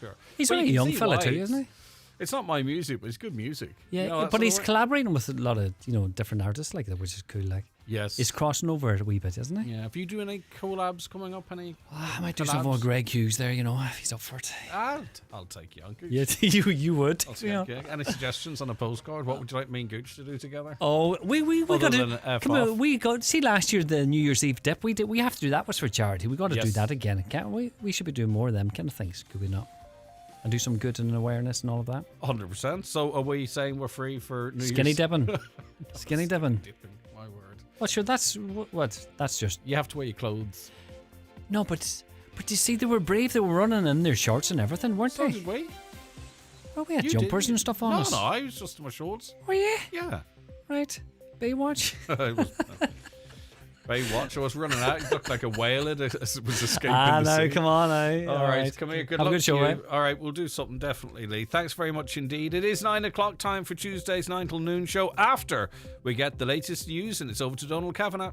sure. He's But only a you can young see fella why. too, isn't he? It's not my music, but it's good music. Yeah, You know, that but sort he's of way. collaborating with a lot of different artists like that, which is cool. Like, Yes. he's crossing over a wee bit, isn't he? Yeah. Have you do any collabs coming up? Any? I might do something with Greg Hughes there, if he's up for it. I'll take Yonkers. Yeah, you would. I'll take you. Any suggestions on a postcard? What would you like me and Gooch to do together? Oh, we got Other to than F come off. on. We got see last year the New Year's Eve dip. We have to do that. Was for charity. We got to do Yes. that again, can't we? We should be doing more of them kind of things. Could we not? And do some good and awareness and all of that. 100%. So are we saying we're free for New Skinny Year's? dipping. Skinny dipping. My word. Well, sure. That's what. That's just You have to wear your clothes. no. But you see, they were brave. They were running in their shorts and everything, weren't So they? did we. Well, we had You jumpers did. and stuff on No, us. no, I was just in my shorts. Were you? Yeah. Right. Baywatch. I was, Baywatch. I was running out. It looked like a whale. It was escaping Ah, the no, sea. come on, All right, come here. Good Have a luck good show, to you. right? All right, we'll do something definitely, Lee. Thanks very much indeed. It is 9 o'clock time for Tuesday's 9 till noon show after we get the latest news, and it's over to Donald Kavanagh.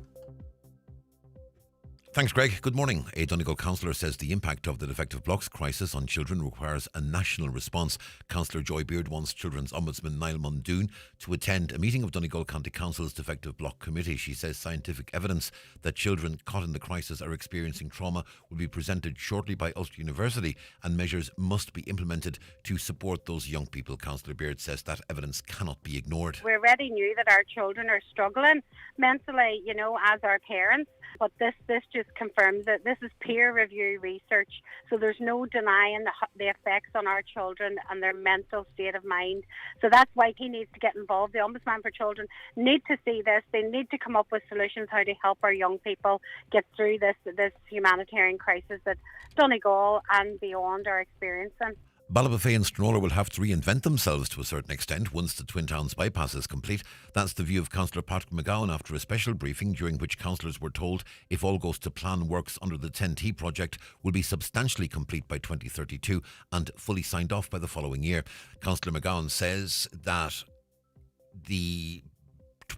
Thanks, Greg. Good morning. A Donegal councillor says the impact of the defective blocks crisis on children requires a national response. Councillor Joy Beard wants Children's Ombudsman Niall Muldoon to attend a meeting of Donegal County Council's defective block committee. She says scientific evidence that children caught in the crisis are experiencing trauma will be presented shortly by Ulster University, and measures must be implemented to support those young people. Councillor Beard says that evidence cannot be ignored. We already knew that our children are struggling mentally, as our parents. But this just confirms that this is peer review research. So there's no denying the effects on our children and their mental state of mind. So that's why he needs to get involved. The Ombudsman for Children need to see this. They need to come up with solutions how to help our young people get through this humanitarian crisis that Donegal and beyond are experiencing. Ballybofey and Stranorlar will have to reinvent themselves to a certain extent once the Twin Towns bypass is complete. That's the view of Councillor Patrick McGowan after a special briefing during which councillors were told if all goes to plan, works under the 10T project will be substantially complete by 2032 and fully signed off by the following year. Councillor McGowan says that the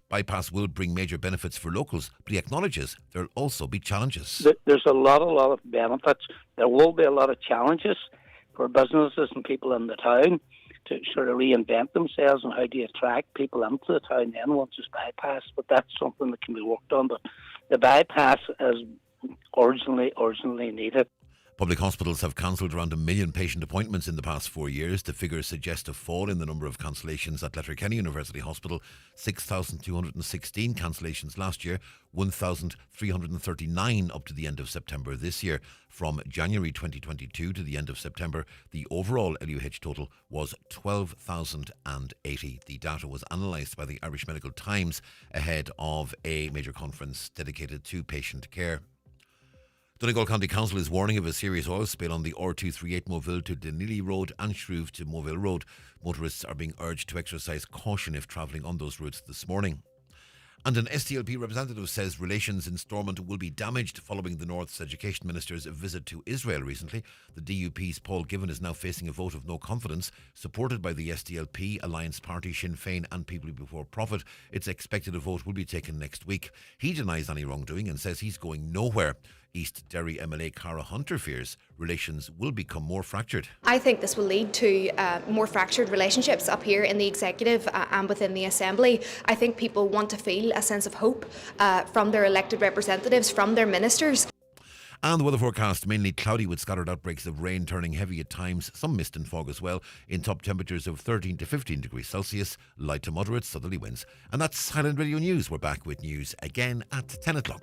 bypass will bring major benefits for locals, but he acknowledges there will also be challenges. There's a lot of benefits. There will be a lot of challenges for businesses and people in the town to sort of reinvent themselves and how do you attract people into the town then once it's bypassed. But that's something that can be worked on. But the bypass is urgently needed. Public hospitals have cancelled around 1 million patient appointments in the past 4 years. The figures suggest a fall in the number of cancellations at Letterkenny University Hospital. 6,216 cancellations last year, 1,339 up to the end of September this year. From January 2022 to the end of September, the overall LUH total was 12,080. The data was analysed by the Irish Medical Times ahead of a major conference dedicated to patient care. Donegal County Council is warning of a serious oil spill on the R238 Moville to Denili Road and Shreve to Moville Road. Motorists are being urged to exercise caution if travelling on those routes this morning. And an SDLP representative says relations in Stormont will be damaged following the North's Education Minister's visit to Israel recently. The DUP's Paul Given is now facing a vote of no confidence, supported by the SDLP, Alliance Party, Sinn Féin and People Before Profit. It's expected a vote will be taken next week. He denies any wrongdoing and says he's going nowhere. East Derry MLA Cara Hunter fears relations will become more fractured. I think this will lead to more fractured relationships up here in the executive and within the assembly. I think people want to feel a sense of hope from their elected representatives, from their ministers. And the weather forecast, mainly cloudy with scattered outbreaks of rain turning heavy at times, some mist and fog as well, in top temperatures of 13 to 15 degrees Celsius, light to moderate southerly winds. And that's Highland Radio News. We're back with news again at 10 o'clock.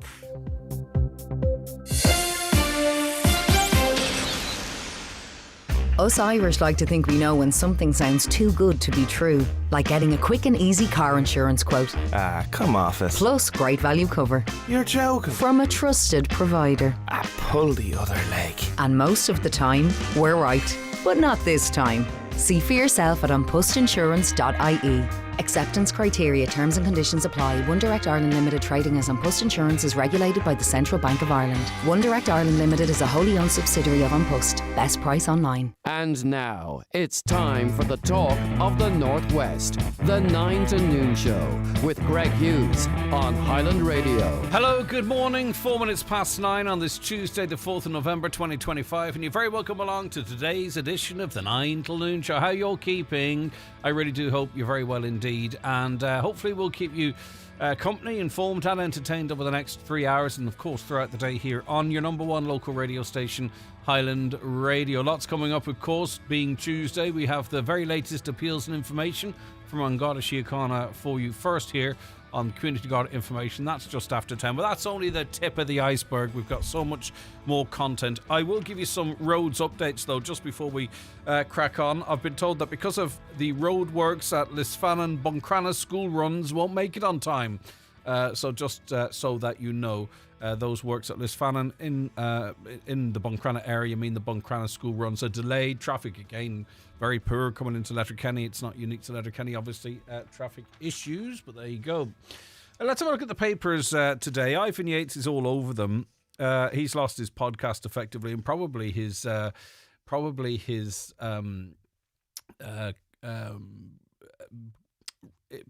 Us Irish like to think we know when something sounds too good to be true, like getting a quick and easy car insurance quote. Ah, come off it. Plus great value cover. You're joking. From a trusted provider. Ah, pull the other leg. And most of the time, we're right. But not this time. See for yourself at onpostinsurance.ie. Acceptance criteria, terms and conditions apply. One Direct Ireland Limited trading as An Post Insurance is regulated by the Central Bank of Ireland. One Direct Ireland Limited is a wholly owned subsidiary of An Post. Best price online. And now, it's time for the talk of the Northwest. The 9 to Noon Show with Greg Hughes on Highland Radio. Hello, good morning. 4 minutes past 9 on this Tuesday, the 4th of November 2025. And you're very welcome along to today's edition of the 9 till Noon Show. How you all keeping? I really do hope you're very well indeed. And hopefully we'll keep you company, informed and entertained over the next 3 hours. And of course throughout the day here on your number one local radio station, Highland Radio. Lots coming up, of course, being Tuesday. We have the very latest appeals and information from An Garda Síochána for you first here on Community Garda Information. That's just after 10, but that's only the tip of the iceberg. We've got so much more content. I will give you some roads updates though just before we crack on. I've been told that because of the road works at Lisfannon, Buncrana school runs won't make it on time. So just so that you know, those works at Lisfannon in the Buncrana area mean the Buncrana school runs are delayed. Traffic again very poor coming into Letterkenny. It's not unique to Letterkenny, obviously, traffic issues, but there you go. Let's have a look at the papers today. Ivan Yates is all over them. He's lost his podcast effectively, and probably his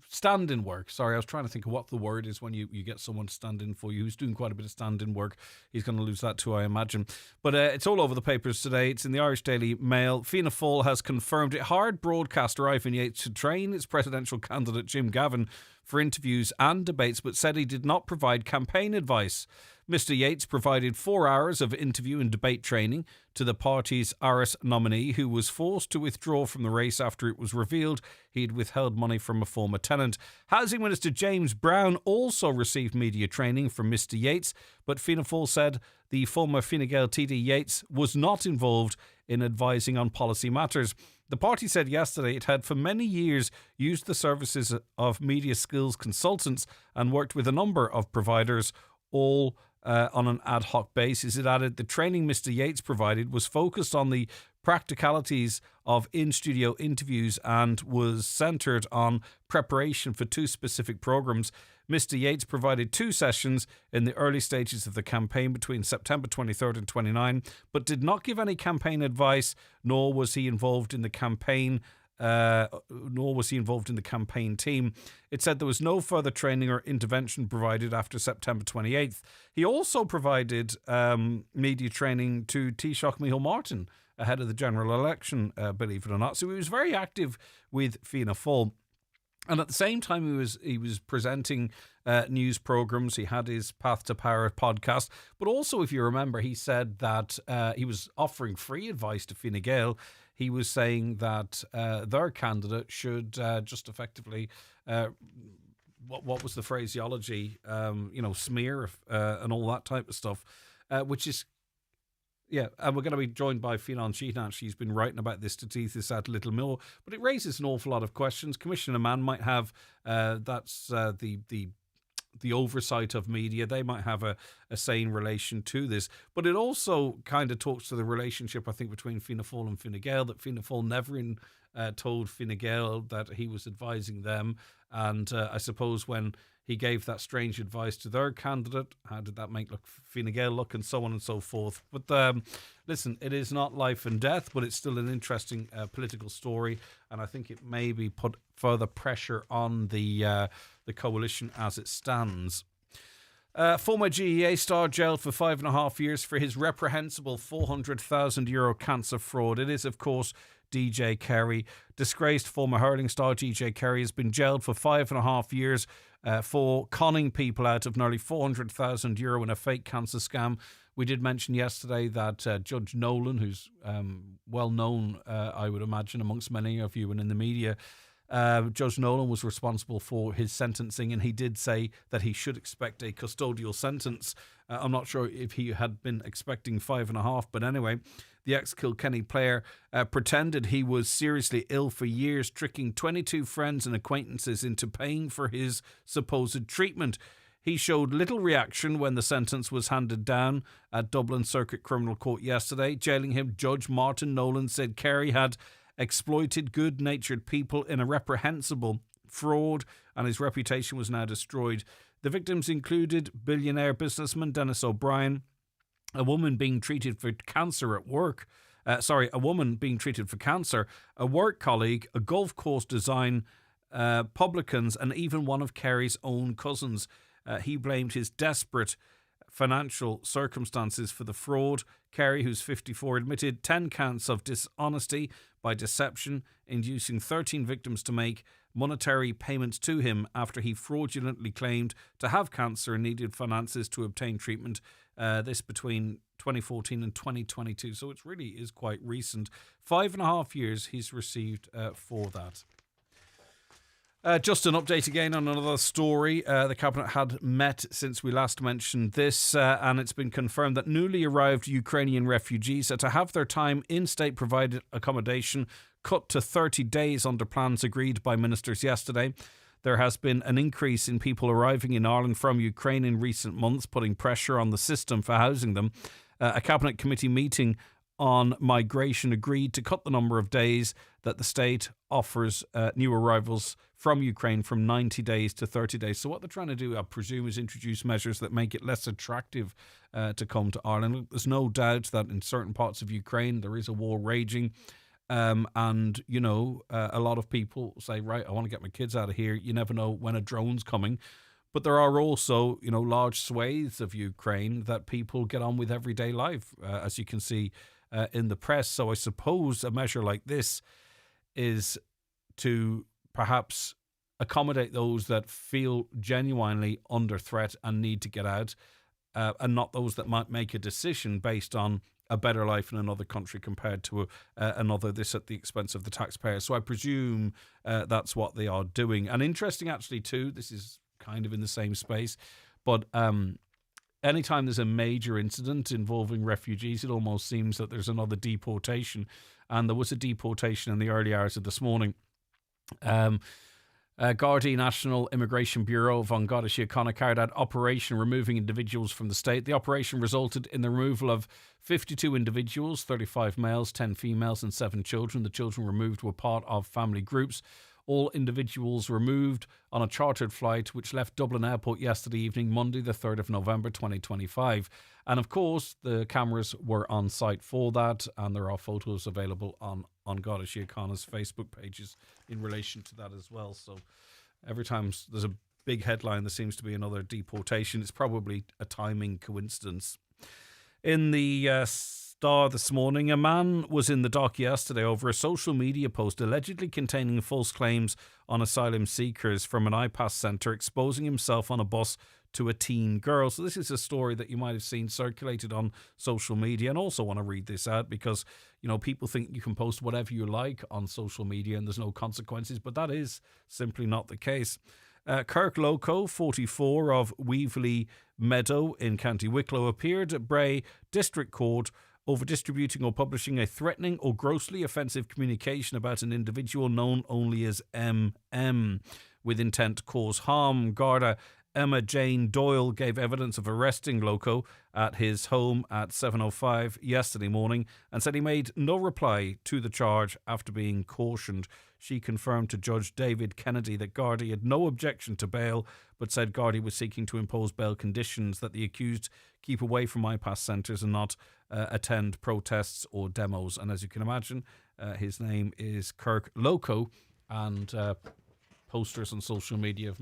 stand-in work. Sorry, I was trying to think of what the word is when you get someone to stand in for you who's doing quite a bit of stand-in work. He's going to lose that too, I imagine. But it's all over the papers today. It's in the Irish Daily Mail. Fianna Fáil has confirmed it hired broadcaster Ivan Yates to train its presidential candidate Jim Gavin for interviews and debates, but said he did not provide campaign advice. Mr. Yates provided 4 hours of interview and debate training to the party's Irish nominee, who was forced to withdraw from the race after it was revealed he'd withheld money from a former tenant. Housing Minister James Brown also received media training from Mr. Yates, but Fianna Fáil said the former Fine Gael TD Yates was not involved in advising on policy matters. The party said yesterday it had for many years used the services of media skills consultants and worked with a number of providers, all on an ad hoc basis. It added the training Mr. Yates provided was focused on the practicalities of in-studio interviews and was centred on preparation for 2 specific programmes. Mr. Yates provided 2 sessions in the early stages of the campaign between September 23rd and 29, but did not give any campaign advice, nor was he involved in the campaign team. It said there was no further training or intervention provided after September 28th. He also provided media training to Taoiseach Micheál Martin ahead of the general election, believe it or not. So he was very active with Fianna Fáil. And at the same time, he was presenting news programmes. He had his Path to Power podcast. But also, if you remember, he said that he was offering free advice to Fine Gael. He was saying that their candidate should just effectively, what was the phraseology, smear and all that type of stuff, which is, yeah, and we're going to be joined by Fionnán Sheehan. She's been writing about this to tease this out a little more, but it raises an awful lot of questions. Commissioner Mann might have, that's the oversight of media. They might have a say in relation to this, but it also kind of talks to the relationship, I think, between Fianna Fáil and Fine Gael, that Fianna Fáil never told Fine Gael that he was advising them. And I suppose when he gave that strange advice to their candidate, how did that make Fine Gael look, and so on and so forth. But listen, it is not life and death, but it's still an interesting political story, and I think it maybe put further pressure on the coalition as it stands. Former GEA star jailed for 5.5 years for his reprehensible €400,000 cancer fraud. It is, of course, DJ Kerry. Disgraced former hurling star DJ Kerry has been jailed for 5.5 years for conning people out of nearly €400,000 in a fake cancer scam. We did mention yesterday that Judge Nolan, who's well known, I would imagine, amongst many of you and in the media, Judge Nolan was responsible for his sentencing, and he did say that he should expect a custodial sentence. I'm not sure if he had been expecting 5.5, but anyway, the ex-Kilkenny player pretended he was seriously ill for years, tricking 22 friends and acquaintances into paying for his supposed treatment. He showed little reaction when the sentence was handed down at Dublin Circuit Criminal Court yesterday. Jailing him, Judge Martin Nolan said Kerry had exploited good-natured people in a reprehensible fraud, and his reputation was now destroyed. The victims included billionaire businessman Dennis O'Brien, a woman being treated for cancer at work. A woman being treated for cancer, a work colleague, a golf course design, publicans, and even one of Kerry's own cousins. He blamed his desperate financial circumstances for the fraud. Kerry, who's 54, admitted 10 counts of dishonesty by deception, inducing 13 victims to make monetary payments to him after he fraudulently claimed to have cancer and needed finances to obtain treatment. This between 2014 and 2022. So it really is quite recent. 5.5 years he's received for that. Just an update again on another story. The Cabinet had met since we last mentioned this, and it's been confirmed that newly arrived Ukrainian refugees are to have their time in state-provided accommodation cut to 30 days under plans agreed by ministers yesterday. There has been an increase in people arriving in Ireland from Ukraine in recent months, putting pressure on the system for housing them. A Cabinet Committee meeting on migration agreed to cut the number of days that the state offers new arrivals from Ukraine from 90 days to 30 days. So what they're trying to do, I presume, is introduce measures that make it less attractive to come to Ireland. There's no doubt that in certain parts of Ukraine there is a war raging. And, you know, a lot of people say, right, I want to get my kids out of here. You never know when a drone's coming. But there are also, you know, large swathes of Ukraine that people get on with everyday life, as you can see in the press. So I suppose a measure like this is to perhaps accommodate those that feel genuinely under threat and need to get out, and not those that might make a decision based on a better life in another country compared to another, this at the expense of the taxpayer. So I presume that's what they are doing. And interesting, actually, too, this is kind of in the same space, but anytime there's a major incident involving refugees, it almost seems that there's another deportation. And there was a deportation in the early hours of this morning. Gardaí National Immigration Bureau of An Garda Síochána carried out operation removing individuals from the state. The operation resulted in the removal of 52 individuals, 35 males, 10 females and 7 children. The children removed were part of family groups. All individuals removed on a chartered flight which left Dublin Airport yesterday evening, Monday the 3rd of November 2025. And of course, the cameras were on site for that, and there are photos available on Garda Síochána's Facebook pages in relation to that as well. So every time there's a big headline, there seems to be another deportation. It's probably a timing coincidence. In the Star this morning, a man was in the dock yesterday over a social media post allegedly containing false claims on asylum seekers from an IPAS centre, exposing himself on a bus to a teen girl. So this is a story that you might have seen circulated on social media, and also want to read this out because, you know, people think you can post whatever you like on social media and there's no consequences, but that is simply not the case. Kirk Loco, 44, of Weaveley Meadow in County Wicklow, appeared at Bray District Court over distributing or publishing a threatening or grossly offensive communication about an individual known only as MM with intent to cause harm. Garda Emma Jane Doyle gave evidence of arresting Loco at his home at 7:05 yesterday morning and said he made no reply to the charge after being cautioned. She confirmed to Judge David Kennedy that Gardaí had no objection to bail, but said Gardaí was seeking to impose bail conditions that the accused keep away from IPAS centres and not attend protests or demos. And as you can imagine, his name is Kirk Loco, and posters on social media have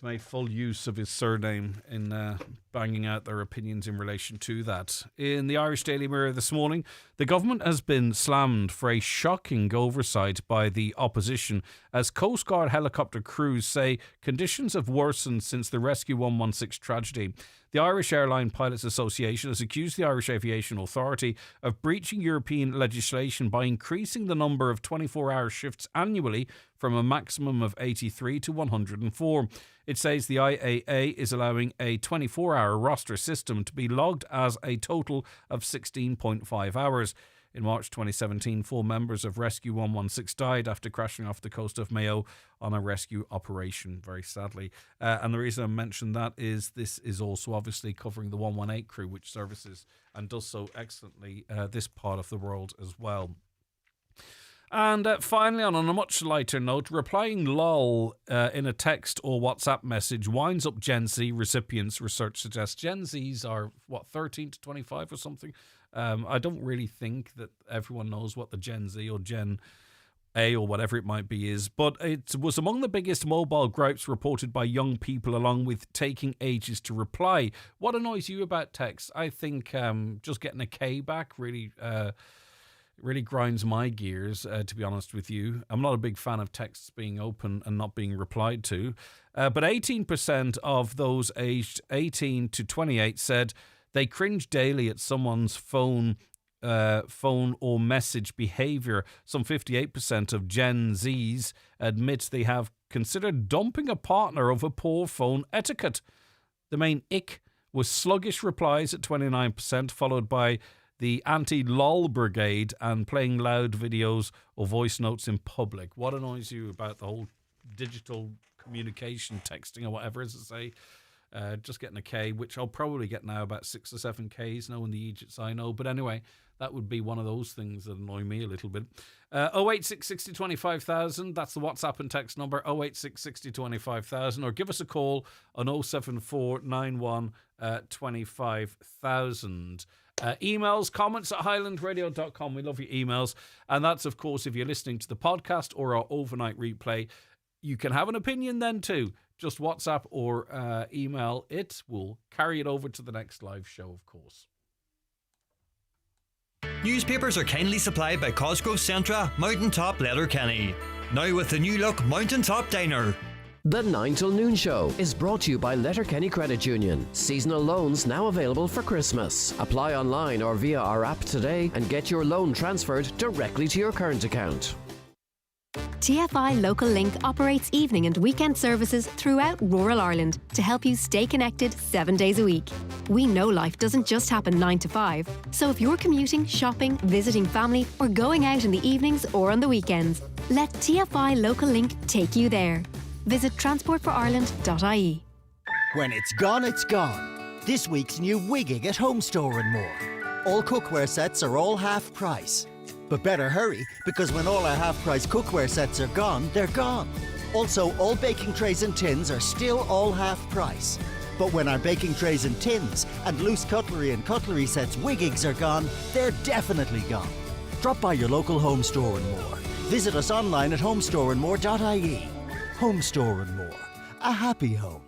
made full use of his surname in banging out their opinions in relation to that. In the Irish Daily Mirror this morning, the government has been slammed for a shocking oversight by the opposition as Coast Guard helicopter crews say conditions have worsened since the Rescue 116 tragedy. The Irish Airline Pilots Association has accused the Irish Aviation Authority of breaching European legislation by increasing the number of 24-hour shifts annually from a maximum of 83 to 104. It says the IAA is allowing a 24-hour roster system to be logged as a total of 16.5 hours. In March 2017, 4 members of Rescue 116 died after crashing off the coast of Mayo on a rescue operation, very sadly. And the reason I mentioned that is this is also obviously covering the 118 crew, which services and does so excellently this part of the world as well. And finally, on a much lighter note, replying lol in a text or WhatsApp message winds up Gen Z recipients, research suggests. Gen Zs are, 13 to 25 or something? I don't really think that everyone knows what the Gen Z or Gen A or whatever it might be is, but it was among the biggest mobile gripes reported by young people, along with taking ages to reply. What annoys you about text? I think just getting a K back really grinds my gears, to be honest with you. I'm not a big fan of texts being open and not being replied to. But 18% of those aged 18 to 28 said they cringe daily at someone's phone or message behavior. Some 58% of Gen Zs admit they have considered dumping a partner over poor phone etiquette. The main ick was sluggish replies at 29%, followed by the anti-lol brigade and playing loud videos or voice notes in public. What annoys you about the whole digital communication, texting or whatever, as I say? Just getting a K, which I'll probably get now about 6 or 7 Ks, knowing the Egypts I know. But anyway, that would be one of those things that annoy me a little bit. 086 60 25,000, that's the WhatsApp and text number, 086 60 25,000, or give us a call on 074 91 25,000. Emails, comments at highlandradio.com. We love your emails. And that's, of course, if you're listening to the podcast or our overnight replay. You can have an opinion then too. Just WhatsApp or email it. We'll carry it over to the next live show, of course. Newspapers are kindly supplied by Cosgrove Centra, Mountaintop Letterkenny. Now with the new look Mountaintop Diner. The 9 till noon show is brought to you by Letterkenny Credit Union. Seasonal loans now available for Christmas. Apply online or via our app today and get your loan transferred directly to your current account. TFI Local Link operates evening and weekend services throughout rural Ireland to help you stay connected 7 days a week. We know life doesn't just happen 9 to 5, so if you're commuting, shopping, visiting family, or going out in the evenings or on the weekends, let TFI Local Link take you there. Visit transportforireland.ie. When it's gone, it's gone. This week's new Wigging at Home Store and more. All cookware sets are all half price. But better hurry, because when all our half-price cookware sets are gone, they're gone. Also, all baking trays and tins are still all half price. But when our baking trays and tins and loose cutlery and cutlery sets Wiggings are gone, they're definitely gone. Drop by your local Home Store and More. Visit us online at homestoreandmore.ie. Home Store and More. A happy home.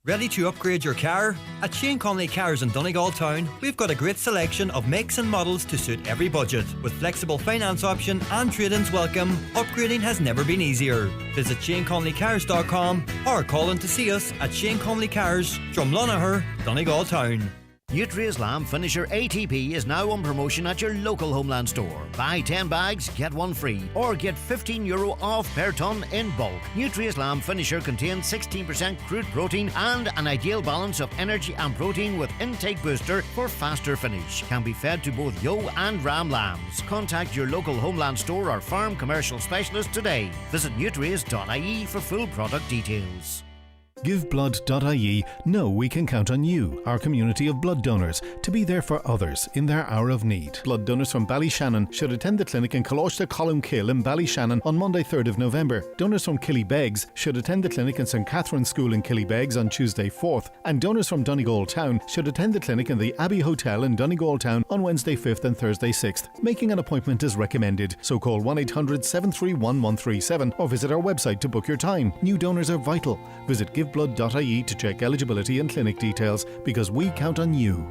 Ready to upgrade your car? At Shane Conley Cars in Donegal Town, we've got a great selection of makes and models to suit every budget. With flexible finance option and trade-ins welcome, upgrading has never been easier. Visit ShaneConleyCars.com or call in to see us at Shane Conley Cars, Drumlonagher, Donegal Town. Nutria's Lamb Finisher ATP is now on promotion at your local Homeland store. Buy 10 bags, get one free, or get €15 off per tonne in bulk. Nutria's Lamb Finisher contains 16% crude protein and an ideal balance of energy and protein with intake booster for faster finish. Can be fed to both ewe and ram lambs. Contact your local Homeland store or farm commercial specialist today. Visit nutrias.ie for full product details. GiveBlood.ie know we can count on you, our community of blood donors, to be there for others in their hour of need. Blood donors from Ballyshannon should attend the clinic in Colóiste Columkill in Ballyshannon on Monday 3rd of November. Donors from Killybegs should attend the clinic in St Catherine's School in Killybegs on Tuesday 4th. And donors from Donegal Town should attend the clinic in the Abbey Hotel in Donegal Town on Wednesday 5th and Thursday 6th. Making an appointment is recommended, so call 1-800-731-137 or visit our website to book your time. New donors are vital. Visit GiveBlood.ie to check eligibility and clinic details, because we count on you.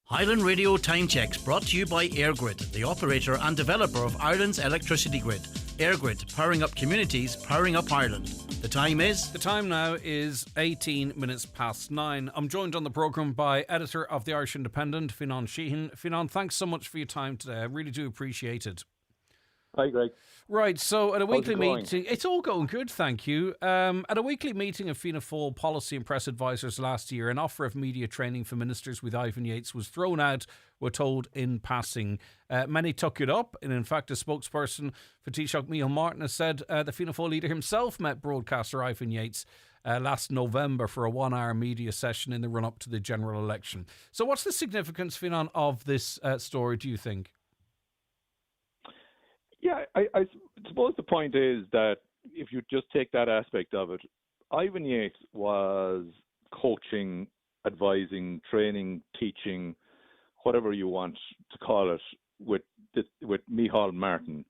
Highland Radio Time Checks brought to you by EirGrid, the operator and developer of Ireland's electricity grid. EirGrid, powering up communities, powering up Ireland. The time now is 18 minutes past 9. I'm joined on the programme by editor of the Irish Independent, Fionnán Sheehan. Fionnán, thanks so much for your time today. I really do appreciate it. Hi, Greg. Right, so at a weekly meeting, it's all going good, thank you. At a weekly meeting of Fianna Fáil policy and press advisors last year, an offer of media training for ministers with Ivan Yates was thrown out, we're told, in passing. Many took it up, and in fact, a spokesperson for Taoiseach Micheál Martin has said the Fianna Fáil leader himself met broadcaster Ivan Yates last November for a 1-hour media session in the run-up to the general election. So what's the significance, Fionnán, of this story, do you think? Yeah, I suppose the point is that if you just take that aspect of it, Ivan Yates was coaching, advising, training, teaching, whatever you want to call it, with Micheál Martin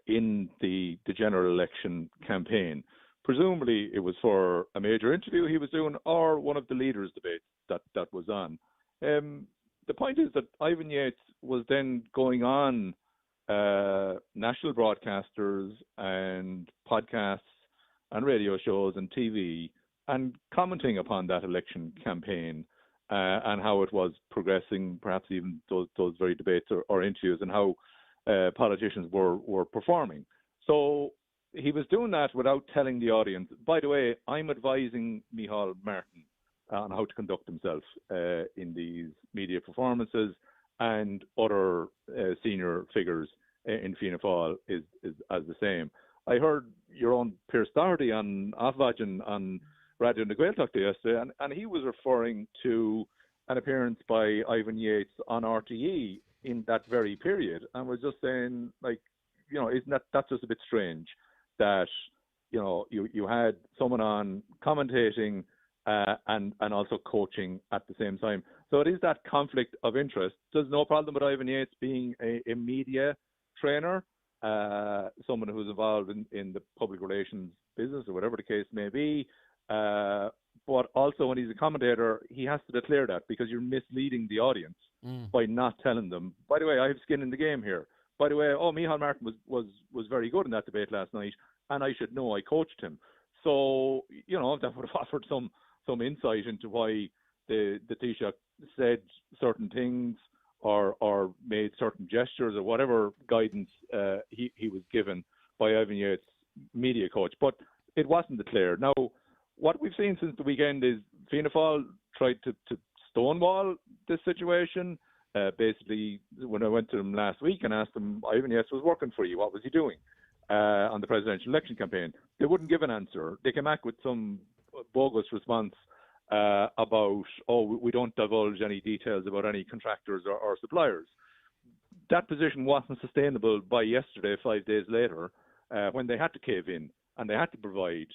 in the general election campaign. Presumably, it was for a major interview he was doing, or one of the leaders' debates that was on. The point is that Ivan Yates was then going on national broadcasters and podcasts and radio shows and TV and commenting upon that election campaign and how it was progressing, perhaps even those very debates or interviews, and how politicians were performing. So he was doing that without telling the audience, by the way, I'm advising Micheál Martin on how to conduct himself in these media performances, and other senior figures in Fianna Fáil is as the same. I heard your own Pierce Doherty on Afvajan on Radio na Gaeltachta yesterday, and he was referring to an appearance by Ivan Yates on RTE in that very period, and was just saying, like, isn't that's just a bit strange that you had someone on commentating and also coaching at the same time. So it is that conflict of interest. There's no problem with Ivan Yates being a media trainer, someone who's involved in the public relations business or whatever the case may be. But also when he's a commentator, he has to declare that, because you're misleading the audience by not telling them, by the way, I have skin in the game here. By the way, Micheál Martin was very good in that debate last night, and I should know I coached him. So, that would have offered some insight into why the Taoiseach said certain things or made certain gestures or whatever guidance he was given by Ivan Yates, media coach. But it wasn't declared. Now, what we've seen since the weekend is Fianna Fáil tried to stonewall this situation. Basically, when I went to them last week and asked them, Ivan Yates was working for you, what was he doing on the presidential election campaign? They wouldn't give an answer. They came back with some bogus response about, we don't divulge any details about any contractors or suppliers. That position wasn't sustainable by yesterday, 5 days later, when they had to cave in and they had to provide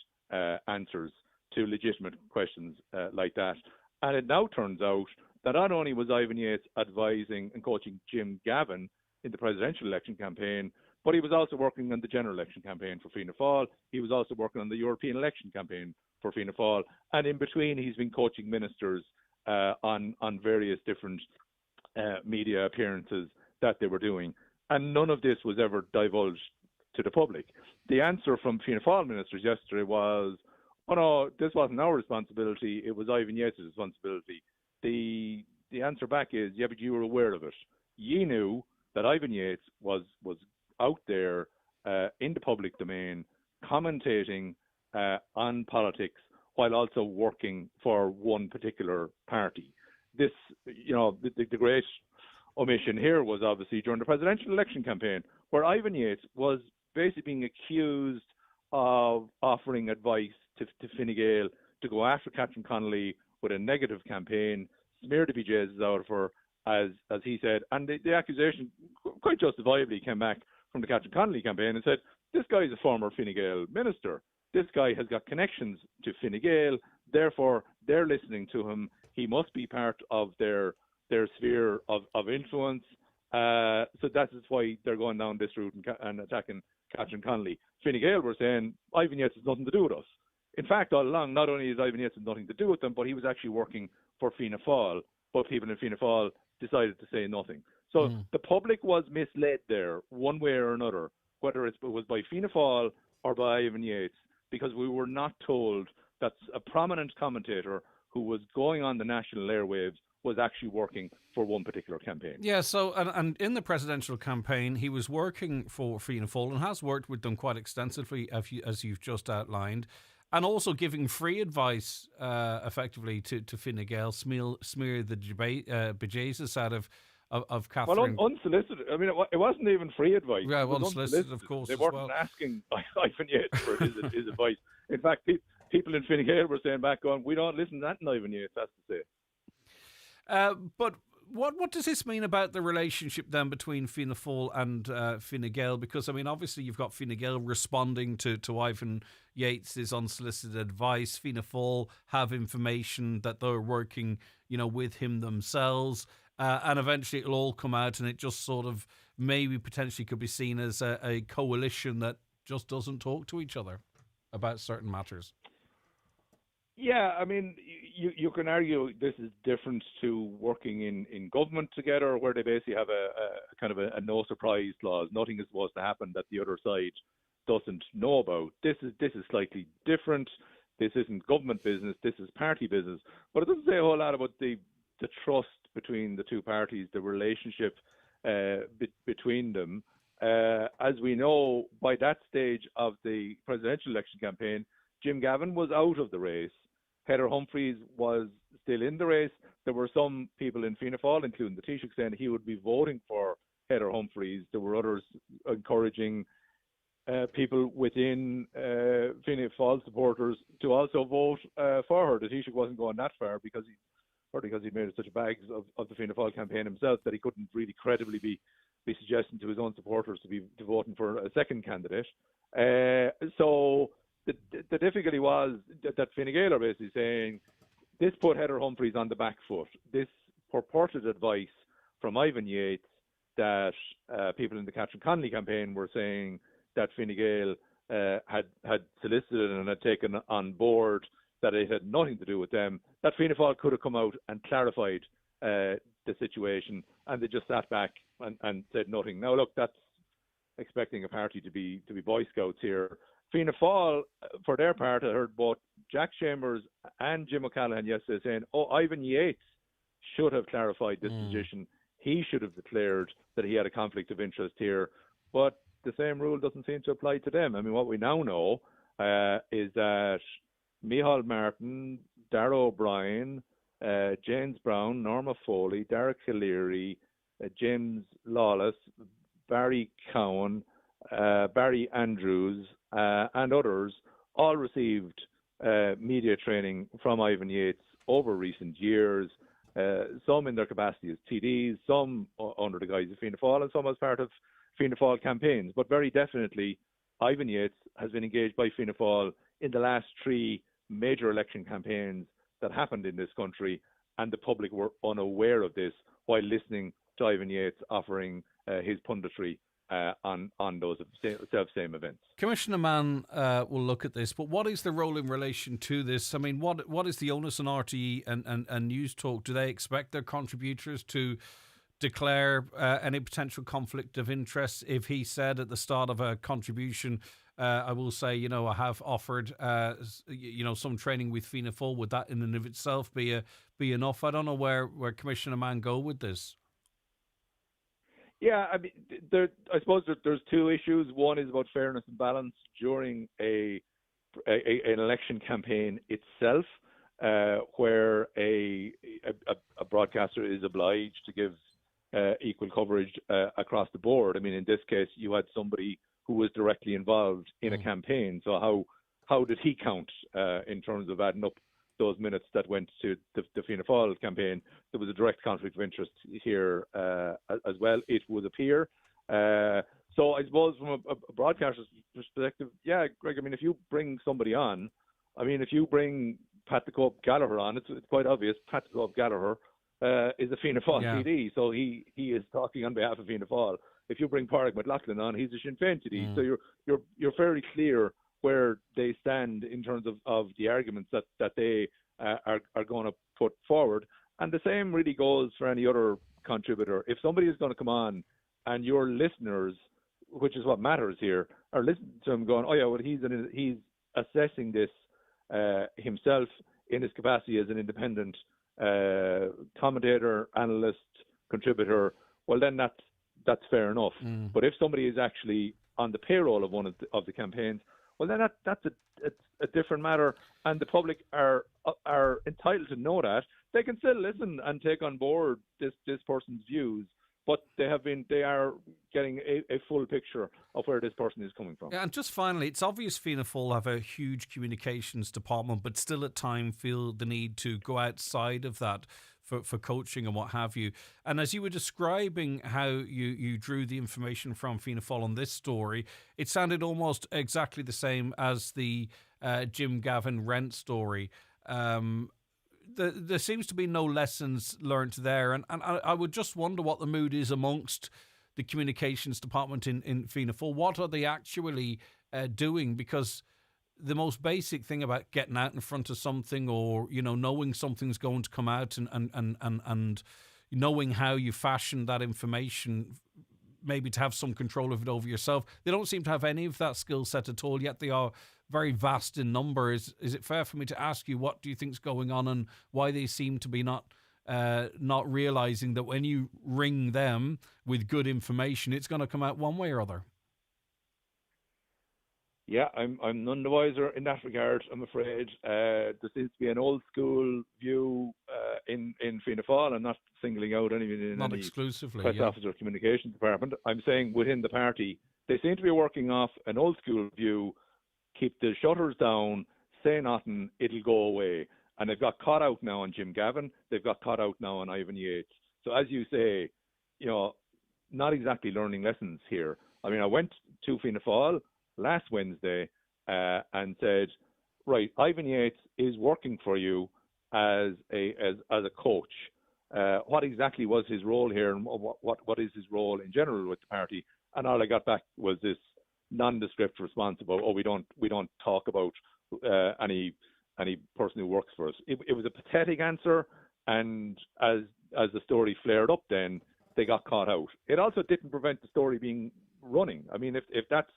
answers to legitimate questions like that. And it now turns out that not only was Ivan Yates advising and coaching Jim Gavin in the presidential election campaign, but he was also working on the general election campaign for Fianna Fáil. He was also working on the European election campaign for Fianna Fáil. And in between, he's been coaching ministers on various different media appearances that they were doing. And none of this was ever divulged to the public. The answer from Fianna Fáil ministers yesterday was, oh no, this wasn't our responsibility, it was Ivan Yates' responsibility. The answer back is, yeah, but you were aware of it. You knew that Ivan Yates was out there in the public domain commentating on politics while also working for one particular party. This, the great omission here was obviously during the presidential election campaign, where Ivan Yates was basically being accused of offering advice to Fine Gael to go after Catherine Connolly with a negative campaign, smear the BJs out of her, as he said. And the accusation, quite justifiably, came back from the Catherine Connolly campaign and said, this guy is a former Fine Gael minister. This guy has got connections to Fine Gael, therefore they're listening to him. He must be part of their sphere of influence. So that is why they're going down this route and attacking Catherine Connolly. Fine Gael were saying, Ivan Yates has nothing to do with us. In fact, all along, not only has Ivan Yates had nothing to do with them, but he was actually working for Fianna Fáil. But people in Fianna Fáil decided to say nothing. So the public was misled there, one way or another, whether it was by Fianna Fáil or by Ivan Yates, because we were not told that a prominent commentator who was going on the national airwaves was actually working for one particular campaign. Yeah, so, and in the presidential campaign, he was working for Fianna Fáil and has worked with them quite extensively, as you've just outlined, and also giving free advice, effectively, to Fine Gael, smear the bejesus out of Catherine. Well, unsolicited. I mean, it wasn't even free advice. Yeah, unsolicited, of course. They weren't asking Ivan Yates for his advice. In fact, people in Fine Gael were saying back on, we don't listen to that Ivan Yates has to say. But what does this mean about the relationship then between Fianna Fáil and Fine Gael? Because, I mean, obviously you've got Fine Gael responding to Ivan Yates' unsolicited advice. Fianna Fáil have information that they're working, with him themselves. And eventually it'll all come out, and it just sort of maybe potentially could be seen as a coalition that just doesn't talk to each other about certain matters. Yeah, I mean, you can argue this is different to working in government together, where they basically have a kind of a no surprise clause. Nothing is supposed to happen that the other side doesn't know about. This is slightly different. This isn't government business. This is party business. But it doesn't say a whole lot about the trust between the two parties, the relationship between them. As we know, by that stage of the presidential election campaign, Jim Gavin was out of the race. Heather Humphreys was still in the race. There were some people in Fianna Fáil, including the Taoiseach, saying he would be voting for Heather Humphreys. There were others encouraging people within Fianna Fáil supporters to also vote for her. The Taoiseach wasn't going that far because he'd made such a bag of the Fianna Fáil campaign himself that he couldn't really credibly be suggesting to his own supporters to be voting for a second candidate. So the difficulty was that Fine Gael are basically saying this put Heather Humphreys on the back foot. This purported advice from Ivan Yates that people in the Catherine Connolly campaign were saying that Fine Gael had solicited and had taken on board, that it had nothing to do with them, that Fianna Fáil could have come out and clarified the situation, and they just sat back and said nothing. Now, look, that's expecting a party to be Boy Scouts here. Fianna Fáil, for their part, I heard both Jack Chambers and Jim O'Callaghan yesterday saying, Ivan Yates should have clarified this position. He should have declared that he had a conflict of interest here. But the same rule doesn't seem to apply to them. I mean, what we now know is that Micheál Martin, Darragh O'Brien, James Brown, Norma Foley, Derek O'Leary, James Lawless, Barry Cowan, Barry Andrews, and others all received media training from Ivan Yates over recent years, some in their capacity as TDs, some under the guise of Fianna Fáil, and some as part of Fianna Fáil campaigns. But very definitely, Ivan Yates has been engaged by Fianna Fáil in the last 3 major election campaigns that happened in this country, and the public were unaware of this while listening to Ivan Yates offering his punditry on those same events. Commissioner Mann will look at this, but what is the role in relation to this? I mean, what is the onus on RTE and News Talk? Do they expect their contributors to declare any potential conflict of interest? If he said at the start of a contribution, I will say, I have offered, some training with Fianna Fáil, would that in and of itself be enough? I don't know where Commissioner Mann go with this. Yeah, I mean, I suppose that there's 2 issues. One is about fairness and balance during an election campaign itself, where a broadcaster is obliged to give equal coverage across the board. I mean, in this case, you had somebody who was directly involved in a campaign. So how did he count in terms of adding up those minutes that went to the Fianna Fáil campaign? There was a direct conflict of interest here as well, it would appear. So I suppose from a broadcaster's perspective, yeah, Greg, I mean, if you bring somebody on, if you bring Pat the Cope Gallagher on, it's quite obvious Pat the Cope Gallagher is a Fianna Fáil TD, so he is talking on behalf of Fianna Fáil. If you bring Pádraig McLaughlin on, he's a Sinn Féin TD. So you're fairly clear where they stand in terms of the arguments that they are going to put forward. And the same really goes for any other contributor. If somebody is going to come on and your listeners, which is what matters here, are listening to him going, he's assessing this himself in his capacity as an independent commentator, analyst, contributor, well, then that's fair enough. But if somebody is actually on the payroll of one of the campaigns, well, then that's a different matter, and the public are entitled to know that. They can still listen and take on board this person's views, but they are getting a full picture of where this person is coming from. Yeah, and just finally, it's obvious Fianna Fáil have a huge communications department, but still at times feel the need to go outside of that. for coaching and what have you. And as you were describing how you drew the information from Fianna Fáil on this story, it sounded almost exactly the same as the Jim Gavin rent story. There seems to be no lessons learnt there. And I would just wonder what the mood is amongst the communications department in Fianna Fáil. What are they actually doing? Because the most basic thing about getting out in front of something, or knowing something's going to come out, and knowing how you fashion that information, maybe to have some control of it over yourself, they don't seem to have any of that skill set at all. Yet they are very vast in number. Is it fair for me to ask you, what do you think's going on, and why they seem to be not realizing that when you ring them with good information, it's going to come out one way or other? Yeah, I'm none the wiser in that regard, I'm afraid. There seems to be an old school view in Fianna Fáil. I'm not singling out anyone in not any exclusively, press office or communications department. I'm saying within the party, they seem to be working off an old school view, keep the shutters down, say nothing, it'll go away. And they've got caught out now on Jim Gavin, they've got caught out now on Ivan Yates. So as you say, not exactly learning lessons here. I mean, I went to Fianna Fáil last Wednesday and said, right, Ivan Yates is working for you as a coach. What exactly was his role here, and what is his role in general with the party? And all I got back was this nondescript response about, we don't talk about any person who works for us. It was a pathetic answer, and as the story flared up, then they got caught out. It also didn't prevent the story being running. I mean, if that's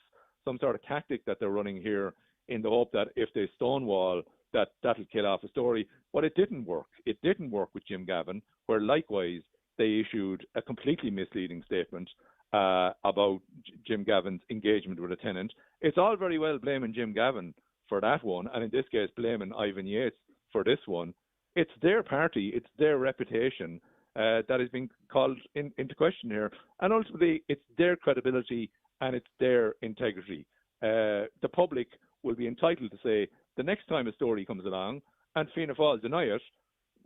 some sort of tactic that they're running here in the hope that if they stonewall, that'll kill off a story. But it didn't work. It didn't work with Jim Gavin, where likewise they issued a completely misleading statement about Jim Gavin's engagement with a tenant. It's all very well blaming Jim Gavin for that one, and in this case blaming Ivan Yates for this one. It's their party, it's their reputation that is being called into question here. And ultimately, it's their credibility and it's their integrity. The public will be entitled to say, the next time a story comes along and Fianna Fáil deny it,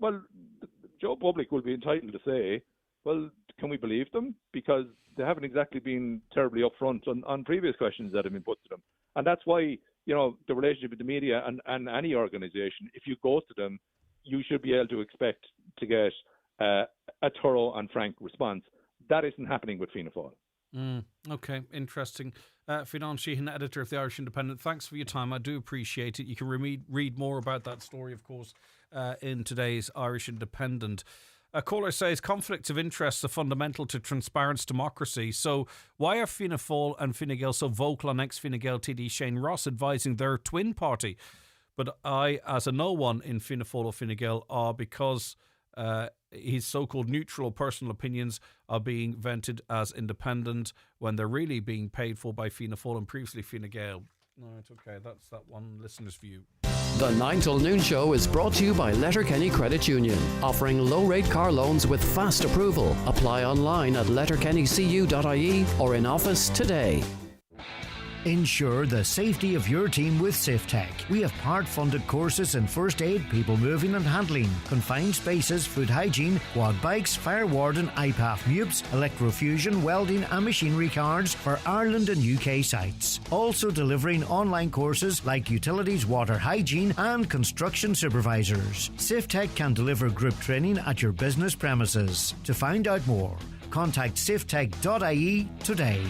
well, Joe Public will be entitled to say, well, can we believe them? Because they haven't exactly been terribly upfront on previous questions that have been put to them. And that's why, the relationship with the media and any organisation, if you go to them, you should be able to expect to get a thorough and frank response. That isn't happening with Fianna Fáil. Okay, interesting. Fionnán Sheehan, editor of the Irish Independent, thanks for your time. I do appreciate it. You can read more about that story, of course, in today's Irish Independent. A caller says conflicts of interest are fundamental to transparent democracy. So why are Fianna Fáil and Fine Gael so vocal on ex-Fine Gael TD Shane Ross advising their twin party? But I, as a no one in Fianna Fáil or Fine Gael, are because his so-called neutral personal opinions are being vented as independent when they're really being paid for by Fianna Fáil and previously Fine Gael. Right, okay, that's that one listener's view. The 9 till noon show is brought to you by Letterkenny Credit Union, offering low-rate car loans with fast approval. Apply online at letterkennycu.ie or in office today. Ensure the safety of your team with SafeTech. We have part-funded courses in first aid, people moving and handling, confined spaces, food hygiene, quad bikes, fire warden, IPAF MUPS, electrofusion, welding and machinery cards for Ireland and UK sites. Also delivering online courses like utilities, water hygiene and construction supervisors. SafeTech can deliver group training at your business premises. To find out more, contact safetech.ie today.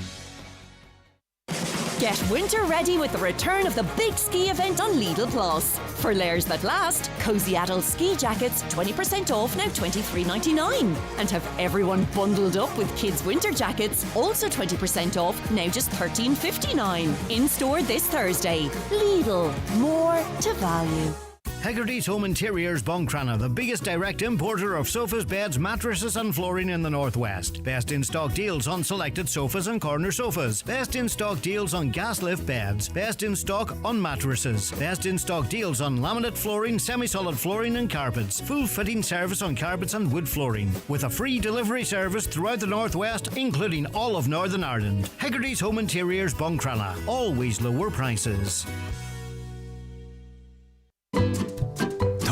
Get winter ready with the return of the big ski event on Lidl Plus. For layers that last, cosy adult ski jackets 20% off now $23.99. And have everyone bundled up with kids' winter jackets also 20% off now just $13.59. In store this Thursday. Lidl, more to value. Hegarty's Home Interiors Buncrana, the biggest direct importer of sofas, beds, mattresses and flooring in the Northwest. Best in stock deals on selected sofas and corner sofas. Best in stock deals on gas lift beds. Best in stock on mattresses. Best in stock deals on laminate flooring, semi-solid flooring and carpets. Full fitting service on carpets and wood flooring. With a free delivery service throughout the Northwest, including all of Northern Ireland. Hegarty's Home Interiors Buncrana. Always lower prices.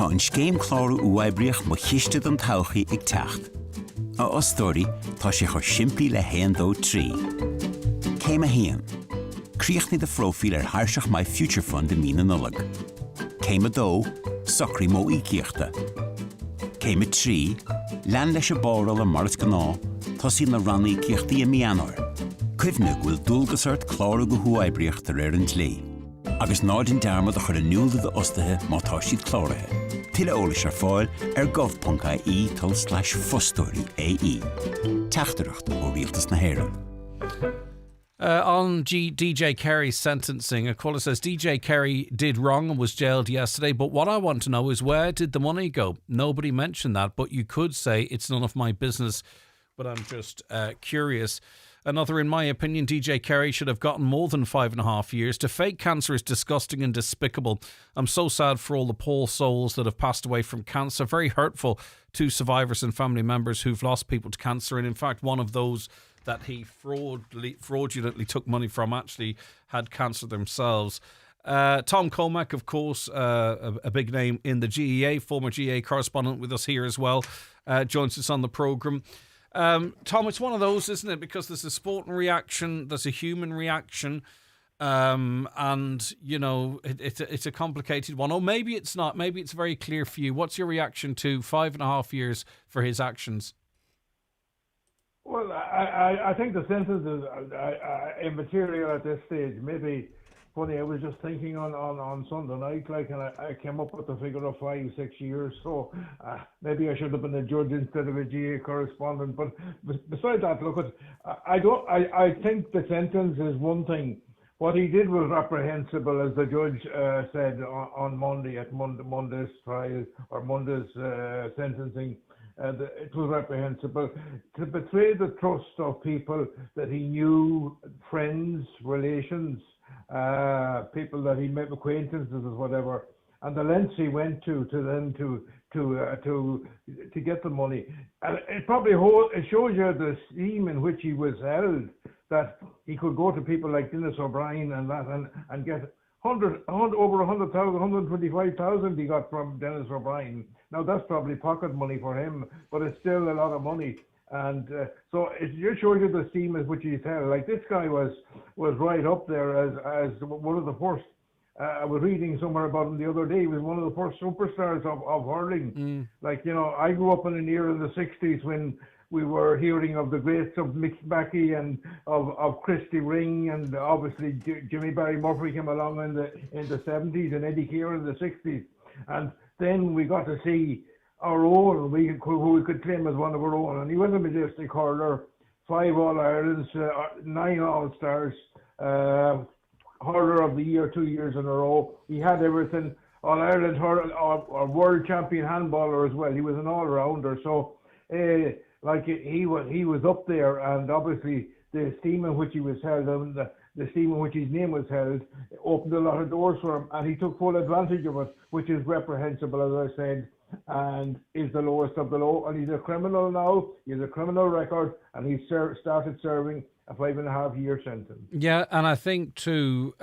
Tá an scéim chlárú uaibríoch mo chiiste don tauchaí ag teacht. A ostóirí tá sé chur siimplí le héandó trí. Céim a héan. Críochnaí de frófiil hairseach mai Future Fund de mína nullag. Céim a dó, socrí mó ícíochta. Céim a trí, lean leis a bóral a maras gná, tá sí na rannaí cíochtaí a mianor. Cuimhne bhfuil dúlgasart chlárú go huaibríocht ar an lé. Agus nádin dearmad a chur a núlda de ostathe má tá siad chláirithe. Tuile ólas ar fáil ar gov.ie/fostóirí AE. Teachtareacht ó rialtas na hÉireann. On DJ Kerry's sentencing, a caller says DJ Kerry did wrong and was jailed yesterday, but what I want to know is where did the money go? Nobody mentioned that, but you could say it's none of my business, but I'm just curious. Another, in my opinion, DJ Kerry should have gotten more than 5.5 years. To fake cancer is disgusting and despicable. I'm so sad for all the poor souls that have passed away from cancer. Very hurtful to survivors and family members who've lost people to cancer. And in fact, one of those that he fraudulently took money from actually had cancer themselves. Tom Comack, of course, a big name in the GEA, former GEA correspondent with us here as well, joins us on the programme. Tom, it's one of those, isn't it? Because there's a sporting reaction, there's a human reaction, and, you know, it's a complicated one. Or maybe it's not. Maybe it's very clear for you. What's your reaction to 5.5 years for his actions? Well, I think the sentence is immaterial at this stage. Maybe, funny, I was just thinking on Sunday night, like, and I came up with the figure of 5-6 years. So maybe I should have been a judge instead of a GA correspondent. But besides that, look, I think the sentence is one thing. What he did was reprehensible, as the judge said on Monday at Monday's trial or Monday's sentencing. It was reprehensible to betray the trust of people that he knew, friends, relations, people that he met, acquaintances or whatever, and the lengths he went to them to get the money. And it probably it shows you the esteem in which he was held, that he could go to people like Dennis O'Brien and that and get over 100,000, 125,000 he got from Dennis O'Brien. Now that's probably pocket money for him, but it's still a lot of money. And so it just shows you the esteem in which he's held. Like, this guy was right up there as one of the first. I was reading somewhere about him the other day. He was one of the first superstars of hurling. Like, you know, I grew up in an era in the 60s when we were hearing of the greats of Mick Mackey and of Christy Ring, and obviously Jimmy Barry Murphy came along in the 70s and Eddie Keir in the 60s. And then we got to see our own, who we could claim as one of our own. And he was a majestic hurler, 5 All-Irelands, 9 All-Stars, hurler of the year 2 years in a row. He had everything. All-Ireland hurler, or world champion handballer as well. He was an all-rounder. So, like, he was up there, and obviously the esteem in which he was held and the esteem in which his name was held opened a lot of doors for him, and he took full advantage of it, which is reprehensible, as I said, and is the lowest of the low. And he's a criminal now. He has a criminal record, and he's started serving a 5.5-year sentence. Yeah, and I think too,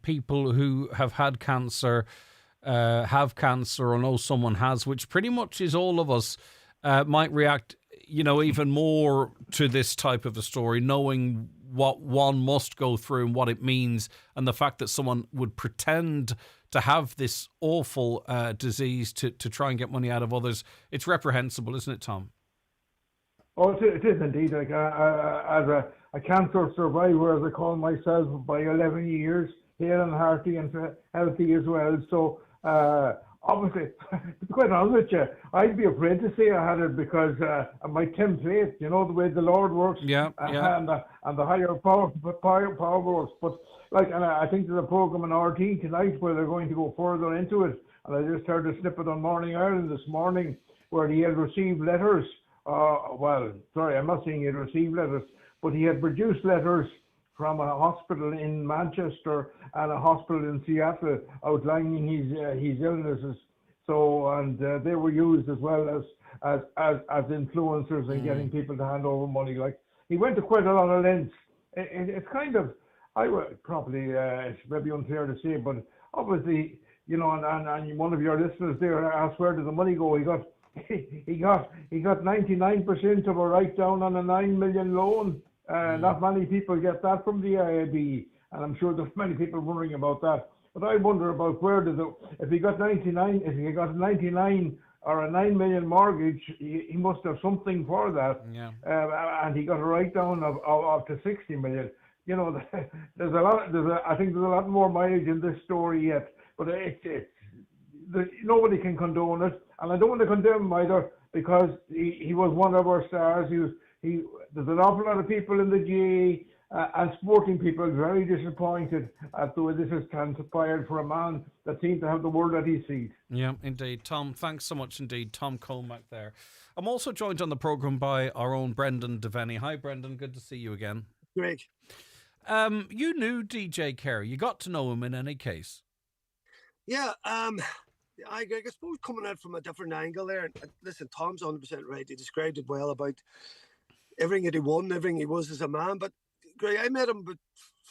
people who have had cancer, or know someone has, which pretty much is all of us, might react, you know, even more to this type of a story, knowing what one must go through and what it means, and the fact that someone would pretend to have this awful disease to try and get money out of others. It's reprehensible, isn't it, Tom? Oh, it is indeed. Like, as a cancer survivor, as I call myself, by 11 years, hale and hearty and healthy as well. So, obviously, to be quite honest with you, I'd be afraid to say I had it because I might tempt fate, you know, the way the Lord works, and the higher power works. But, like, and I think there's a programme on RT tonight where they're going to go further into it. And I just heard a snippet on Morning Ireland this morning where he had received letters. I'm not saying he had received letters, but he had produced letters from a hospital in Manchester and a hospital in Seattle outlining his illnesses. So, and they were used as well as influencers in getting people to hand over money. Like, he went to quite a lot of lengths. It's kind of, I would probably, it's maybe unfair to say, but obviously you know, and one of your listeners there asked where did the money go. He got 99% of a write down on a 9 million loan. Not many people get that from the IAB, and I'm sure there's many people wondering about that. But I wonder about if he got 99 or a 9 million mortgage, he must have something for that. Yeah. And he got a write down of up to 60 million. You know, I think there's a lot more mileage in this story yet, but nobody can condone it, and I don't want to condemn him either, because he was one of our stars. There's an awful lot of people in the GAA and sporting people very disappointed at the way this has transpired for a man that seemed to have the world at his feet. Yeah, indeed. Tom, thanks so much indeed. Tom Colmack there. I'm also joined on the programme by our own Brendan Devaney. Hi, Brendan. Good to see you again. Greg. You knew DJ Carey. You got to know him in any case. Yeah, I suppose coming at it from a different angle there. And listen, Tom's 100% right. He described it well about everything that he won, everything he was as a man. But Greg, I met him about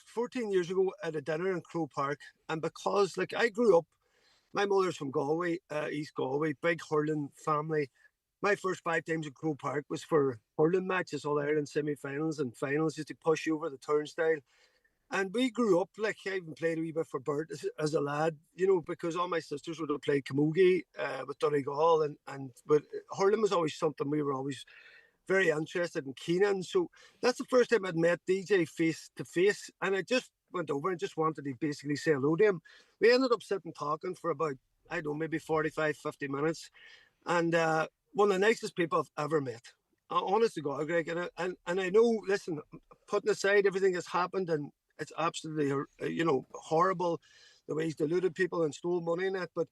14 years ago at a dinner in Crow Park, and because I grew up, my mother's from Galway, East Galway, big hurling family. My first 5 times at Crow Park was for hurling matches, All Ireland semi-finals and finals, just to push you over the turnstile. And we grew up, I even played a wee bit for Bert as a lad, because all my sisters would have played camogie with Donegal, but hurling was always something we were always very interested and keen in. So that's the first time I'd met DJ face to face, and I just went over and just wanted to basically say hello to him. We ended up sitting talking for about, I don't know, maybe 45, 50 minutes, and one of the nicest people I've ever met. Honest to God, Greg, and I know, listen, putting aside everything that's happened, and it's absolutely, horrible the way he's deluded people and stole money and that, but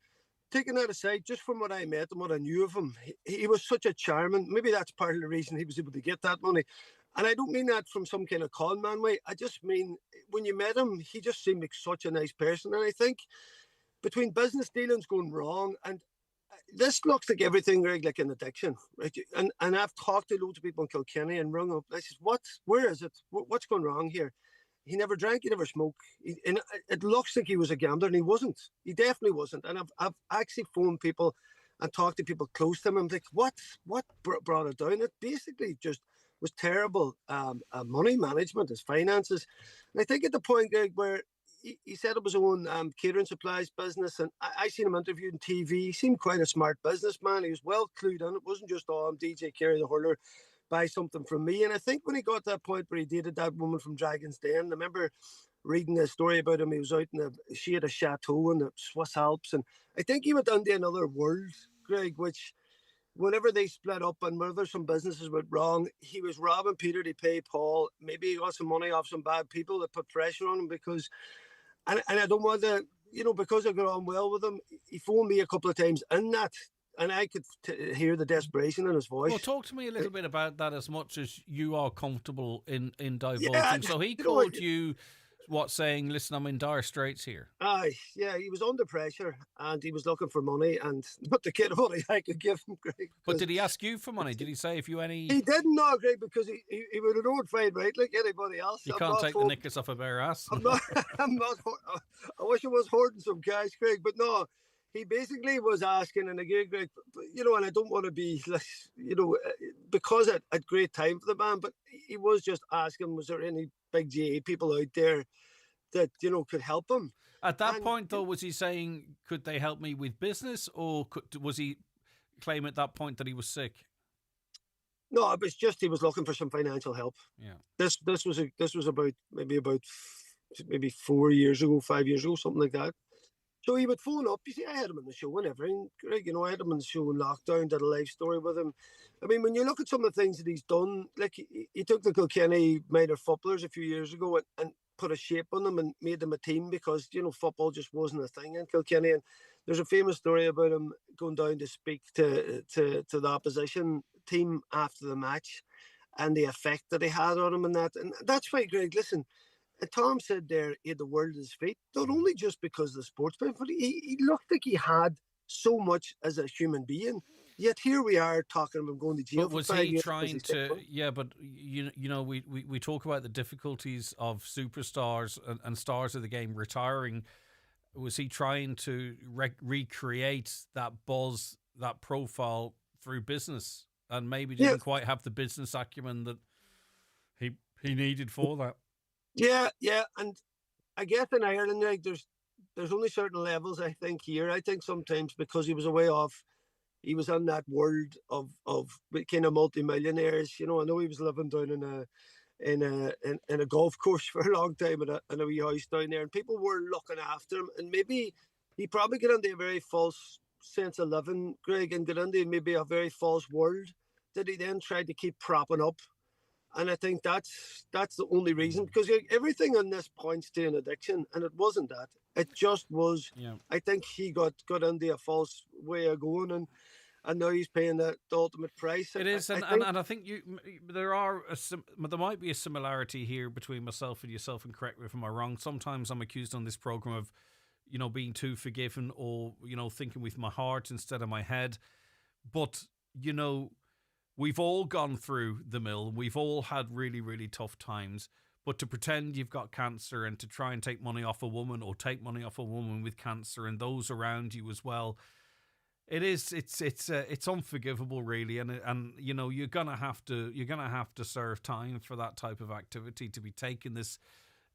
taking that aside, just from what I met and what I knew of him, he was such a charming, maybe that's part of the reason he was able to get that money. And I don't mean that from some kind of con man way. I just mean when you met him, he just seemed like such a nice person. And I think between business dealings going wrong, and this looks like everything, Greg, like an addiction, right? And I've talked to loads of people in Kilkenny and rung up. I said, where is it? What's going wrong here? He never drank, he never smoked. And it looks like he was a gambler, and he wasn't. He definitely wasn't. And I've actually phoned people and talked to people close to him. I'm like, what brought it down? It basically just was terrible money management, his finances. And I think at the point, Greg, where he set up his own catering supplies business, and I seen him interviewed on TV. He seemed quite a smart businessman. He was well clued in. It wasn't just, I'm DJ Carey the hurler, buy something from me. And I think when he got to that point where he dated that woman from Dragon's Den, I remember reading a story about him. He was out she had a chateau in the Swiss Alps, and I think he went into another world, Greg, which whenever they split up and whenever some businesses went wrong, he was robbing Peter to pay Paul. Maybe he got some money off some bad people that put pressure on him because, and I don't want to, because I got on well with him, he phoned me a couple of times in that, and I could hear the desperation in his voice. Well, talk to me a little bit about that, as much as you are comfortable in divulging. Yeah, so he called you, saying, listen, I'm in dire straits here. Aye, yeah, he was under pressure and he was looking for money, and not to get money I could give him, Greg. But did he ask you for money? Did he say if you any... He didn't know, Greg, because he would have known fine, right, like anybody else. You can't take the knickers off a bare ass. I'm not, I wish I was hoarding some cash, Greg, but no. He basically was asking, and again, Greg, and I don't want to be, because I had great time for the man, but he was just asking, was there any big GA people out there that, could help him? At that point, though, was he saying, could they help me with business, or was he claiming at that point that he was sick? No, it was just he was looking for some financial help. Yeah. This was about maybe 4 years ago, 5 years ago, something like that. So he would phone up. You see, I had him on the show and everything. Greg, I had him on the show in lockdown, did a live story with him. I mean, when you look at some of the things that he's done, like he took the Kilkenny minor footballers a few years ago and put a shape on them and made them a team because, football just wasn't a thing in Kilkenny. And there's a famous story about him going down to speak to the opposition team after the match and the effect that he had on him and that. And that's why, Greg, listen, Tom said there he had the world at his feet, not only just because of the sports, but he looked like he had so much as a human being. Yet here we are talking about going to jail. But was for 5 he years trying to? Yeah, but we talk about the difficulties of superstars and stars of the game retiring. Was he trying to recreate that buzz, that profile through business, and maybe didn't quite have the business acumen that he needed for that? Yeah, and I guess in Ireland, like, there's only certain levels. I think here, I think sometimes because he was away off, he was in that world of kind of multi-millionaires. You know, I know he was living down in a golf course for a long time in a wee house down there, and people were looking after him, and maybe he probably got into a very false sense of living, Greg, and got into maybe a very false world that he then tried to keep propping up. And I think that's the only reason, because everything on this points to an addiction, and it wasn't that. It just was. Yeah. I think he got into a false way of going, and now he's paying the ultimate price. It is, and I think there might be a similarity here between myself and yourself. And correct me if I'm wrong. Sometimes I'm accused on this program of, being too forgiving, or thinking with my heart instead of my head. But we've all gone through the mill. We've all had really, really tough times. But to pretend you've got cancer and to try and take money off a woman, or take money off a woman with cancer and those around you as well, it's unforgivable, really. And you're gonna have to serve time for that type of activity to be taking this.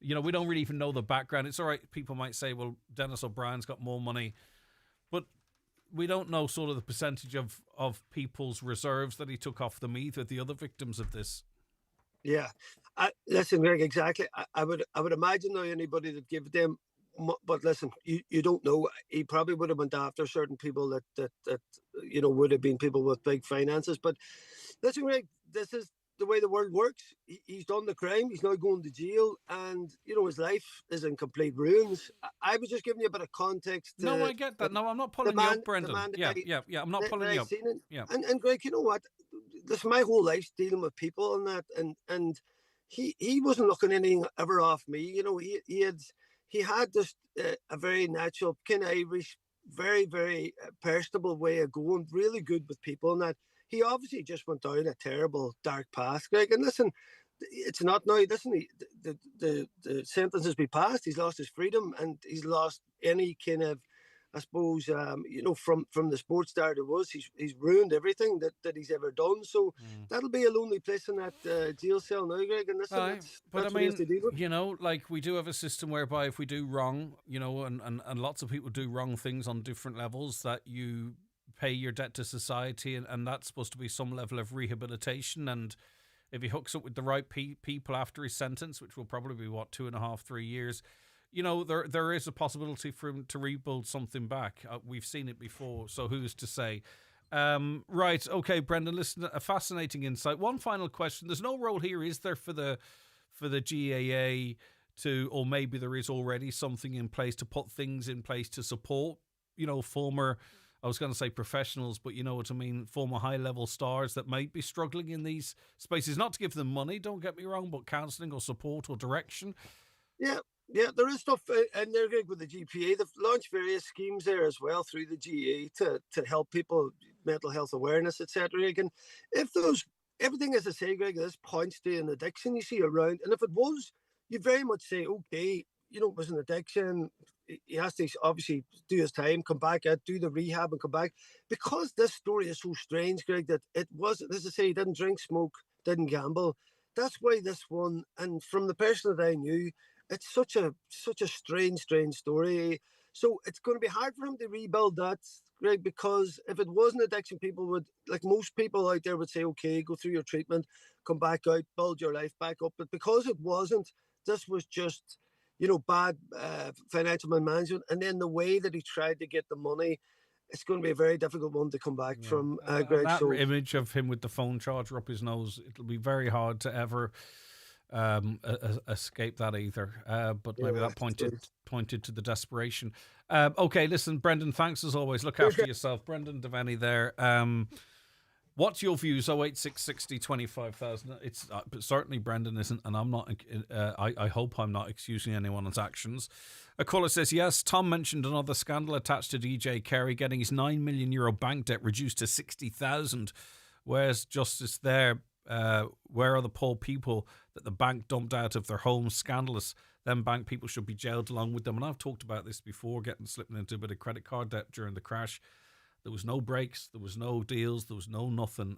We don't really even know the background. It's all right. People might say, well, Dennis O'Brien's got more money, but we don't know sort of the percentage of people's reserves that he took off them either, the other victims of this. Yeah. Listen, Greg, exactly. I would imagine now anybody that gave them, but listen, you don't know. He probably would have went after certain people that would have been people with big finances. But listen, Greg, this is the way the world works. He's done the crime. He's now going to jail, and his life is in complete ruins. I was just giving you a bit of context. No, I get that. No, I'm not pulling you up, Brendan. Yeah. I'm not pulling you up. Yeah. And Greg, you know what? This my whole life's dealing with people and that, and he wasn't looking anything ever off me. He had this a very natural, kind of Irish, very, very personable way of going, really good with people, and that. He obviously just went down a terrible, dark path, Greg. And listen, it's not now. Listen, the sentence has been passed. He's lost his freedom, and he's lost any kind of, I suppose, from the sports star there was. He's ruined everything that he's ever done. So that'll be a lonely place in that jail cell now, Greg. And listen, that's what he has to deal with. Like we do have a system whereby if we do wrong, and lots of people do wrong things on different levels, that you pay your debt to society, and that's supposed to be some level of rehabilitation. And if he hooks up with the right people after his sentence, which will probably be 2.5, 3 years, there is a possibility for him to rebuild something back. We've seen it before, so who's to say? Right, okay, Brendan, listen, a fascinating insight. One final question: there's no role here, is there, for the GAA to, or maybe there is already something in place to put things in place to support, former, I was going to say professionals, but you know what I mean, former high-level stars that might be struggling in these spaces? Not to give them money, don't get me wrong, but counselling or support or direction. Yeah, there is stuff in there, Greg, with the GPA. They've launched various schemes there as well through the GA to help people, mental health awareness, etc. And if everything, as I say, Greg, this points to an addiction you see around, and if it was, you'd very much say, okay, it was an addiction. He has to obviously do his time, come back, do the rehab and come back. Because this story is so strange, Greg, that it wasn't, as I say, he didn't drink, smoke, didn't gamble. That's why this one, and from the person that I knew, it's such a strange story. So it's going to be hard for him to rebuild that, Greg, because if it was an addiction, people would, like most people out there would say, okay, go through your treatment, come back out, build your life back up. But because it wasn't, this was just, bad financial management. And then the way that he tried to get the money, it's going to be a very difficult one to come back from, Greg. That image of him with the phone charger up his nose, it'll be very hard to ever escape that either. But maybe that pointed to the desperation. Okay, listen, Brendan, thanks as always. Look after yourself. Brendan Devaney there. What's your views? 08660 25,000. It's but certainly Brendan isn't, and I'm not. I hope I'm not excusing anyone's actions. A caller says, yes, Tom mentioned another scandal attached to DJ Kerry getting his €9 million bank debt reduced to 60,000. Where's justice there? Where are the poor people that the bank dumped out of their homes? Scandalous Then bank people should be jailed along with them. And I've talked about this before, slipping into a bit of credit card debt during the crash. There was no breaks, there was no deals, there was no nothing.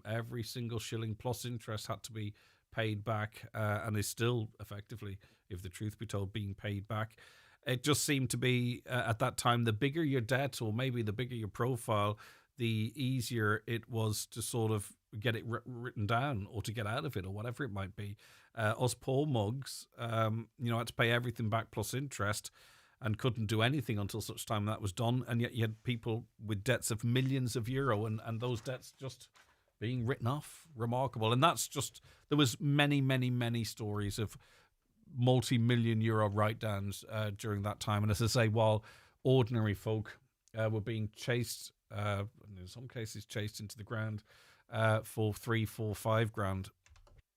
Every single shilling plus interest had to be paid back, and is still effectively, if the truth be told, being paid back. It just seemed to be, at that time, the bigger your debt, or maybe the bigger your profile, the easier it was to sort of get it written down, or to get out of it, or whatever it might be. Us poor mugs, had to pay everything back plus interest, and couldn't do anything until such time that was done. And yet you had people with debts of millions of euro, and those debts just being written off. Remarkable. And that's just, there was many, many, many stories of multi-million euro write-downs during that time. And as I say, while ordinary folk were being chased, in some cases chased into the ground for 3, 4, 5 grand.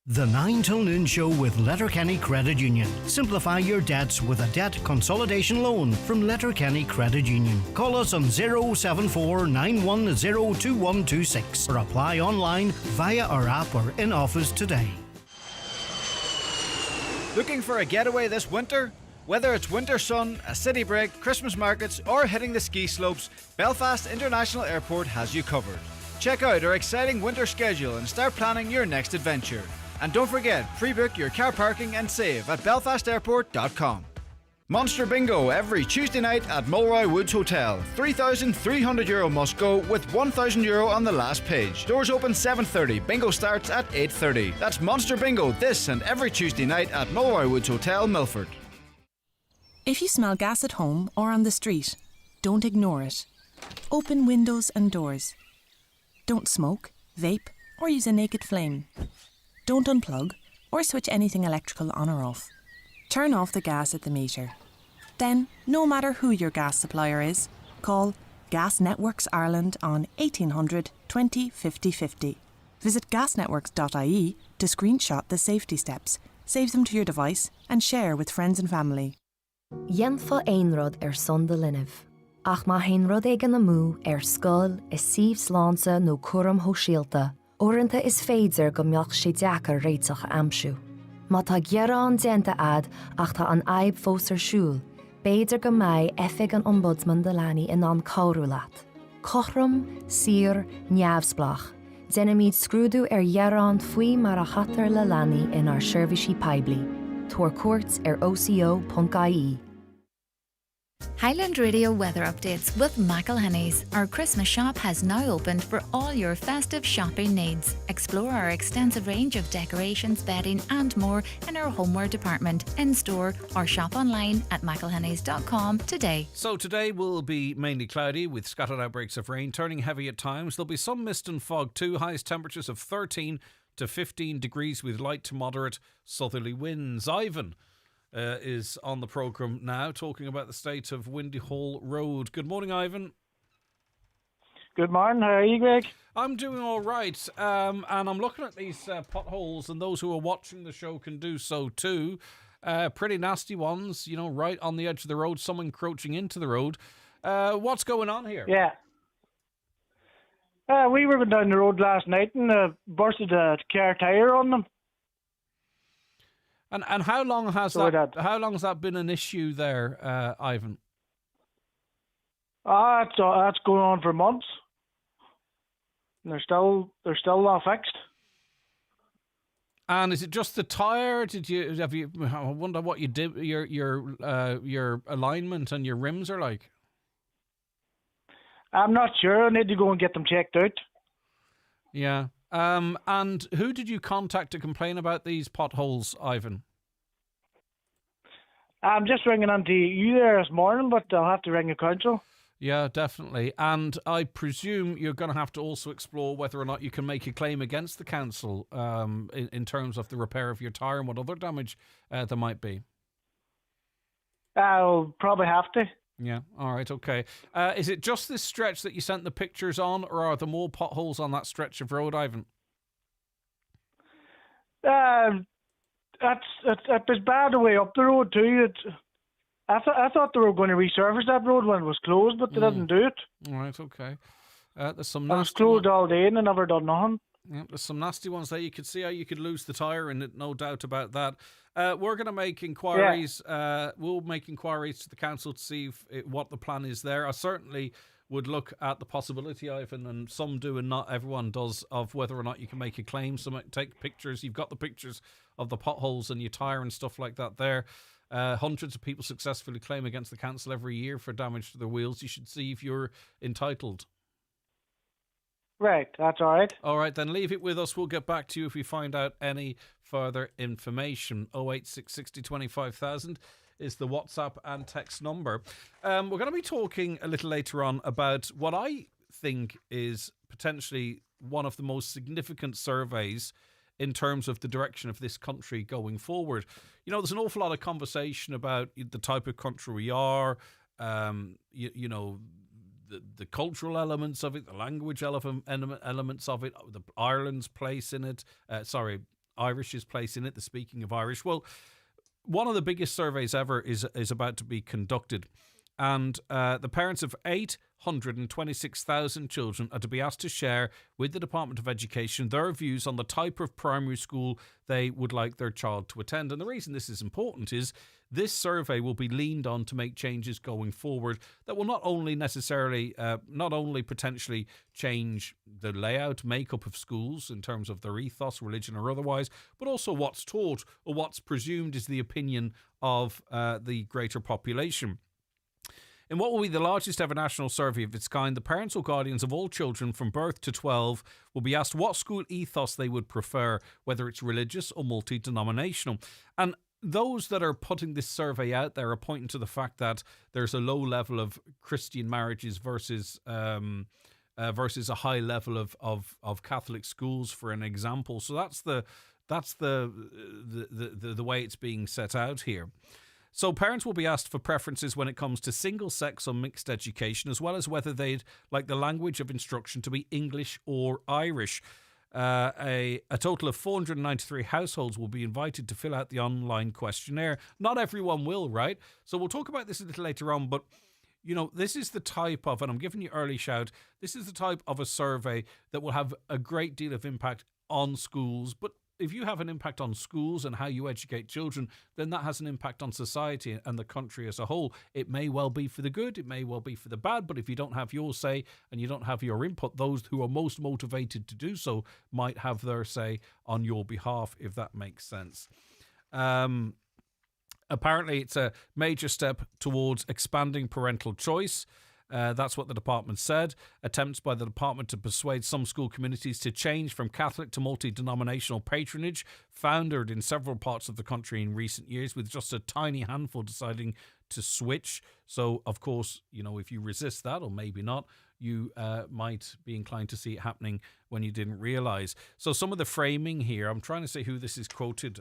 The 9 till noon show with Letterkenny Credit Union. Simplify your debts with a debt consolidation loan from Letterkenny Credit Union. Call us on 074 910 2126 or apply online via our app or in office today. Looking for a getaway this winter? Whether it's winter sun, a city break, Christmas markets, or hitting the ski slopes, Belfast International Airport has you covered. Check out our exciting winter schedule and start planning your next adventure. And don't forget, pre-book your car parking and save at belfastairport.com. Monster Bingo every Tuesday night at Mulroy Woods Hotel. €3,300 must go with €1,000 on the last page. Doors open 7:30. Bingo starts at 8:30. That's Monster Bingo this and every Tuesday night at Mulroy Woods Hotel, Milford. If you smell gas at home or on the street, don't ignore it. Open windows and doors. Don't smoke, vape, or use a naked flame. Don't unplug or switch anything electrical on or off. Turn off the gas at the meter. Then, no matter who your gas supplier is, call Gas Networks Ireland on 1800 20 50 50. Visit gasnetworks.ie to screenshot the safety steps, save them to your device and share with friends and family. Dhéanfa éonrad sonda linneamh. Ach má haon rud ag an na mú scoil is siomh sláinte nó cuireadh chomh síolta, orintha is féidir go mbeadh sé deachar réiteach amsú. Má tá gearán déanta ad ach tá an aib fós ar siúl, béidir go mbeidh effig an ombudsman de leanaí in an cabhrú leat. Cothrom, sir, neamhsplach. Déanam iad scrúdú gearán faoi mar a chatar le leanaí in our seirbhísí poiblí. Tuair cuairt oco.ie. Highland Radio weather updates with McElhenny's. Our Christmas shop has now opened for all your festive shopping needs. Explore our extensive range of decorations, bedding and more in our homeware department, in-store or shop online at mcelhennys.com today. So today will be mainly cloudy with scattered outbreaks of rain, turning heavy at times. There'll be some mist and fog too, highest temperatures of 13 to 15 degrees with light to moderate southerly winds. Ivan is on the programme now, talking about the state of Windy Hall Road. Good morning, Ivan. Good morning. How are you, Greg? I'm doing all right, and I'm looking at these potholes, and those who are watching the show can do so too. Pretty nasty ones, right on the edge of the road, some encroaching into the road. What's going on here? Yeah. We were going down the road last night and bursted a car tyre on them. And how long has that been an issue there, Ivan? That's going on for months. And they're still not fixed. And is it just the tyre? I wonder what you did. Your alignment and your rims are like. I'm not sure. I need to go and get them checked out. Yeah. And who did you contact to complain about these potholes, Ivan? I'm just ringing onto you there this morning, but I'll have to ring the council. Yeah, definitely. And I presume you're going to have to also explore whether or not you can make a claim against the council in terms of the repair of your tyre and what other damage there might be. I'll probably have to. Yeah, all right, okay. Is it just this stretch that you sent the pictures on, or are there more potholes on that stretch of road, Ivan? It was bad the way up the road too. I thought they were going to resurface that road when it was closed, but they didn't do it. All right, okay. There's some nasty. It was closed all day and they never done nothing. Yeah, there's some nasty ones there. You could see how you could lose the tyre in it, no doubt about that. We're going to make inquiries. We'll make inquiries to the council to see what the plan is there. I certainly would look at the possibility, Ivan, and some do and not everyone does, of whether or not you can make a claim. Some take pictures. You've got the pictures of the potholes and your tyre and stuff like that there. Hundreds of people successfully claim against the council every year for damage to their wheels. You should see if you're entitled. Right, that's all right. All right, then leave it with us. We'll get back to you if we find out any further information. 08660 25,000 is the WhatsApp and text number. We're going to be talking a little later on about what I think is potentially one of the most significant surveys in terms of the direction of this country going forward. You know, there's an awful lot of conversation about the type of country we are, you know, the cultural elements of it, the language elements of it, Ireland's place in it, Irish's place in it, the speaking of Irish. Well, one of the biggest surveys ever is about to be conducted, and the parents of 826,000 children are to be asked to share with the Department of Education their views on the type of primary school they would like their child to attend. And the reason this is important is this survey will be leaned on to make changes going forward that will not only potentially change the layout, makeup of schools in terms of their ethos, religion or otherwise, but also what's taught or what's presumed is the opinion of the greater population. In what will be the largest ever national survey of its kind, the parents or guardians of all children from birth to 12 will be asked what school ethos they would prefer, whether it's religious or multi-denominational. And those that are putting this survey out there are pointing to the fact that there's a low level of Christian marriages versus a high level of Catholic schools, for an example. So that's the way it's being set out here. So parents will be asked for preferences when it comes to single-sex or mixed education, as well as whether they'd like the language of instruction to be English or Irish. A total of 493 households will be invited to fill out the online questionnaire. Not everyone will, right? So we'll talk about this a little later on, but you know, this is the type of, and I'm giving you early shout, this is the type of a survey that will have a great deal of impact on schools. But if you have an impact on schools and how you educate children, then that has an impact on society and the country as a whole. It may well be for the good, it may well be for the bad, but if you don't have your say and you don't have your input, those who are most motivated to do so might have their say on your behalf, if that makes sense. Apparently, it's a major step towards expanding parental choice. That's what the department said. Attempts by the department to persuade some school communities to change from Catholic to multi-denominational patronage foundered in several parts of the country in recent years, with just a tiny handful deciding to switch. So, of course, you know, if you resist that, or maybe not, you might be inclined to see it happening when you didn't realise. So some of the framing here, I'm trying to say who this is quoted,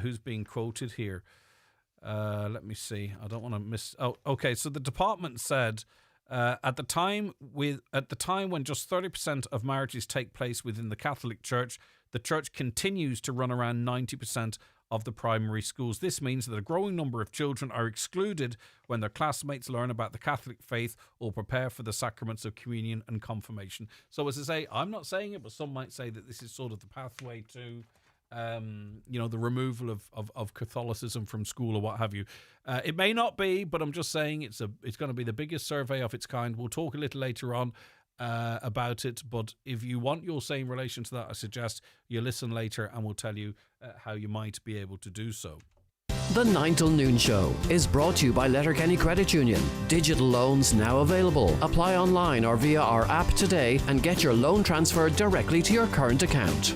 who's being quoted here. Let me see. I don't want to miss. Oh, okay. So the department said at the time when just 30% of marriages take place within the Catholic Church, the Church continues to run around 90% of the primary schools. This means that a growing number of children are excluded when their classmates learn about the Catholic faith or prepare for the sacraments of communion and confirmation. So as I say, I'm not saying it, but some might say that this is sort of the pathway to the removal of Catholicism from school or what have you. It may not be, but I'm just saying it's going to be the biggest survey of its kind. We'll talk a little later on about it, but if you want your say in relation to that, I suggest you listen later and we'll tell you how you might be able to do so. The 9 till noon show is brought to you by Letterkenny Credit Union. Digital loans now available. Apply online or via our app today and get your loan transferred directly to your current account.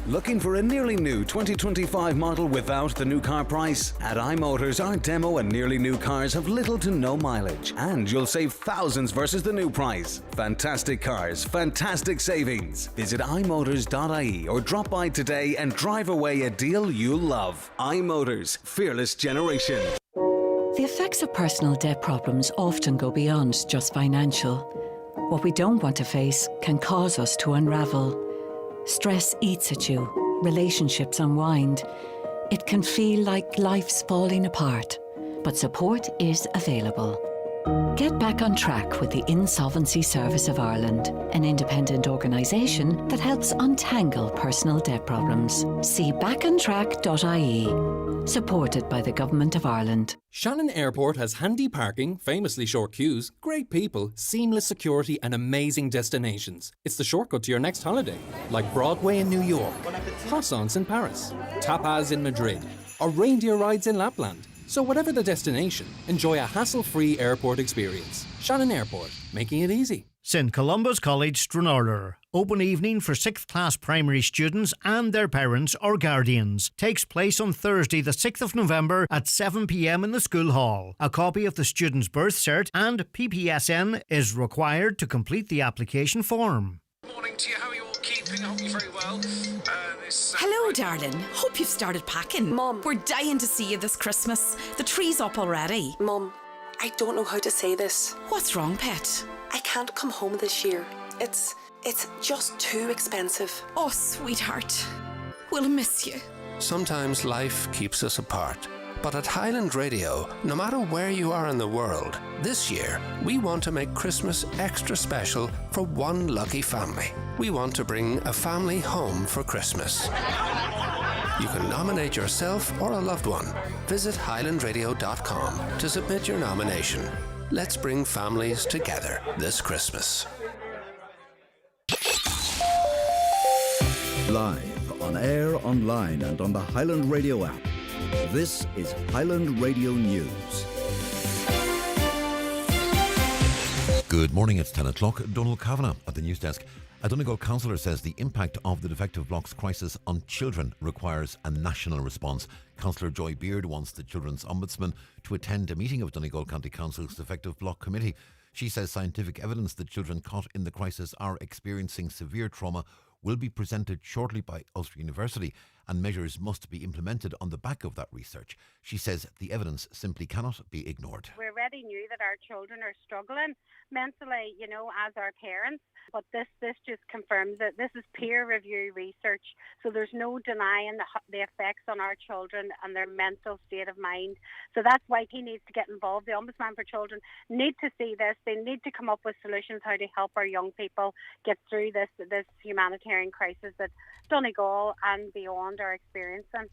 Looking for a nearly new 2025 model without the new car price? At iMotors, our demo and nearly new cars have little to no mileage, and you'll save thousands versus the new price. Fantastic cars, fantastic savings. Visit imotors.ie or drop by today and drive away a deal you'll love. iMotors, fearless generation. The effects of personal debt problems often go beyond just financial. What we don't want to face can cause us to unravel. Stress eats at you, relationships unwind. It can feel like life's falling apart, but support is available. Get back on track with the Insolvency Service of Ireland, an independent organisation that helps untangle personal debt problems. See backontrack.ie. Supported by the Government of Ireland. Shannon Airport has handy parking, famously short queues, great people, seamless security and amazing destinations. It's the shortcut to your next holiday, like Broadway in New York, croissants in Paris, tapas in Madrid, or reindeer rides in Lapland. So whatever the destination, enjoy a hassle-free airport experience. Shannon Airport, making it easy. St Columba's College, Stranraer. Open evening for 6th class primary students and their parents or guardians. Takes place on Thursday the 6th of November at 7 p.m. in the school hall. A copy of the student's birth cert and PPSN is required to complete the application form. Morning to you, how are you all keeping? I hope you're very well. Hello, darling. Hope you've started packing. Mum. We're dying to see you this Christmas. The tree's up already. Mum, I don't know how to say this. What's wrong, pet? I can't come home this year. It's just too expensive. Oh, sweetheart. We'll miss you. Sometimes life keeps us apart. But at Highland Radio, no matter where you are in the world, this year we want to make Christmas extra special for one lucky family. We want to bring a family home for Christmas. You can nominate yourself or a loved one. Visit highlandradio.com to submit your nomination. Let's bring families together this Christmas. Live, on air, online and on the Highland Radio app. This is Highland Radio News. Good morning, it's 10 o'clock. Donald Kavanagh at the news desk. A Donegal councillor says the impact of the defective blocks crisis on children requires a national response. Councillor Joy Beard wants the Children's Ombudsman to attend a meeting of Donegal County Council's defective block committee. She says scientific evidence that children caught in the crisis are experiencing severe trauma will be presented shortly by Ulster University, and measures must be implemented on the back of that research. She says the evidence simply cannot be ignored. We already knew that our children are struggling mentally, as our parents, but this just confirms that this is peer review research, so there's no denying the effects on our children and their mental state of mind. So that's why he needs to get involved. The Ombudsman for Children need to see this. They need to come up with solutions how to help our young people get through this humanitarian crisis that Donegal and beyond are experiencing.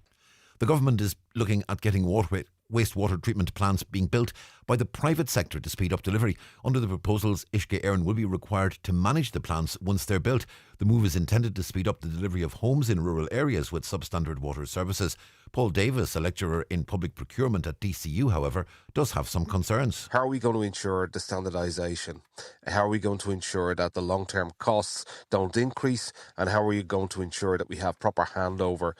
The government is looking at getting wastewater treatment plants being built by the private sector to speed up delivery. Under the proposals, Uisce Éireann will be required to manage the plants once they're built. The move is intended to speed up the delivery of homes in rural areas with substandard water services. Paul Davis, a lecturer in public procurement at DCU, however, does have some concerns. How are we going to ensure the standardisation? How are we going to ensure that the long-term costs don't increase? And how are we going to ensure that we have proper handover?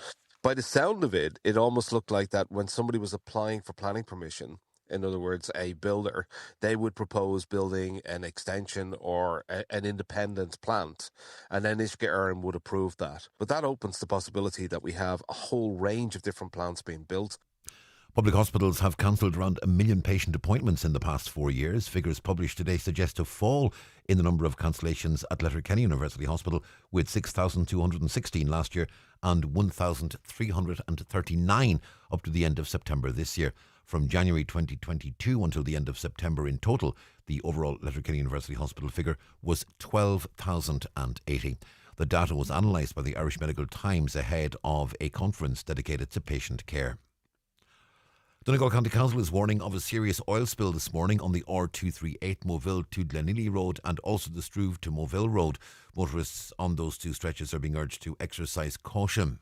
By the sound of it, it almost looked like that when somebody was applying for planning permission, in other words, a builder, they would propose building an extension or an independent plant, and then Uisce Éireann would approve that. But that opens the possibility that we have a whole range of different plants being built. Public hospitals have cancelled around 1 million patient appointments in the past 4 years. Figures published today suggest a fall in the number of cancellations at Letterkenny University Hospital, with 6,216 last year and 1,339 up to the end of September this year. From January 2022 until the end of September in total, the overall Letterkenny University Hospital figure was 12,080. The data was analysed by the Irish Medical Times ahead of a conference dedicated to patient care. Donegal County Council is warning of a serious oil spill this morning on the R238 Moville to Glenealy Road and also the Struve to Moville Road. Motorists on those two stretches are being urged to exercise caution.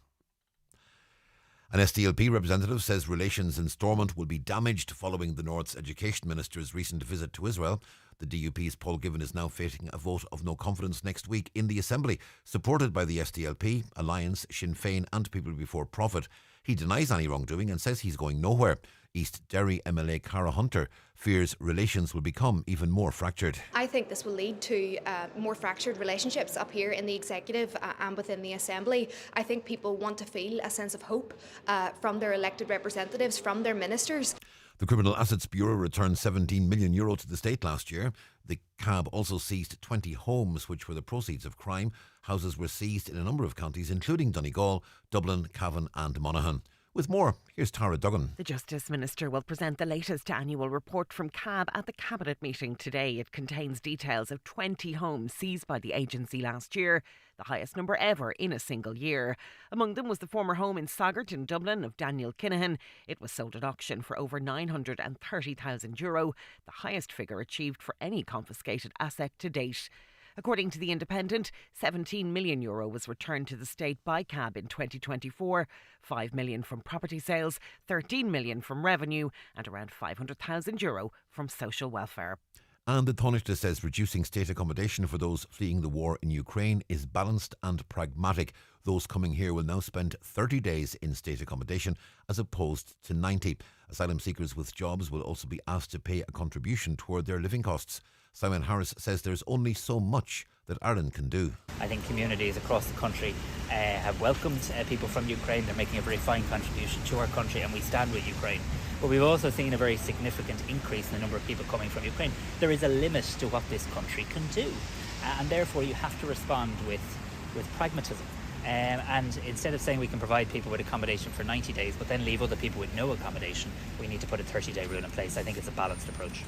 An SDLP representative says relations in Stormont will be damaged following the North's Education Minister's recent visit to Israel. The DUP's Paul Given is now facing a vote of no confidence next week in the Assembly, supported by the SDLP, Alliance, Sinn Féin and People Before Profit. He denies any wrongdoing and says he's going nowhere. East Derry MLA Cara Hunter fears relations will become even more fractured. I think this will lead to more fractured relationships up here in the executive and within the Assembly. I think people want to feel a sense of hope from their elected representatives, from their ministers. The Criminal Assets Bureau returned €17 million to the state last year. The CAB also seized 20 homes which were the proceeds of crime. Houses were seized in a number of counties, including Donegal, Dublin, Cavan and Monaghan. With more, here's Tara Duggan. The Justice Minister will present the latest annual report from CAB at the Cabinet meeting today. It contains details of 20 homes seized by the agency last year, the highest number ever in a single year. Among them was the former home in Saggart in Dublin of Daniel Kinahan. It was sold at auction for over €930,000, the highest figure achieved for any confiscated asset to date. According to The Independent, €17 million was returned to the state by CAB in 2024, €5 million from property sales, €13 million from revenue and around €500,000 from social welfare. And the Taoiseach says reducing state accommodation for those fleeing the war in Ukraine is balanced and pragmatic. Those coming here will now spend 30 days in state accommodation as opposed to 90. Asylum seekers with jobs will also be asked to pay a contribution toward their living costs. Simon Harris says there's only so much that Ireland can do. I think communities across the country have welcomed people from Ukraine. They're making a very fine contribution to our country and we stand with Ukraine. But we've also seen a very significant increase in the number of people coming from Ukraine. There is a limit to what this country can do. And therefore you have to respond with pragmatism. And instead of saying we can provide people with accommodation for 90 days but then leave other people with no accommodation, we need to put a 30-day rule in place. I think it's a balanced approach.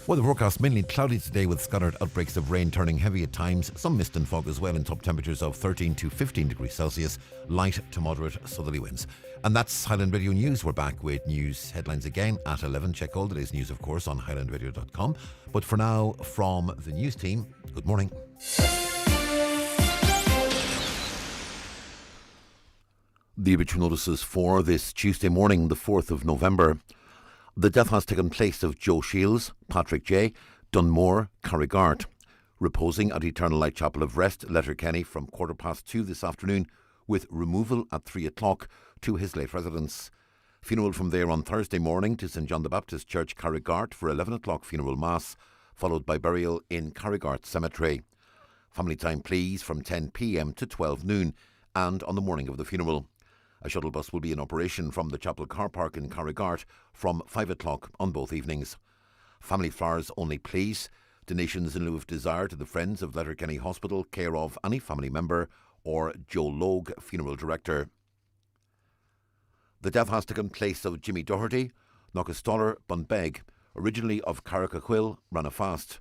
Weather forecast mainly cloudy today with scattered outbreaks of rain turning heavy at times, some mist and fog as well, and top temperatures of 13 to 15 degrees Celsius, light to moderate southerly winds. And that's Highland Radio News. We're back with news headlines again at 11. Check all today's news, of course, on highlandradio.com. But for now, from the news team, good morning. The obituary notices for this Tuesday morning, the 4th of November. The death has taken place of Joe Shields, Patrick J, Dunmore, Carrigart, reposing at Eternal Light Chapel of Rest, Letterkenny, from 2:15 this afternoon, with removal at 3 o'clock to his late residence. Funeral from there on Thursday morning to St John the Baptist Church, Carrigart, for 11 o'clock funeral mass, followed by burial in Carrigart Cemetery. Family time, please, from 10 p.m. to 12 noon, and on the morning of the funeral. A shuttle bus will be in operation from the chapel car park in Carrigart from 5 o'clock on both evenings. Family flowers only, please. Donations in lieu of desire to the Friends of Letterkenny Hospital, care of any family member or Joe Logue, funeral director. The death has taken place of Jimmy Doherty, Knockastollar Bunbeg, originally of Carrickahquill, Ranafast.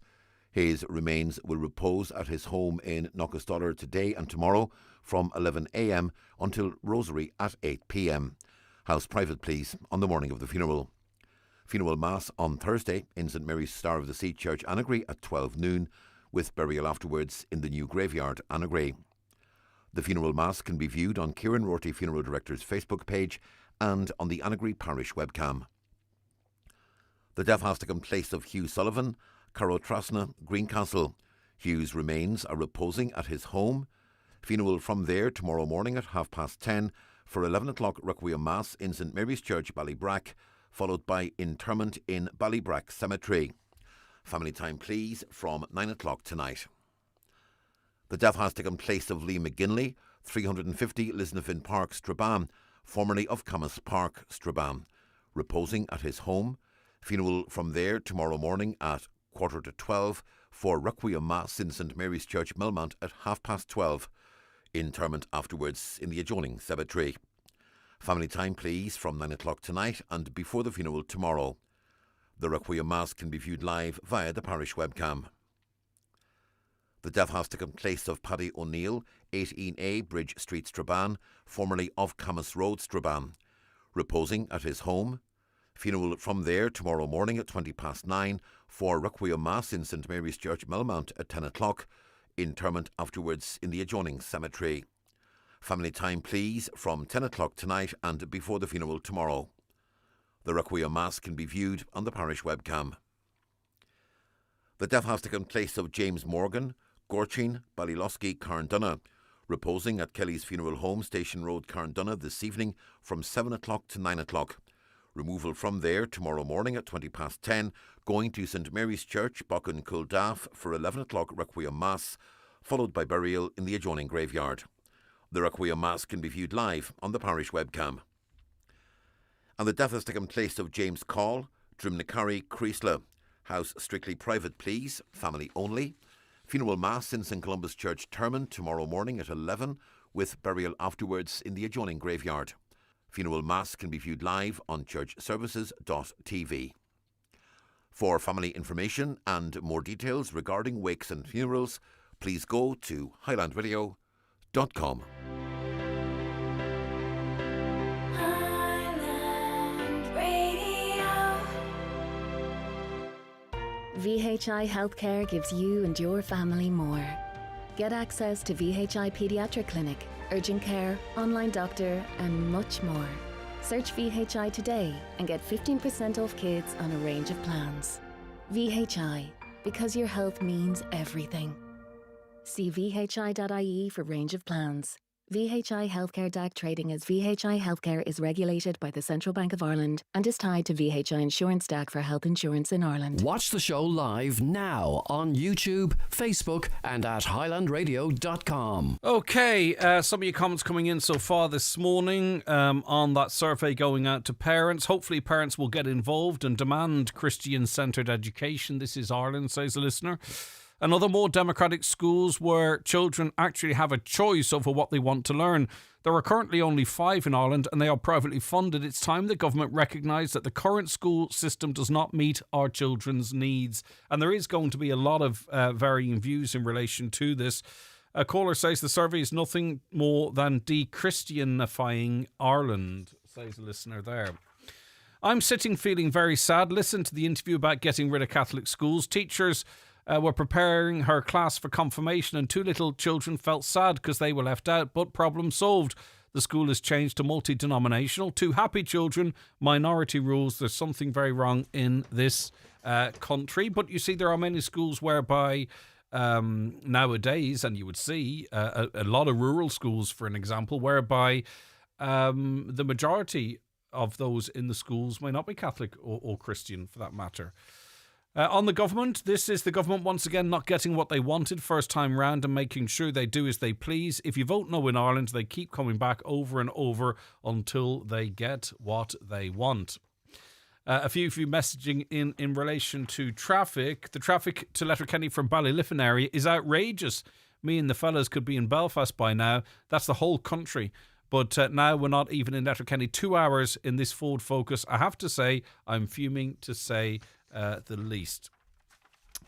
His remains will repose at his home in Knockastollar today and tomorrow from 11 a.m. until Rosary at 8 p.m. House private, please, on the morning of the funeral. Funeral Mass on Thursday in St Mary's Star of the Sea Church, Annagry, at 12 noon, with burial afterwards in the new graveyard, Annagry. The funeral Mass can be viewed on Kieran Rorty, Funeral Director's Facebook page and on the Annagry Parish webcam. The death has taken place of Hugh Sullivan, Carrow Trasna, Greencastle. Hughes' remains are reposing at his home. Funeral from there tomorrow morning at 10:30 for 11 o'clock Requiem Mass in St Mary's Church, Ballybrack, followed by interment in Ballybrack Cemetery. Family time, please, from 9 o'clock tonight. The death has taken place of Lee McGinley, 350 Lisnafin Park, Strabane, formerly of Camas Park, Strabane, reposing at his home. Funeral from there tomorrow morning at 11:45 for Requiem Mass in St Mary's Church, Melmount, at 12:30. Interment afterwards in the adjoining cemetery. Family time, please, from 9 o'clock tonight and before the funeral tomorrow. The Requiem Mass can be viewed live via the parish webcam. The death has taken place of Paddy O'Neill, 18A Bridge Street, Strabane, formerly of Camas Road, Strabane, reposing at his home. Funeral from there tomorrow morning at 9:20 for Requiem Mass in St Mary's Church, Melmount, at 10 o'clock. Interment afterwards in the adjoining cemetery. Family time, please, from 10 o'clock tonight and before the funeral tomorrow. The Requiem Mass can be viewed on the parish webcam. The death has taken place of James Morgan, Gorchin, Ballylosky, Carndunna, reposing at Kelly's Funeral Home, Station Road, Carndunna, this evening from 7 o'clock to 9 o'clock. Removal from there tomorrow morning at 10:20, going to St Mary's Church, Buchan Culdaff, for 11 o'clock Requiem Mass, followed by burial in the adjoining graveyard. The Requiem Mass can be viewed live on the parish webcam. And the death has taken place of James Call, Drimnacari, Creasla. House strictly private, please, family only. Funeral Mass in St Columba's Church, Termon, tomorrow morning at 11, with burial afterwards in the adjoining graveyard. Funeral Mass can be viewed live on churchservices.tv. For family information and more details regarding wakes and funerals, please go to highlandradio.com. VHI Healthcare gives you and your family more. Get access to VHI Paediatric Clinic, urgent care, online doctor, and much more. Search VHI today and get 15% off kids on a range of plans. VHI, because your health means everything. See vhi.ie for range of plans. VHI Healthcare DAC trading as VHI Healthcare is regulated by the Central Bank of Ireland and is tied to VHI Insurance DAC for health insurance in Ireland. Watch the show live now on YouTube, Facebook and at highlandradio.com. Okay, some of your comments coming in so far this morning on that survey going out to parents. Hopefully parents will get involved and demand Christian-centred education. This is Ireland, says a listener. Another, more democratic schools where children actually have a choice over what they want to learn. There are currently only 5 in Ireland and they are privately funded. It's time the government recognised that the current school system does not meet our children's needs. And there is going to be a lot of varying views in relation to this. A caller says the survey is nothing more than de-Christianifying Ireland, says a listener there. I'm sitting feeling very sad. Listen to the interview about getting rid of Catholic schools. Teachers were preparing her class for confirmation and 2 little children felt sad because they were left out, but problem solved. The school has changed to multi-denominational. 2 happy children, minority rules. There's something very wrong in this country. But you see, there are many schools whereby nowadays, and you would see a lot of rural schools, for an example, whereby the majority of those in the schools may not be Catholic or Christian, for that matter. On the government, this is the government once again not getting what they wanted first time round and making sure they do as they please. If you vote no in Ireland, they keep coming back over and over until they get what they want. A few messaging in relation to traffic. The traffic to Letterkenny from Ballyliffin area is outrageous. Me and the fellas could be in Belfast by now. That's the whole country. But now we're not even in Letterkenny. 2 hours in this Ford Focus. I have to say, I'm fuming to say the least.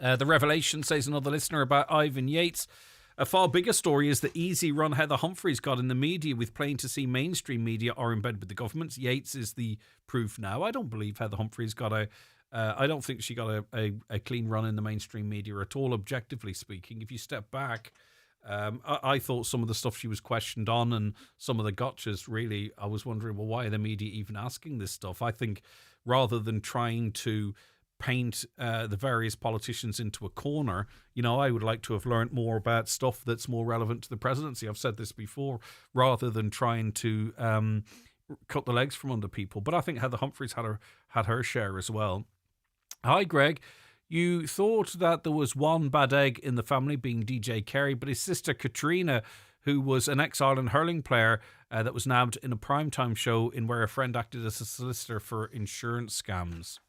The revelation, says another listener, about Ivan Yates. A far bigger story is the easy run Heather Humphreys got in the media, with plain to see mainstream media are in bed with the government. Yates is the proof now. I don't believe Heather Humphreys got I don't think she got a clean run in the mainstream media at all, objectively speaking. If you step back, I thought some of the stuff she was questioned on and some of the gotchas, really, I was wondering, well, why are the media even asking this stuff? I think rather than trying to paint the various politicians into a corner, I would like to have learnt more about stuff that's more relevant to the presidency. I've said this before, rather than trying to cut the legs from under people. But I think Heather Humphreys had her share as well. Hi, Greg. You thought that there was one bad egg in the family, being DJ Kerry, but his sister Katrina, who was an ex-Ireland hurling player that was nabbed in a primetime show in where a friend acted as a solicitor for insurance scams.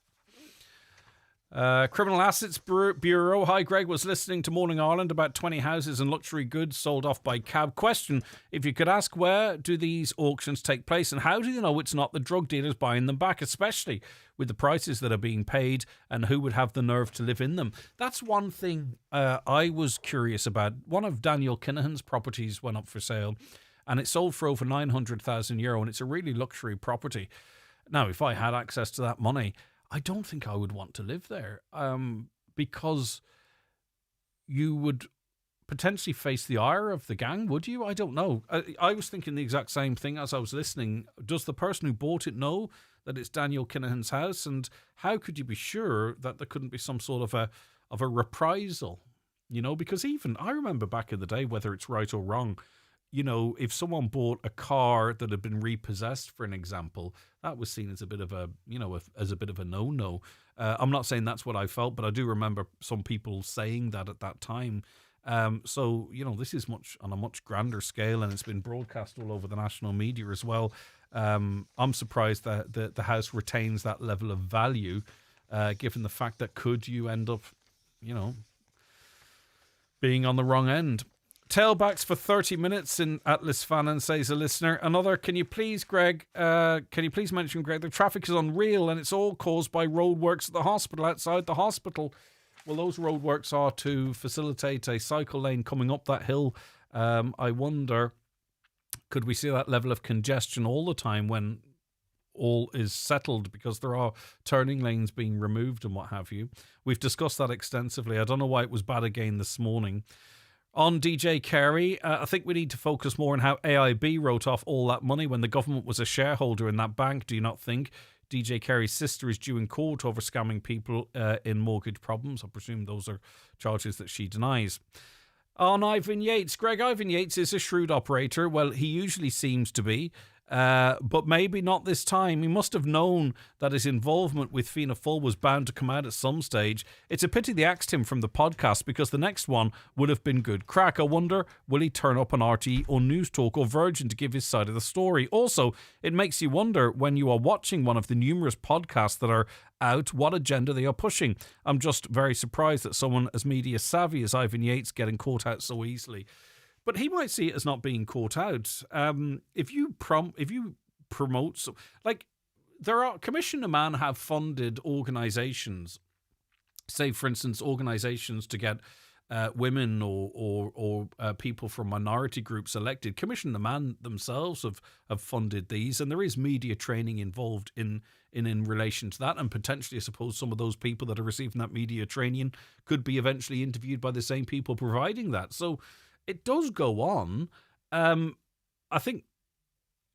Criminal Assets Bureau. Hi, Greg. Was listening to Morning Ireland about 20 houses and luxury goods sold off by cab. Question: if you could ask, where do these auctions take place and how do you know it's not the drug dealers buying them back, especially with the prices that are being paid, and who would have the nerve to live in them? That's one thing I was curious about. One of Daniel Kinahan's properties went up for sale and it sold for over €900,000 and it's a really luxury property. Now, if I had access to that money, I don't think I would want to live there because you would potentially face the ire of the gang, would you? I don't know. I was thinking the exact same thing as I was listening. Does the person who bought it know that it's Daniel Kinahan's house? And how could you be sure that there couldn't be some sort of a reprisal? Because even I remember back in the day, whether it's right or wrong, if someone bought a car that had been repossessed, for an example, that was seen as a bit of a, as a bit of a no-no. I'm not saying that's what I felt, but I do remember some people saying that at that time. So, this is on a much grander scale, and it's been broadcast all over the national media as well. I'm surprised that the house retains that level of value, given the fact that could you end up, being on the wrong end. Tailbacks for 30 minutes in Atlas Fannin, says a listener. Another, can you please mention, Greg, the traffic is unreal and it's all caused by roadworks at the hospital, outside the hospital. Well, those roadworks are to facilitate a cycle lane coming up that hill. I wonder, could we see that level of congestion all the time when all is settled, because there are turning lanes being removed and what have you? We've discussed that extensively. I don't know why it was bad again this morning. On DJ Kerry, I think we need to focus more on how AIB wrote off all that money when the government was a shareholder in that bank, do you not think? DJ Kerry's sister is due in court over scamming people in mortgage problems. I presume those are charges that she denies. On Ivan Yates, Greg, Ivan Yates is a shrewd operator. Well, he usually seems to be. But maybe not this time. He must have known that his involvement with Fianna Fáil was bound to come out at some stage. It's a pity they axed him from the podcast, because the next one would have been good crack. I wonder, will he turn up on RTE or News Talk or Virgin to give his side of the story? Also, it makes you wonder, when you are watching one of the numerous podcasts that are out, what agenda they are pushing. I'm just very surprised that someone as media savvy as Ivan Yates getting caught out so easily. But he might see it as not being caught out. If you promote, like, there are, Commission a Man have funded organisations, say for instance organisations to get women or people from minority groups elected. Commission a Man themselves have funded these, and there is media training involved in relation to that, and potentially I suppose some of those people that are receiving that media training could be eventually interviewed by the same people providing that. So it does go on. I think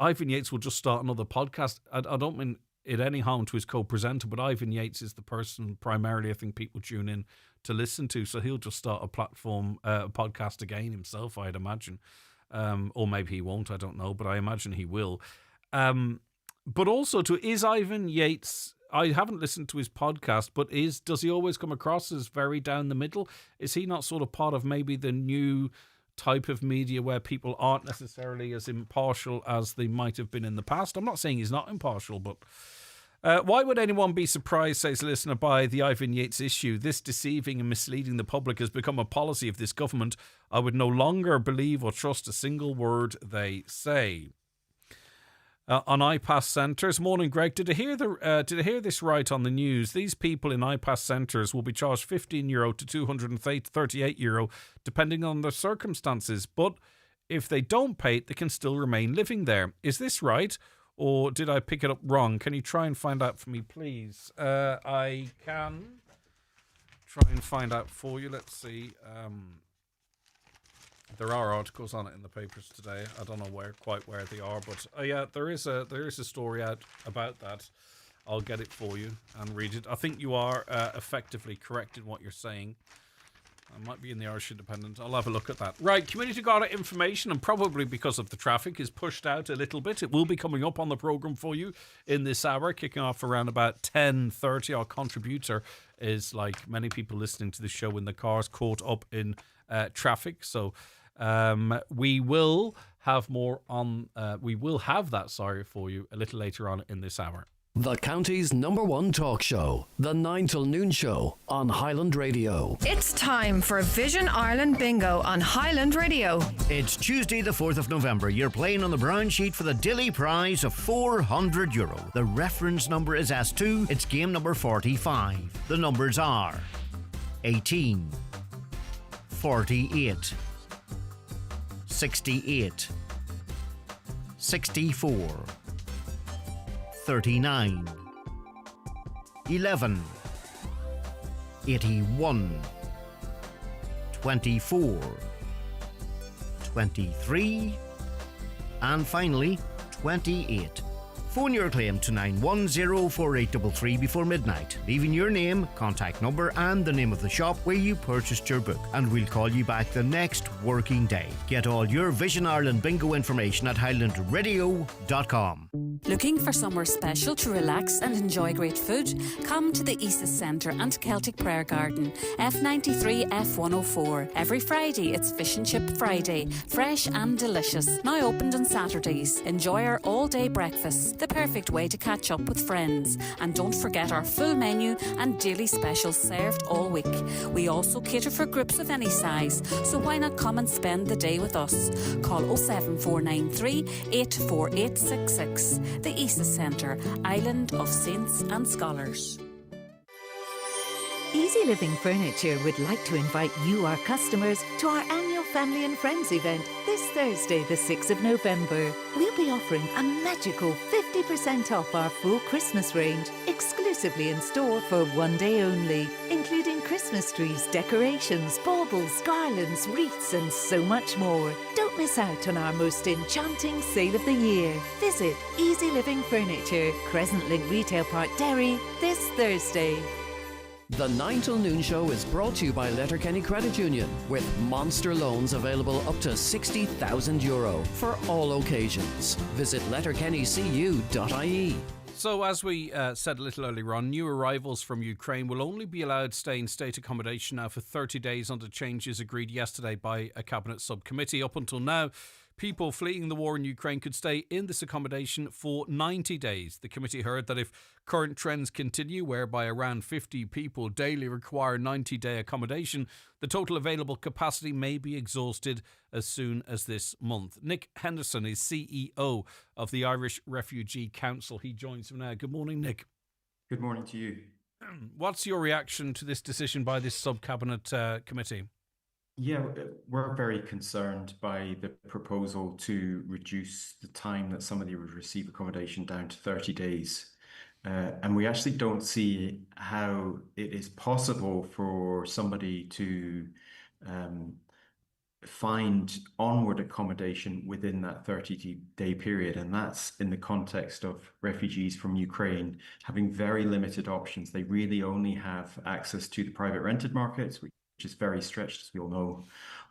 Ivan Yates will just start another podcast. I don't mean it any harm to his co-presenter, but Ivan Yates is the person primarily I think people tune in to listen to. So he'll just start a podcast again himself, I'd imagine. Or maybe he won't, I don't know, but I imagine he will. But also, is Ivan Yates... I haven't listened to his podcast, but does he always come across as very down the middle? Is he not sort of part of maybe the new type of media where people aren't necessarily as impartial as they might have been in the past? I'm not saying he's not impartial, but why would anyone be surprised, says a listener, by the Ivan Yates issue? This deceiving and misleading the public has become a policy of this government. I would no longer believe or trust a single word they say. On iPass centres, morning, Greg. Did I hear this right on the news? These people in iPass centres will be charged €15 to €238, depending on their circumstances. But if they don't pay it, they can still remain living there. Is this right, or did I pick it up wrong? Can you try and find out for me, please? I can try and find out for you. Let's see. There are articles on it in the papers today. I don't know quite where they are, but yeah, there is a story out about that. I'll get it for you and read it. I think you are effectively correct in what you're saying. I might be in the Irish Independent. I'll have a look at that. Right, Community Garda information, and probably because of the traffic, is pushed out a little bit. It will be coming up on the programme for you in this hour, kicking off around about 10:30. Our contributor is, like many people listening to the show in the cars, caught up in traffic. So we will have more on. We will have that, for you a little later on in this hour. The county's #1 talk show, the 9 till noon show on Highland Radio. It's time for Vision Ireland Bingo on Highland Radio. It's Tuesday the 4th of November. You're playing on the brown sheet for the daily prize of €400. The reference number is S2. It's game number 45. The numbers are 18, 48, 68, 64, 39, 11, 81, 24, 23, and finally 28. Phone your claim to 9104833 before midnight, leaving your name, contact number and the name of the shop where you purchased your book, and we'll call you back the next working day. Get all your Vision Ireland bingo information at highlandradio.com. Looking for somewhere special to relax and enjoy great food? Come to the Isis Centre and Celtic Prayer Garden, F93 F104. Every Friday it's Fish and Chip Friday, fresh and delicious. Now opened on Saturdays. Enjoy our all-day breakfasts, the perfect way to catch up with friends. And don't forget our full menu and daily specials served all week. We also cater for groups of any size, so why not come and spend the day with us? Call 07493 848666. The Isis Centre, Island of Saints and Scholars. Easy Living Furniture would like to invite you, our customers, to our annual Family and Friends event this Thursday, the 6th of November. We'll be offering a magical 50% off our full Christmas range, exclusively in store for one day only, including Christmas trees, decorations, baubles, garlands, wreaths, and so much more. Don't miss out on our most enchanting sale of the year. Visit Easy Living Furniture, Crescent Link Retail Park, Derry, this Thursday. The 9 till noon show is brought to you by Letterkenny Credit Union, with monster loans available up to €60,000 for all occasions. Visit letterkennycu.ie. So, as we said a little earlier on, new arrivals from Ukraine will only be allowed to stay in state accommodation now for 30 days under changes agreed yesterday by a cabinet subcommittee. Up until now, people fleeing the war in Ukraine could stay in this accommodation for 90 days. The committee heard that if current trends continue, whereby around 50 people daily require 90-day accommodation, the total available capacity may be exhausted as soon as this month. Nick Henderson is CEO of the Irish Refugee Council. He joins me now. Good morning, Nick. Good morning to you. What's your reaction to this decision by this sub-cabinet committee? Yeah, we're very concerned by the proposal to reduce the time that somebody would receive accommodation down to 30 days. And we actually don't see how it is possible for somebody to find onward accommodation within that 30-day period. And that's in the context of refugees from Ukraine having very limited options. They really only have access to the private rented markets, which is very stretched, as we all know,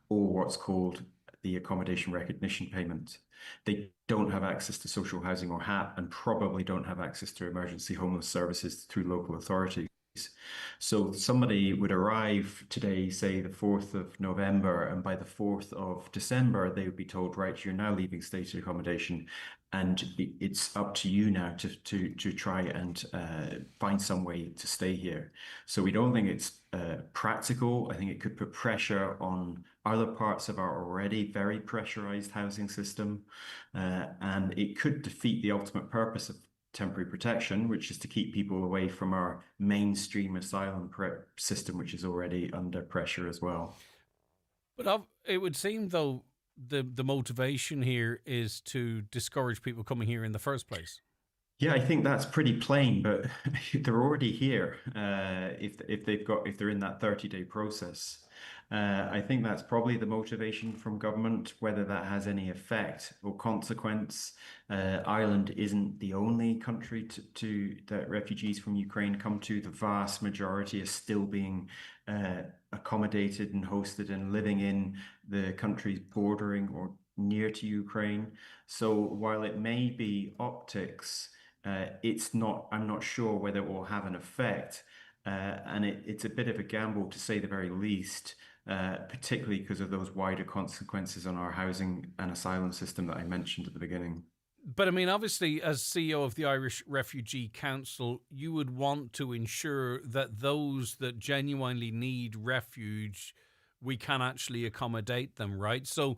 or what's called the accommodation recognition payment. They don't have access to social housing or HAP, and probably don't have access to emergency homeless services through local authorities. So somebody would arrive today, say the 4th of November, and by the 4th of December, they would be told, right, you're now leaving stated accommodation, and it's up to you now to try and find some way to stay here. So we don't think it's practical. I think it could put pressure on other parts of our already very pressurized housing system, and it could defeat the ultimate purpose of temporary protection, which is to keep people away from our mainstream asylum system, which is already under pressure as well. But it would seem, though, the motivation here is to discourage people coming here in the first place. Yeah, I think that's pretty plain, but they're already here if they're in that 30-day process. I think that's probably the motivation from government. Whether that has any effect or consequence, Ireland isn't the only country that refugees from Ukraine come to. The vast majority is still being accommodated and hosted and living in the countries bordering or near to Ukraine. So while it may be optics, it's not. I'm not sure whether it will have an effect, and it's a bit of a gamble, to say the very least. Particularly because of those wider consequences on our housing and asylum system that I mentioned at the beginning. But I mean, obviously, as CEO of the Irish Refugee Council, you would want to ensure that those that genuinely need refuge, we can actually accommodate them, right? So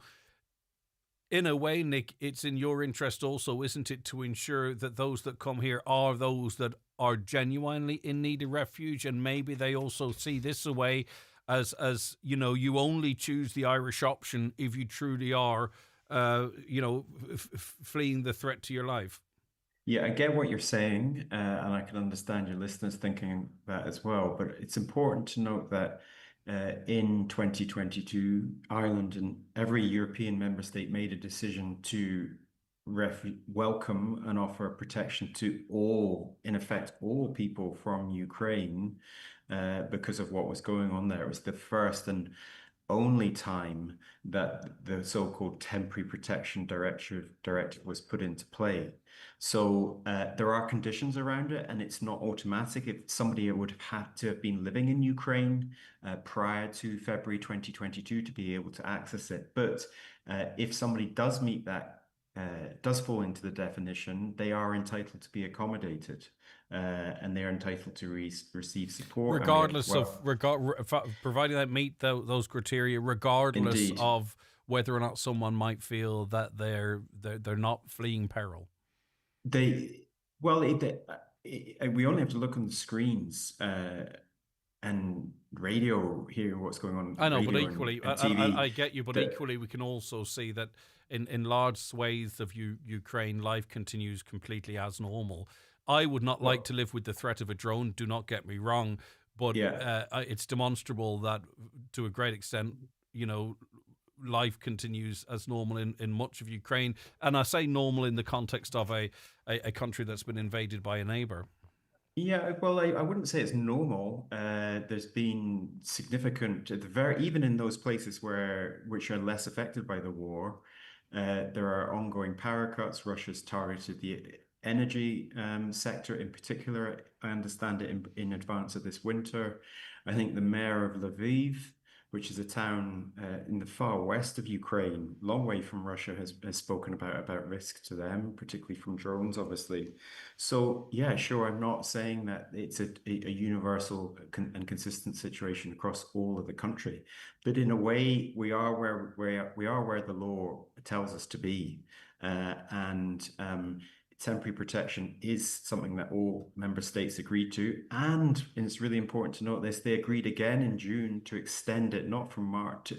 in a way, Nick, it's in your interest also, isn't it, to ensure that those that come here are those that are genuinely in need of refuge, and maybe they also see this a way as you know, you only choose the Irish option if you truly are, fleeing the threat to your life. Yeah, I get what you're saying, and I can understand your listeners thinking that as well. But it's important to note that in 2022, Ireland and every European member state made a decision to welcome and offer protection to all, in effect, all people from Ukraine because of what was going on there. It was the first and only time that the so-called Temporary Protection Directive was put into play. So there are conditions around it, and it's not automatic. If somebody would have had to have been living in Ukraine prior to February 2022 to be able to access it. But if somebody does meet that, does fall into the definition, they are entitled to be accommodated, and they are entitled to receive support. Regardless providing they meet those criteria, regardless Indeed. of whether or not someone might feel that they're not fleeing peril. We only have to look on the screens and radio, hear what's going on. I know, radio but equally, and TV. I get you. But equally, we can also see that in large swathes of Ukraine, life continues completely as normal. I would not like to live with the threat of a drone. Do not get me wrong, but it's demonstrable that to a great extent, life continues as normal in much of Ukraine. And I say normal in the context of a country that's been invaded by a neighbor. Yeah, well, I wouldn't say it's normal. There's been significant, even in those places which are less affected by the war, there are ongoing power cuts. Russia's targeted the energy sector in particular. I understand it in advance of this winter. I think the mayor of Lviv, which is a town in the far west of Ukraine, long way from Russia, has spoken about risk to them, particularly from drones, obviously. So, yeah, sure, I'm not saying that it's a universal and consistent situation across all of the country, but in a way, we are where the law tells us to be, and temporary protection is something that all member states agreed to. And it's really important to note this, they agreed again in June to extend it, not from March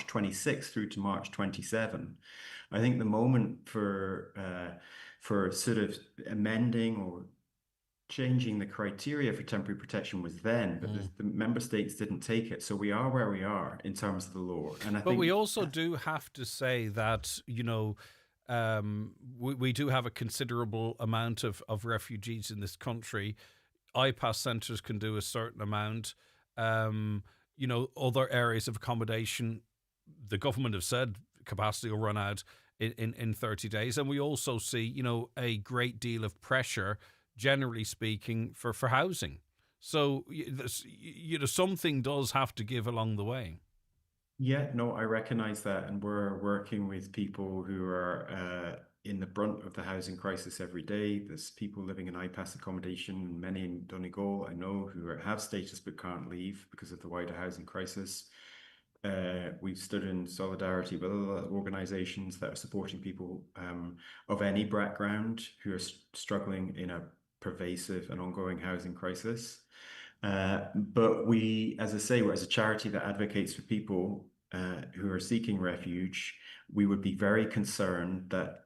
26 through to March 27. I think the moment for sort of amending or changing the criteria for temporary protection was then, but the member states didn't take it. So we are where we are in terms of the law. And but we also do have to say that, we do have a considerable amount of refugees in this country. IPAS centres can do a certain amount. Other areas of accommodation, the government have said capacity will run out in 30 days. And we also see, a great deal of pressure, generally speaking, for housing. So, something does have to give along the way. Yeah, no, I recognize that. And we're working with people who are in the brunt of the housing crisis every day. There's people living in IPAS accommodation, many in Donegal, I know, who have status but can't leave because of the wider housing crisis. We've stood in solidarity with other organizations that are supporting people of any background who are struggling in a pervasive and ongoing housing crisis. But we, as I say, as a charity that advocates for people who are seeking refuge, we would be very concerned that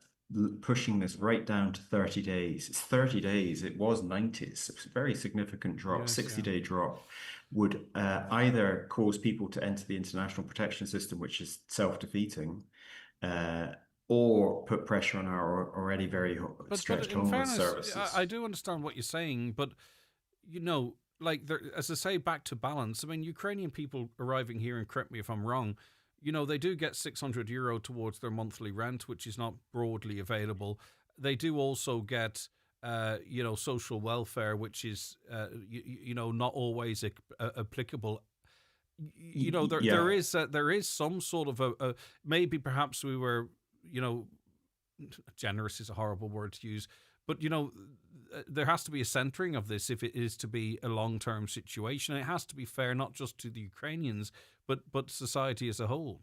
pushing this right down to 30 days. It's 30 days. It was 90. It's a very significant drop, 60-day drop, would either cause people to enter the international protection system, which is self-defeating, or put pressure on our already very stretched homeless services. I do understand what you're saying, but as I say, back to balance. I mean, Ukrainian people arriving here, and correct me if I'm wrong, they do get €600 towards their monthly rent, which is not broadly available. They do also get, social welfare, which is, not always applicable. There is some sort of maybe perhaps we were, generous is a horrible word to use, but there has to be a centering of this if it is to be a long-term situation. It has to be fair, not just to the Ukrainians, but society as a whole.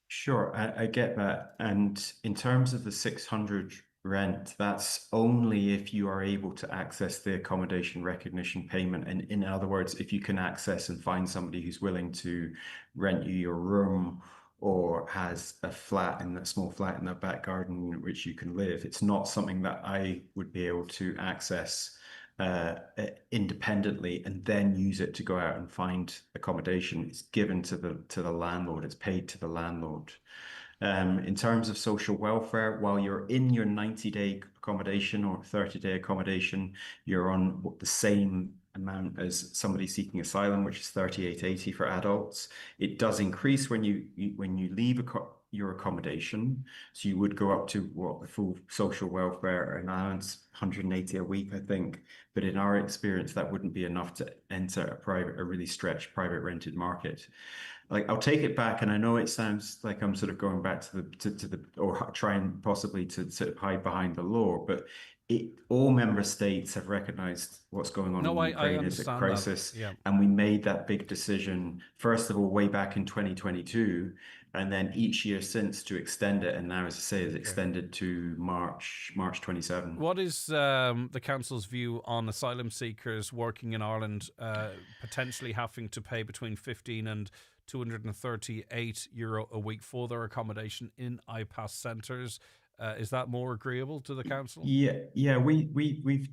Sure, I get that. And in terms of the 600 rent, that's only if you are able to access the accommodation recognition payment. And in other words, if you can access and find somebody who's willing to rent you your room or has a small flat in their back garden in which you can live. It's not something that I would be able to access independently and then use it to go out and find accommodation. It's given to the landlord. It's paid to the landlord. In terms of social welfare, while you're in your 90-day accommodation or 30-day accommodation, you're on the same amount as somebody seeking asylum, which is $38.80 for adults. It does increase when you leave your accommodation. So you would go up to what the full social welfare allowance, $180 a week, I think. But in our experience, that wouldn't be enough to enter a really stretched private rented market. Like, I'll take it back, and I know it sounds like I'm sort of going back to the or trying possibly to sort of hide behind the law, but all member states have recognized what's going on in Ukraine as a crisis, and we made that big decision, first of all, way back in 2022, and then each year since to extend it, and now, as I say, it's extended to March 27. What is the Council's view on asylum seekers working in Ireland potentially having to pay between 15 and €238 a week for their accommodation in IPAS centres? Is that more agreeable to the council? Yeah. We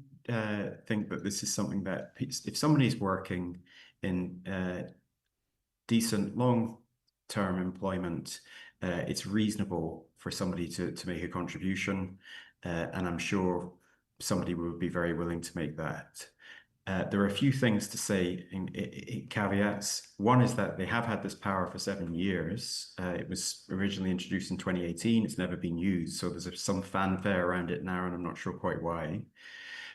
think that this is something that if somebody's working in decent long-term employment, it's reasonable for somebody to make a contribution, and I'm sure somebody would be very willing to make that. There are a few things to say in caveats. One is that they have had this power for 7 years. It was originally introduced in 2018. It's never been used. So there's some fanfare around it now, and I'm not sure quite why.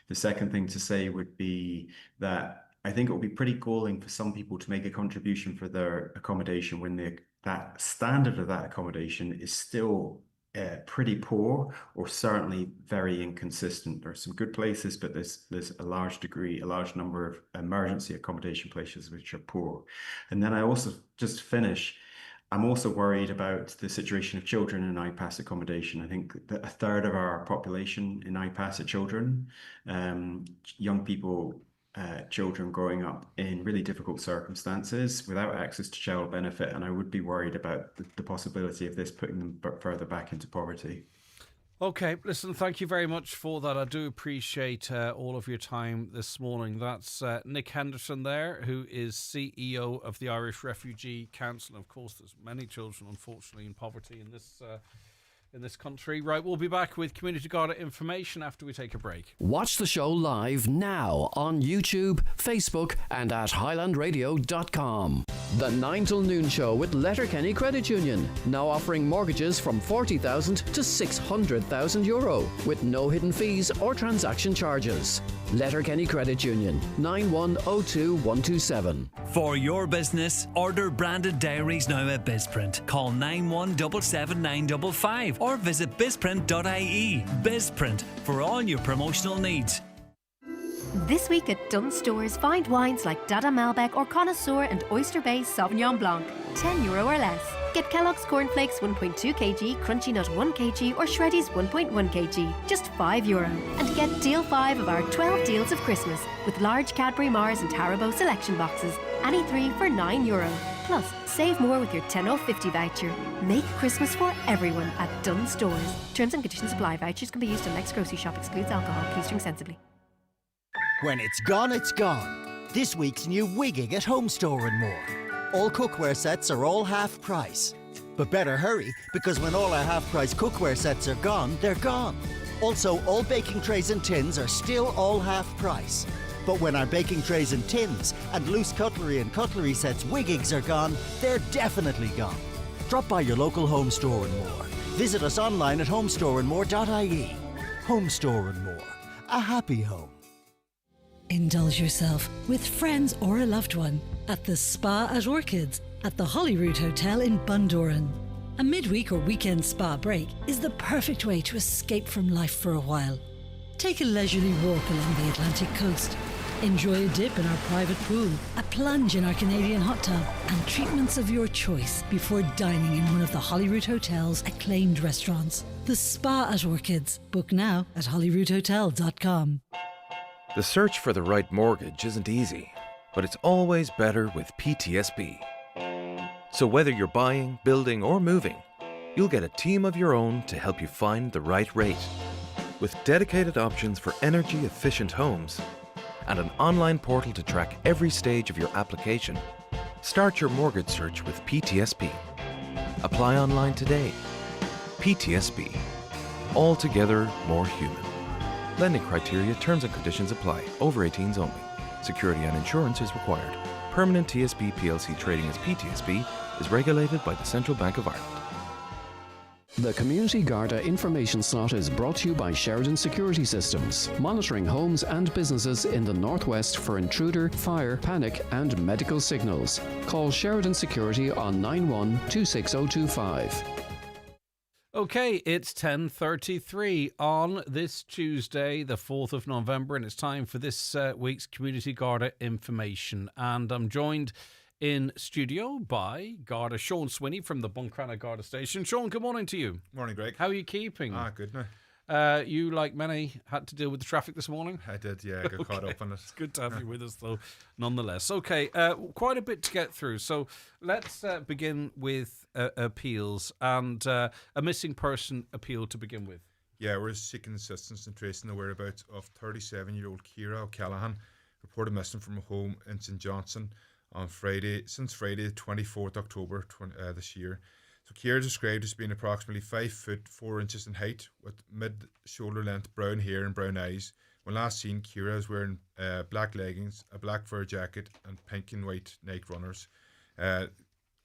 The second thing to say would be that I think it will be pretty galling for some people to make a contribution for their accommodation when that standard of that accommodation is still pretty poor, or certainly very inconsistent. There are some good places, but there's a large number of emergency accommodation places which are poor. And then I also, just to finish, I'm also worried about the situation of children in IPAS accommodation. I think that a third of our population in IPAS are children, young people, children growing up in really difficult circumstances without access to child benefit, and I would be worried about the possibility of this putting them further back into poverty. Okay, listen, thank you very much for that. I do appreciate all of your time this morning. That's Nick Henderson there, who is CEO of the Irish Refugee Council. Of course, there's many children, unfortunately, in poverty in this country. Right, we'll be back with Community Garda information after we take a break. Watch the show live now on YouTube, Facebook and at highlandradio.com. The 9 till noon show with Letterkenny Credit Union, now offering mortgages from €40,000 to €600,000 with no hidden fees or transaction charges. Letterkenny Credit Union, 9102127. For your business, order branded diaries now at BizPrint. Call 9177955 or visit bizprint.ie. BizPrint, for all your promotional needs. This week at Dunnes Stores, find wines like Dada Malbec or Connoisseur and Oyster Bay Sauvignon Blanc, €10 or less. Get Kellogg's Cornflakes 1.2 kg, Crunchy Nut 1 kg or Shreddies 1.1 kg, just €5. And get Deal 5 of our 12 deals of Christmas with large Cadbury Mars and Haribo selection boxes, any 3 for €9. Plus, save more with your 10/50 voucher. Make Christmas for everyone at Dunnes Stores. Terms and conditions apply. Vouchers can be used on next grocery shop. Excludes alcohol. Please drink sensibly. When it's gone, it's gone. This week's new Wigging at Home Store and More. All cookware sets are all half price. But better hurry, because when all our half-price cookware sets are gone, they're gone. Also, all baking trays and tins are still all half price. But when our baking trays and tins and loose cutlery and cutlery sets Wiggings are gone, they're definitely gone. Drop by your local Home Store and More. Visit us online at homestoreandmore.ie. Home Store and More. A happy home. Indulge yourself with friends or a loved one at the Spa at Orchids at the Holyrood Hotel in Bundoran. A midweek or weekend spa break is the perfect way to escape from life for a while. Take a leisurely walk along the Atlantic coast. Enjoy a dip in our private pool, a plunge in our Canadian hot tub, and treatments of your choice before dining in one of the Holyrood Hotel's acclaimed restaurants. The Spa at Orchids. Book now at holyroodhotel.com. The search for the right mortgage isn't easy, but it's always better with PTSB. So whether you're buying, building, or moving, you'll get a team of your own to help you find the right rate. With dedicated options for energy-efficient homes and an online portal to track every stage of your application, start your mortgage search with PTSB. Apply online today. PTSB. Altogether more human. Lending criteria, terms and conditions apply. Over 18s only. Security and insurance is required. Permanent TSB plc trading as PTSB is regulated by the Central Bank of Ireland. The Community Garda information slot is brought to you by Sheridan Security Systems, monitoring homes and businesses in the northwest for intruder, fire, panic and medical signals. Call Sheridan Security on 91 26025. Okay, it's 10:33 on this Tuesday, the 4th of November, and it's time for this week's Community Garda information. And I'm joined in studio by Garda Sean Swinney from the Buncrana Garda Station. Sean, good morning to you. Morning, Greg. How are you keeping? Good now. You, like many, had to deal with the traffic this morning? I did, yeah. I got caught up on it. It's good to have you with us, though, nonetheless. Okay, quite a bit to get through. So let's begin with appeals and a missing person appeal to begin with. Yeah, we're seeking assistance in tracing the whereabouts of 37-year-old Ciara O'Callaghan, reported missing from a home in St Johnson on Friday, since Friday, the 24th October this year. So Ciara described as being approximately 5 foot 4 inches in height, with mid-shoulder length brown hair and brown eyes. When last seen, Ciara was wearing black leggings, a black fur jacket and pink and white Nike runners.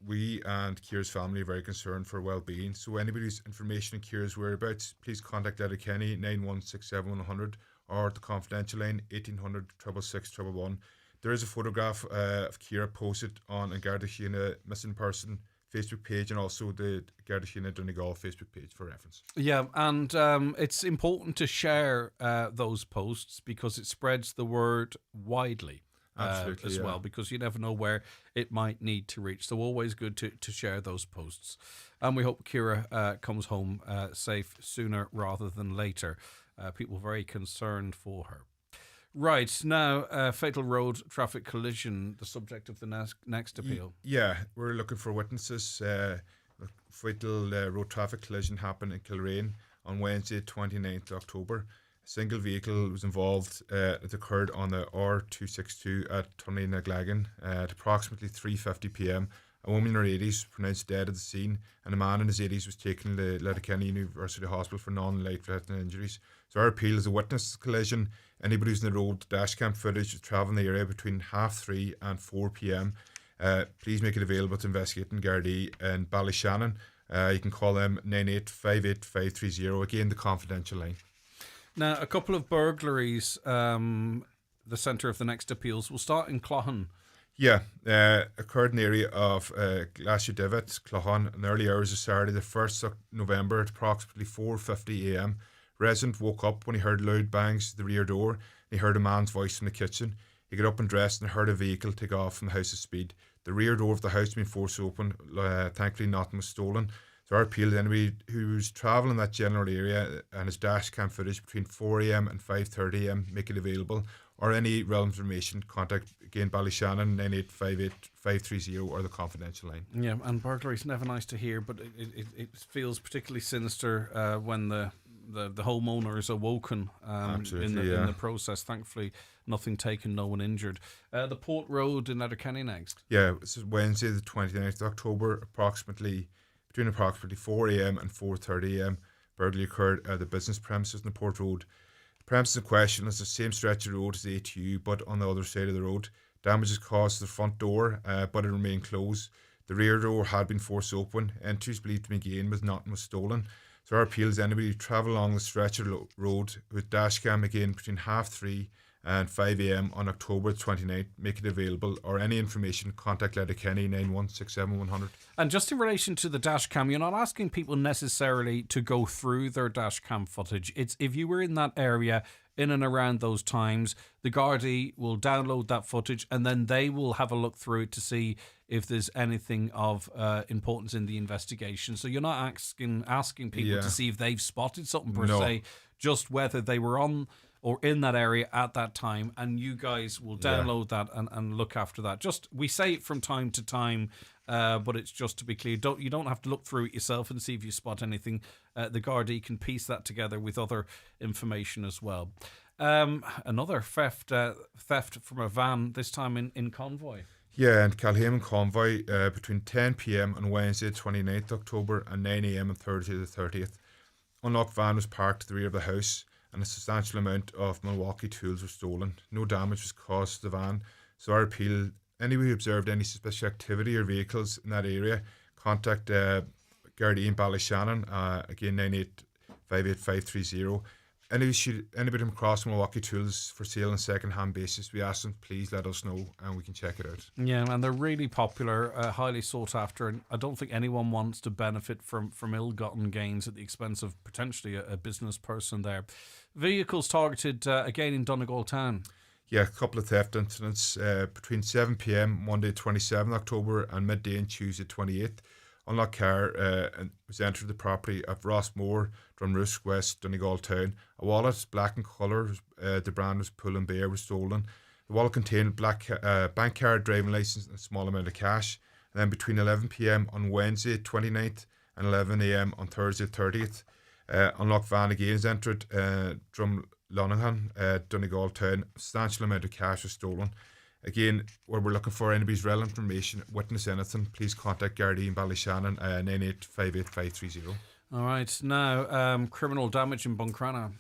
We and Ciara's family are very concerned for her well-being. So anybody's information on Ciara's whereabouts, please contact Letterkenny 9167100 or the confidential line 1800 666 111. There is a photograph of Ciara posted on a Garda Síochána missing person Facebook page and also the Garda Síochána Donegal Facebook page for reference. Yeah, and it's important to share those posts because it spreads the word widely as well, because you never know where it might need to reach. So always good to share those posts. And we hope Ciara comes home safe sooner rather than later. People very concerned for her. Right, now, fatal road traffic collision, the subject of the next appeal. Yeah, we're looking for witnesses. A fatal road traffic collision happened in Kilrain on Wednesday, 29th October. A single vehicle was involved. It occurred on the R262 at Tunnelly-Naglagan at approximately 3:50 p.m. A woman in her 80s was pronounced dead at the scene, and a man in his 80s was taken to Letterkenny University Hospital for non-life-threatening injuries. So our appeal is a witness collision. Anybody who's in the road dash cam footage is travelling the area between 3:30 and 4 p.m. Please make it available to investigating Gardaí in Ballyshannon. You can call them 9858 again, the confidential line. Now, a couple of burglaries, the centre of the next appeals. We'll start in Clohan. Yeah, occurred in the area of Glacier Divot, Clohan, in the early hours of Saturday, the 1st of November at approximately 4:50 a.m. Resident woke up when he heard loud bangs at the rear door and he heard a man's voice from the kitchen. He got up and dressed and heard a vehicle take off from the house at speed. The rear door of the house had been forced open. Thankfully, nothing was stolen. So our appeal to anybody who was travelling in that general area and has dash cam footage between 4 a.m. and 5:30 a.m. make it available. Or any relevant information, contact again Ballyshannon 9858 or the confidential line. Yeah, and burglary is never nice to hear, but it feels particularly sinister when the homeowner is awoken in the process. Thankfully, nothing taken, no one injured. The Port Road in Letterkenny next. Yeah, this is Wednesday, the 29th of October, between approximately 4 a.m. and 4:30 a.m. Burglary occurred at the business premises in the Port Road. The premises in question is the same stretch of road as the ATU, but on the other side of the road. Damage is caused to the front door, but it remained closed. The rear door had been forced open. Entries believed to be gained, but nothing was stolen. So our appeal is anybody who travel along the stretch of the road with dash cam again between 3:30 and 5 a.m. on October 29th, make it available, or any information, contact Letterkenny 9167100. And just in relation to the dash cam, you're not asking people necessarily to go through their dash cam footage. It's if you were in that area in and around those times, the Gardaí will download that footage and then they will have a look through it to see if there's anything of importance in the investigation. So you're not asking people to see if they've spotted something per se, just whether they were on or in that area at that time, and you guys will download that and look after that. Just, we say it from time to time, but it's just to be clear. You don't have to look through it yourself and see if you spot anything. The Gardaí can piece that together with other information as well. Another theft from a van, this time in Convoy. Yeah, and Calhaman Convoy between 10 p.m. on Wednesday 29th October and 9 a.m. on Thursday the 30th. Unlocked van was parked at the rear of the house, and a substantial amount of Milwaukee tools were stolen. No damage was caused to the van. So our appeal, anybody who observed any suspicious activity or vehicles in that area, contact Gardaí in Ballyshannon, again 9858530. Anybody come across Milwaukee tools for sale on second-hand basis, we ask them, please let us know and we can check it out. Yeah, and they're really popular, highly sought after, and I don't think anyone wants to benefit from ill-gotten gains at the expense of potentially a business person there. Vehicles targeted again in Donegal town. Yeah, a couple of theft incidents between 7 p.m. Monday 27th October and midday on Tuesday 28th. Unlocked car was entered the property of Rossmore, Drumroos West, Donegal town. A wallet, black in colour, the brand was Pull and Bear, was stolen. The wallet contained black bank card, driving licence and a small amount of cash. And then between 11 p.m. on Wednesday 29th and 11 a.m. on Thursday 30th, unlocked van again is entered Drumlonaghan, Donegal town. A substantial amount of cash was stolen. Again, where we're looking for anybody's relevant information, witness anything, please contact Gardaí in Ballyshannon, 9858530. All right, now criminal damage in Buncrana.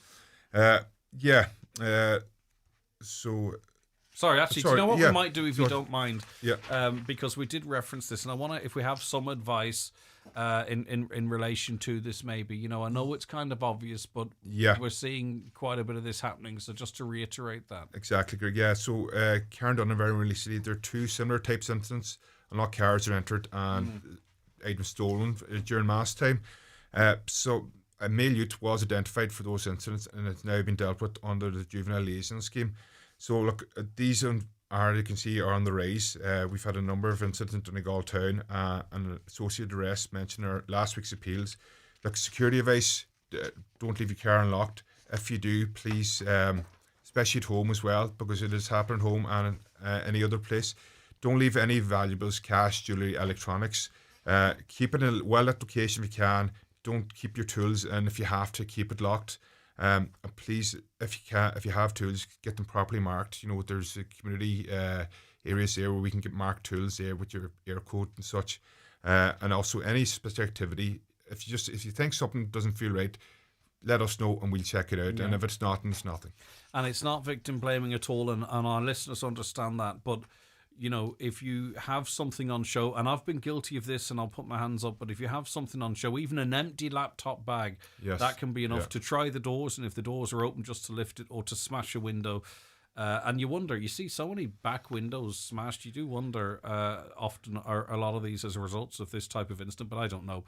Sorry, actually, do you know what we might do if you don't mind? Yeah. Because we did reference this, and I want to, if we have some advice in relation to this, maybe. You know, I know it's kind of obvious, but we're seeing quite a bit of this happening. So just to reiterate that. Exactly, Greg. Yeah. So Karen Dunn very recently, there are two similar types of incidents. Unlocked cars are entered and items stolen during mass time. So a male youth was identified for those incidents, and it's now been dealt with under the juvenile liaison scheme. So look, these you can see, are on the rise. We've had a number of incidents in Donegal town and an associated arrest mentioned in our last week's appeals. Look, security advice, don't leave your car unlocked. If you do, please, especially at home as well, because it is happening at home and any other place, don't leave any valuables, cash, jewellery, electronics. Keep it in a well-lit location if you can. Don't keep your tools, and if you have to, keep it locked. And please, if you have tools, get them properly marked. You know, there's community areas there where we can get marked tools there with your air code and such. And also any specific activity. If you think something doesn't feel right, let us know and we'll check it out. Yeah. And if it's not, then it's nothing. And it's not victim blaming at all, and our listeners understand that. But you know, if you have something on show, and I've been guilty of this and I'll put my hands up, but if you have something on show, even an empty laptop bag, that can be enough to try the doors, and if the doors are open, just to lift it or to smash a window. And you wonder, you see so many back windows smashed, you do wonder often are a lot of these as a result of this type of incident, but I don't know.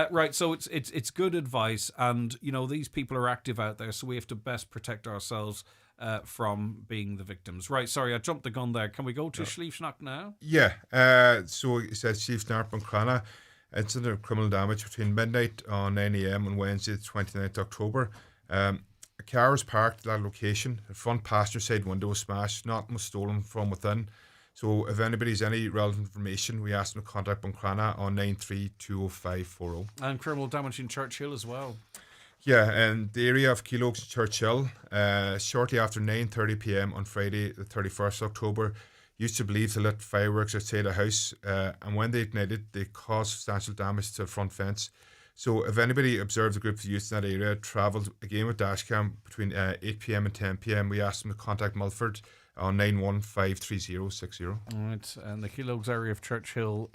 Right, so it's good advice, and you know, these people are active out there, so we have to best protect ourselves from being the victims. Right, sorry, I jumped the gun there. Can we go to Schliefschnack now? Yeah, so it says Schliefschnack Buncrana, incident of criminal damage between midnight on 9 a.m. on Wednesday the 29th October. A car was parked at that location. The front passenger side window was smashed. Nothing was stolen from within. So if anybody's any relevant information, we ask them to contact Buncrana on 9320540. And criminal damage in Churchill as well. Yeah, and the area of Keel Oaks and Churchill, shortly after 9:30 p.m. on Friday the 31st October, used to believe they lit fireworks outside a house, and when they ignited, they caused substantial damage to the front fence. So if anybody observed a group of youths in that area, travelled again with dashcam between 8 p.m. and 10 p.m, we asked them to contact Mulford on 9153060. Right, and the Keel Oaks area of Churchill,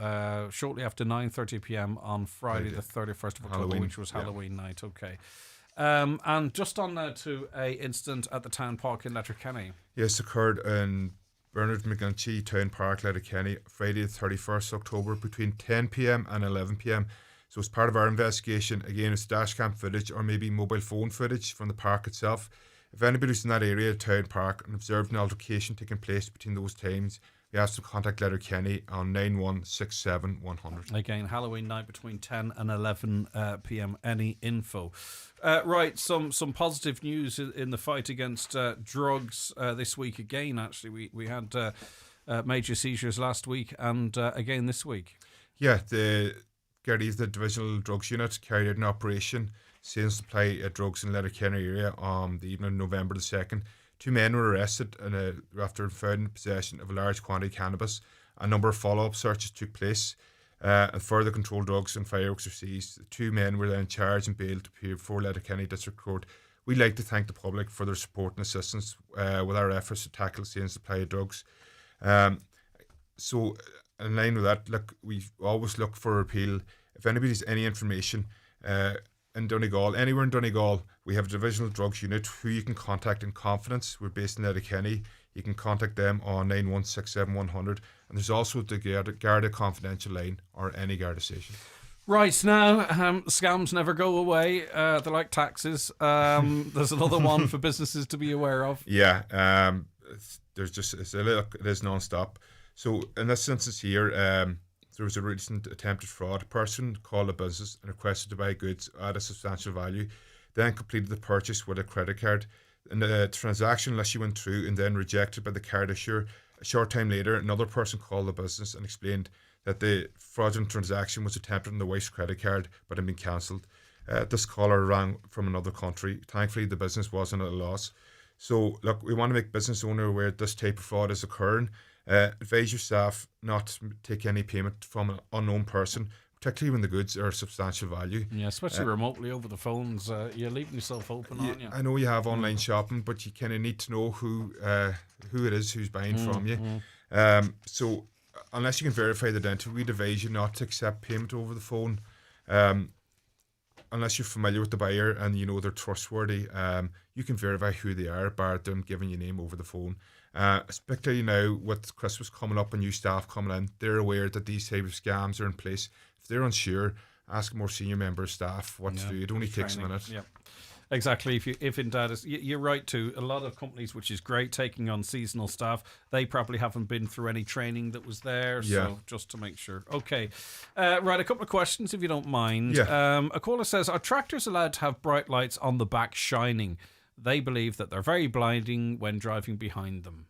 shortly after 9:30 p.m. on Friday the 31st of October, Halloween, which was Halloween night. Okay. And just on now to a incident at the town park in Letterkenny. Yes, occurred in Bernard McGunchy Town Park, Letterkenny, Friday the 31st October between 10 p.m. and 11 p.m. So as part of our investigation, again, it's dashcam footage or maybe mobile phone footage from the park itself. If anybody's in that area of Town Park and observed an altercation taking place between those times, we ask them to contact Letterkenny on 9167100. Again, Halloween night between 10 and 11 p.m. Any info? Right, some positive news in the fight against drugs this week again. Actually, we had major seizures last week and again this week. Yeah, the Divisional Drugs Unit carried out an operation sale and supply drugs in Letterkenny area on the evening of November the 2nd. 2 men were arrested after found in possession of a large quantity of cannabis. A number of follow-up searches took place and further controlled drugs and fireworks were seized. The 2 men were then charged and bailed to appear before Letterkenny District Court we'd like to thank the public for their support and assistance with our efforts to tackle the supply of drugs. So in line with that, look, we always look for a repeal. If anybody's any information in Donegal, anywhere in Donegal, we have a divisional drugs unit who you can contact in confidence. We're based in Letterkenny. You can contact them on 9167100, and there's also the Garda confidential line or any Garda station. Right, now, scams never go away. They're like taxes. There's another one for businesses to be aware of. Yeah, it is non-stop. So in this instance here, there was a recent attempted fraud. A person called a business and requested to buy goods at a substantial value, then completed the purchase with a credit card. And the transaction unless you went through and then rejected by the card issuer. A short time later, another person called the business and explained that the fraudulent transaction was attempted on the wife's credit card but had been cancelled. This caller rang from another country. Thankfully, the business wasn't at a loss. So, look, we want to make business owner aware this type of fraud is occurring. Advise your staff not to take any payment from an unknown person, particularly when the goods are substantial value. Yeah, especially remotely over the phones. You're leaving yourself open, aren't you? I know you have online shopping, but you kind of need to know who it is who's buying from you. So unless you can verify the identity, we'd advise you not to accept payment over the phone. Unless you're familiar with the buyer and you know they're trustworthy, you can verify who they are by them giving your name over the phone. Especially now with Christmas coming up and new staff coming in, they're aware that these type of scams are in place. If they're unsure, ask a more senior member of staff what to do. It only takes a minute. Yep. Exactly. If in doubt, you're right too. A lot of companies, which is great, taking on seasonal staff, they probably haven't been through any training that was there. So just to make sure. Okay. Right, a couple of questions if you don't mind. Yeah. A caller says, are tractors allowed to have bright lights on the back shining? They believe that they're very blinding when driving behind them.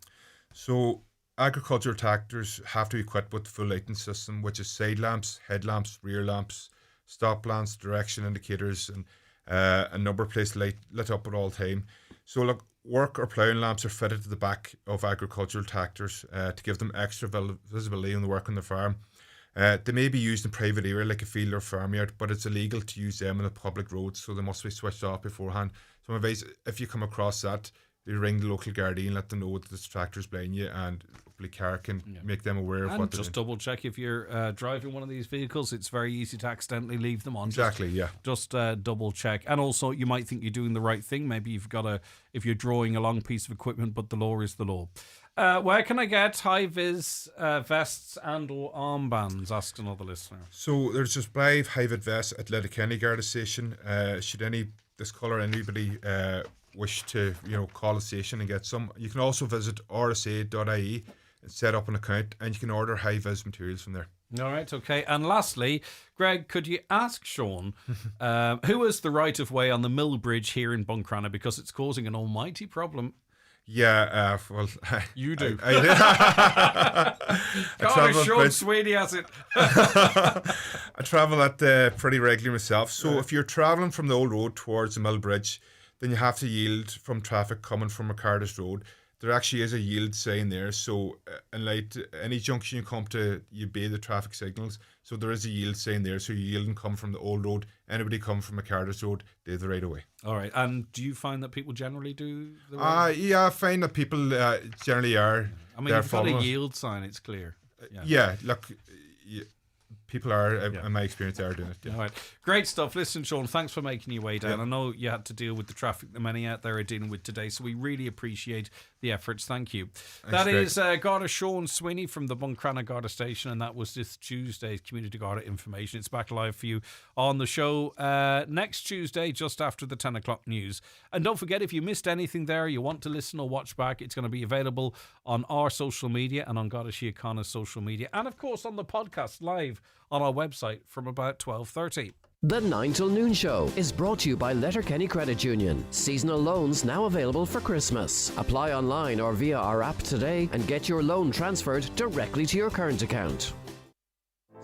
So agricultural tractors have to be equipped with the full lighting system, which is side lamps, headlamps, rear lamps, stop lamps, direction indicators, and a number plate lit up at all time. So look, work or ploughing lamps are fitted to the back of agricultural tractors to give them extra visibility on the work on the farm. They may be used in private area like a field or farmyard, but it's illegal to use them on the public roads, so they must be switched off beforehand. So my advice, if you come across that, you ring the local Gardaí and let them know that this tractor's behind you, and hopefully car can make them aware of what they're doing. Just double check if you're driving one of these vehicles. It's very easy to accidentally leave them on. Exactly, Just double check. And also, you might think you're doing the right thing. Maybe if you're drawing a long piece of equipment, but the law is the law. Where can I get high-vis vests and or armbands? Asked another listener. So there's just Blythe high-vis vests at Letterkenny Garda Station. Should this caller or anybody wish to call the station and get some, you can also visit rsa.ie and set up an account, and you can order high-vis materials from there. All right, okay. And lastly, Greg, could you ask Sean who has the right of way on the Mill Bridge here in Buncrana, because it's causing an almighty problem? Yeah, well, you do. I Sean Sweeney has it. I travel that pretty regularly myself. So if you're travelling from the old road towards the Mill Bridge, then you have to yield from traffic coming from McCarters Road. There actually is a yield sign there, so unlike any junction you come to, you obey the traffic signals. So there is a yield sign there, so you yield and come from the old road. Anybody come from McCarters Road, they have the right of way. All right, and do you find that people generally do the yeah, I find that people generally are. I mean, if you've got a yield sign, it's clear. Yeah, look, people are, in my experience, they are doing it. Yeah. All right. Great stuff. Listen, Sean, thanks for making your way down. I know you had to deal with the traffic that many out there are dealing with today, so we really appreciate the efforts. Thank you. That is Garda Sean Sweeney from the Buncrana Garda Station, and that was this Tuesday's Community Garda information. It's back live for you on the show next Tuesday, just after the 10 o'clock news. And don't forget, if you missed anything there, you want to listen or watch back, it's going to be available on our social media and on Garda Síochána's social media, and of course on the podcast live on our website from about 12:30. The 9 till noon show is brought to you by Letterkenny Credit Union. Seasonal loans now available for Christmas. Apply online or via our app today and get your loan transferred directly to your current account.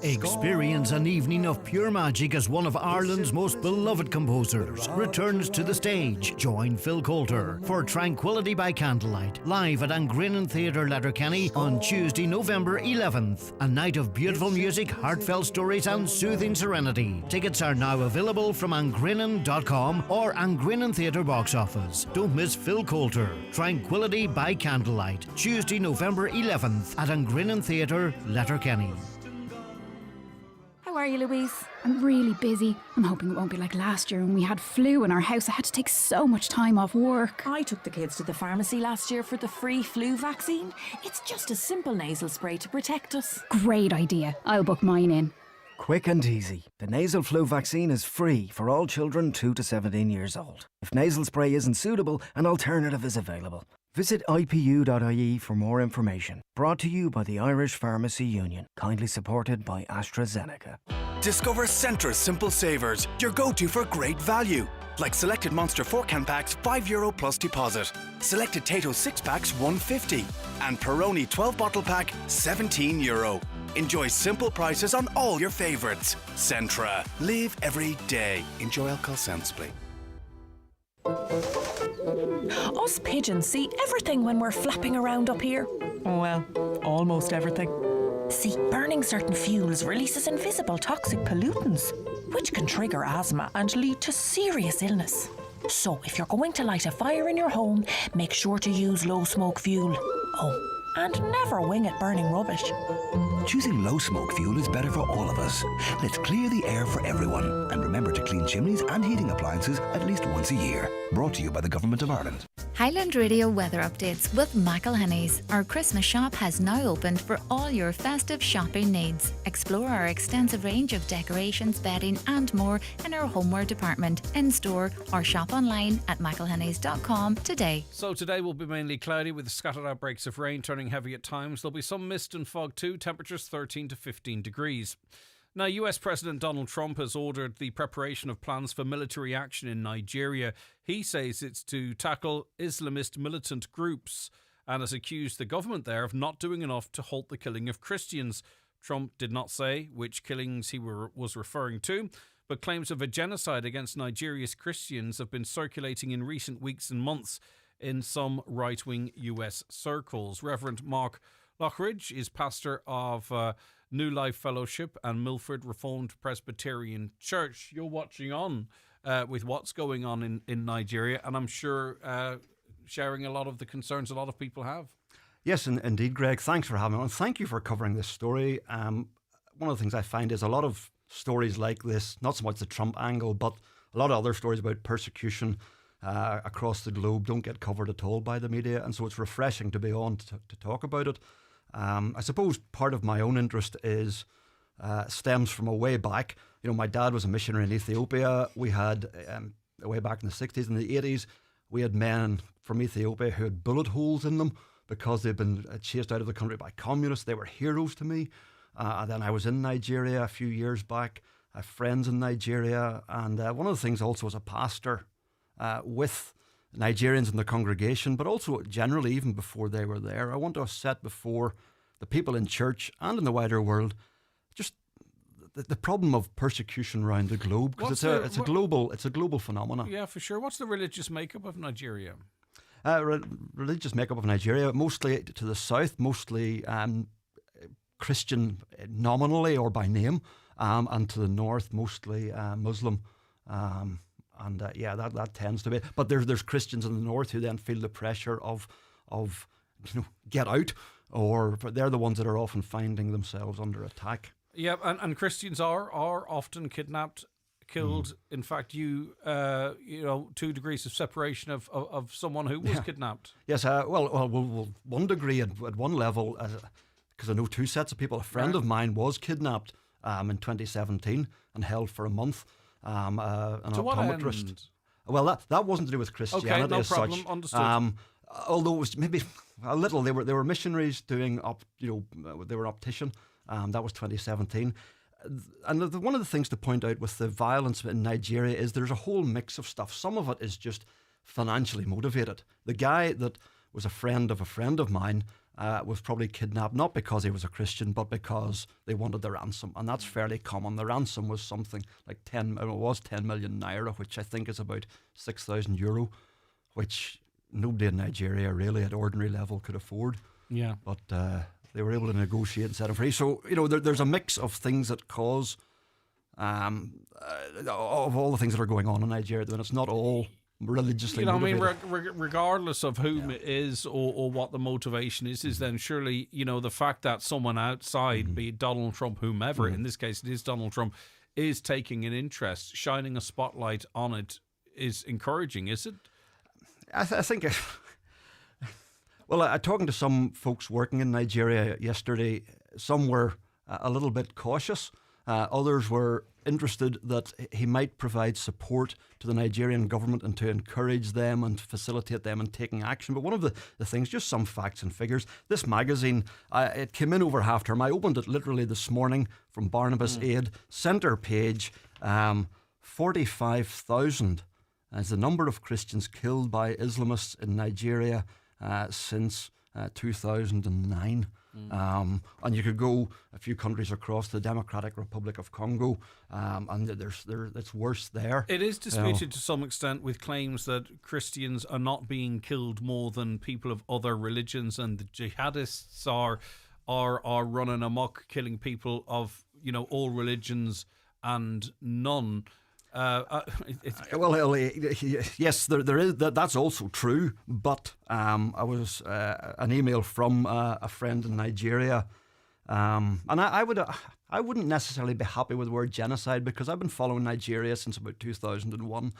Experience an evening of pure magic as one of Ireland's most beloved composers returns to the stage. Join Phil Coulter for Tranquility by Candlelight, live at Angrinnan Theatre, Letterkenny on Tuesday, November 11th. A night of beautiful music, heartfelt stories and soothing serenity. Tickets are now available from angrinnan.com or Angrinnan Theatre box office. Don't miss Phil Coulter, Tranquility by Candlelight, Tuesday, November 11th at Angrinnan Theatre, Letterkenny. How are you, Louise? I'm really busy. I'm hoping it won't be like last year when we had flu in our house. I had to take so much time off work. I took the kids to the pharmacy last year for the free flu vaccine. It's just a simple nasal spray to protect us. Great idea. I'll book mine in. Quick and easy. The nasal flu vaccine is free for all children 2 to 17 years old. If nasal spray isn't suitable, an alternative is available. Visit ipu.ie for more information. Brought to you by the Irish Pharmacy Union. Kindly supported by AstraZeneca. Discover Centra's Simple Savers, your go-to for great value. Like selected Monster 4-can packs, €5 plus deposit. Selected Tato 6-packs, $1.50. And Peroni 12-bottle pack, €17. Enjoy simple prices on all your favourites. Centra. Live every day. Enjoy alcohol sensibly. Us pigeons see everything when we're flapping around up here. Well, almost everything. See, burning certain fuels releases invisible toxic pollutants, which can trigger asthma and lead to serious illness. So if you're going to light a fire in your home, make sure to use low smoke fuel. Oh, and never wing it burning rubbish. Choosing low smoke fuel is better for all of us. Let's clear the air for everyone. And remember to clean chimneys and heating appliances at least once a year. Brought to you by the Government of Ireland. Highland Radio weather updates with McElhinney's. Our Christmas shop has now opened for all your festive shopping needs. Explore our extensive range of decorations, bedding and more in our homeware department, in store or shop online at mcelhinney's.com today. So today will be mainly cloudy with scattered outbreaks of rain turning heavy at times. There'll be some mist and fog too, temperatures 13 to 15 degrees. Now, US President Donald Trump has ordered the preparation of plans for military action in Nigeria. He says it's to tackle Islamist militant groups and has accused the government there of not doing enough to halt the killing of Christians. Trump did not say which killings he was referring to, but claims of a genocide against Nigeria's Christians have been circulating in recent weeks and months in some right-wing US circles. Reverend Mark Lockridge is pastor of New Life Fellowship and Milford Reformed Presbyterian Church. You're watching on with what's going on in Nigeria, and I'm sure sharing a lot of the concerns a lot of people have. Yes, indeed, Greg. Thanks for having me on. Thank you for covering this story. One of the things I find is a lot of stories like this, not so much the Trump angle, but a lot of other stories about persecution across the globe don't get covered at all by the media, and so it's refreshing to be on to talk about it. I suppose part of my own interest is stems from a way back. You know, my dad was a missionary in Ethiopia. We had, way back in the 60s and the 80s, we had men from Ethiopia who had bullet holes in them because they'd been chased out of the country by communists. They were heroes to me. And then I was in Nigeria a few years back. I have friends in Nigeria. And one of the things also as a pastor with Nigerians in the congregation, but also generally even before they were there, I want to set before the people in church and in the wider world just the problem of persecution around the globe, because it's a global phenomenon. Yeah, for sure. What's the religious makeup of Nigeria? Religious makeup of Nigeria, mostly to the south, mostly Christian nominally or by name, and to the north, mostly Muslim. And that tends to be. But there's Christians in the north who then feel the pressure of get out, or they're the ones that are often finding themselves under attack. Yeah, and Christians are often kidnapped, killed. In fact, 2 degrees of separation of someone who was kidnapped. Yes, well, 1 degree at one level, because I know 2 sets of people. A friend of mine was kidnapped in 2017 and held for a month. An optometrist. Well, that wasn't to do with Christianity. Okay, no as problem. Such. Understood. Although it was maybe a little. They were missionaries doing they were optician. That was 2017. And one of the things to point out with the violence in Nigeria is there's a whole mix of stuff. Some of it is just financially motivated. The guy that was a friend of mine was probably kidnapped, not because he was a Christian, but because they wanted the ransom. And that's fairly common. The ransom was something like 10 million naira, which I think is about €6,000, which nobody in Nigeria really at ordinary level could afford. Yeah. But they were able to negotiate and set him free. So, there's a mix of things that cause, of all the things that are going on in Nigeria, and it's not all religiously motivated. Regardless of whom it is or what the motivation is then surely, the fact that someone outside, be it Donald Trump, whomever, in this case it is Donald Trump, is taking an interest, shining a spotlight on it, is encouraging, is it? I think... Well, talking to some folks working in Nigeria yesterday, some were a little bit cautious. Others were interested that he might provide support to the Nigerian government and to encourage them and facilitate them in taking action. But one of the things, just some facts and figures, this magazine, it came in over half term. I opened it literally this morning from Barnabas Aid, centre page, 45,000 as the number of Christians killed by Islamists in Nigeria since 2009. And you could go a few countries across the Democratic Republic of Congo, and it's worse there. It is disputed to some extent with claims that Christians are not being killed more than people of other religions, and the jihadists are running amok, killing people of all religions and none. Yes, there is that's also true. But I was an email from a friend in Nigeria, and I wouldn't necessarily be happy with the word genocide, because I've been following Nigeria since about 2001,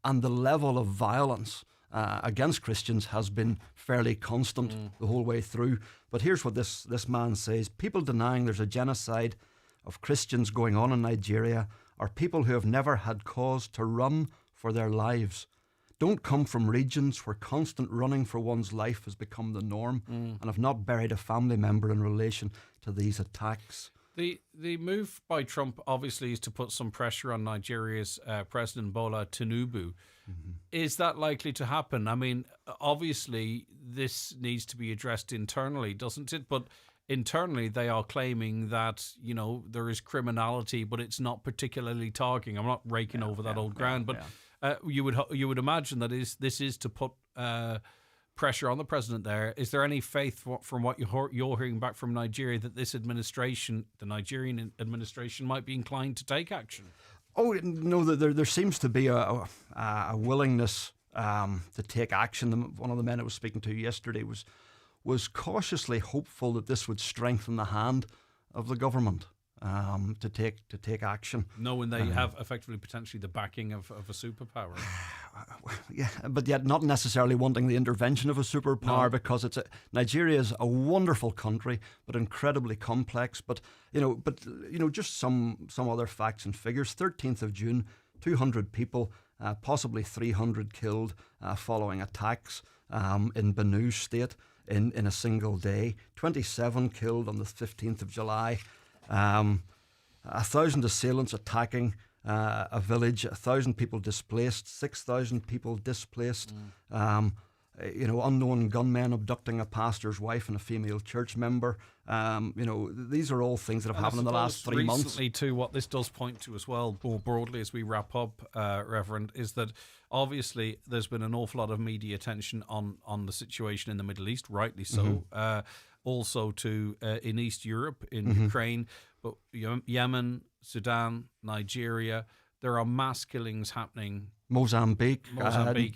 and the level of violence against Christians has been fairly constant the whole way through. But here's what this man says: people denying there's a genocide of Christians going on in Nigeria are people who have never had cause to run for their lives, don't come from regions where constant running for one's life has become the norm, and have not buried a family member in relation to these attacks. The move by Trump obviously is to put some pressure on Nigeria's President Bola Tinubu. Is that likely to happen? I mean, obviously this needs to be addressed internally, doesn't it? But internally, they are claiming that, there is criminality, but it's not particularly targeting. I'm not raking over that old ground, but you would imagine that this is to put pressure on the president there. Is there any faith from what you're hearing back from Nigeria that this administration, the Nigerian administration, might be inclined to take action? Oh, no, there seems to be a willingness to take action. One of the men I was speaking to yesterday was cautiously hopeful that this would strengthen the hand of the government to take action. Knowing they have effectively potentially the backing of a superpower. Yeah, but yet not necessarily wanting the intervention of a superpower, because Nigeria is a wonderful country, but incredibly complex. But just some other facts and figures. 13th of June, 200 people, possibly 300 killed following attacks in Benue State. In a single day, 27 killed on the 15th of July, 1,000 assailants attacking a village, 1,000 people displaced, 6,000 people displaced, unknown gunmen abducting a pastor's wife and a female church member. These are all things that have happened in the last 3 months. Recently, too, what this does point to as well, more broadly as we wrap up, Reverend, is that obviously there's been an awful lot of media attention on the situation in the Middle East, rightly so. Also in East Europe, in Ukraine, but Yemen, Sudan, Nigeria, there are mass killings happening. Mozambique,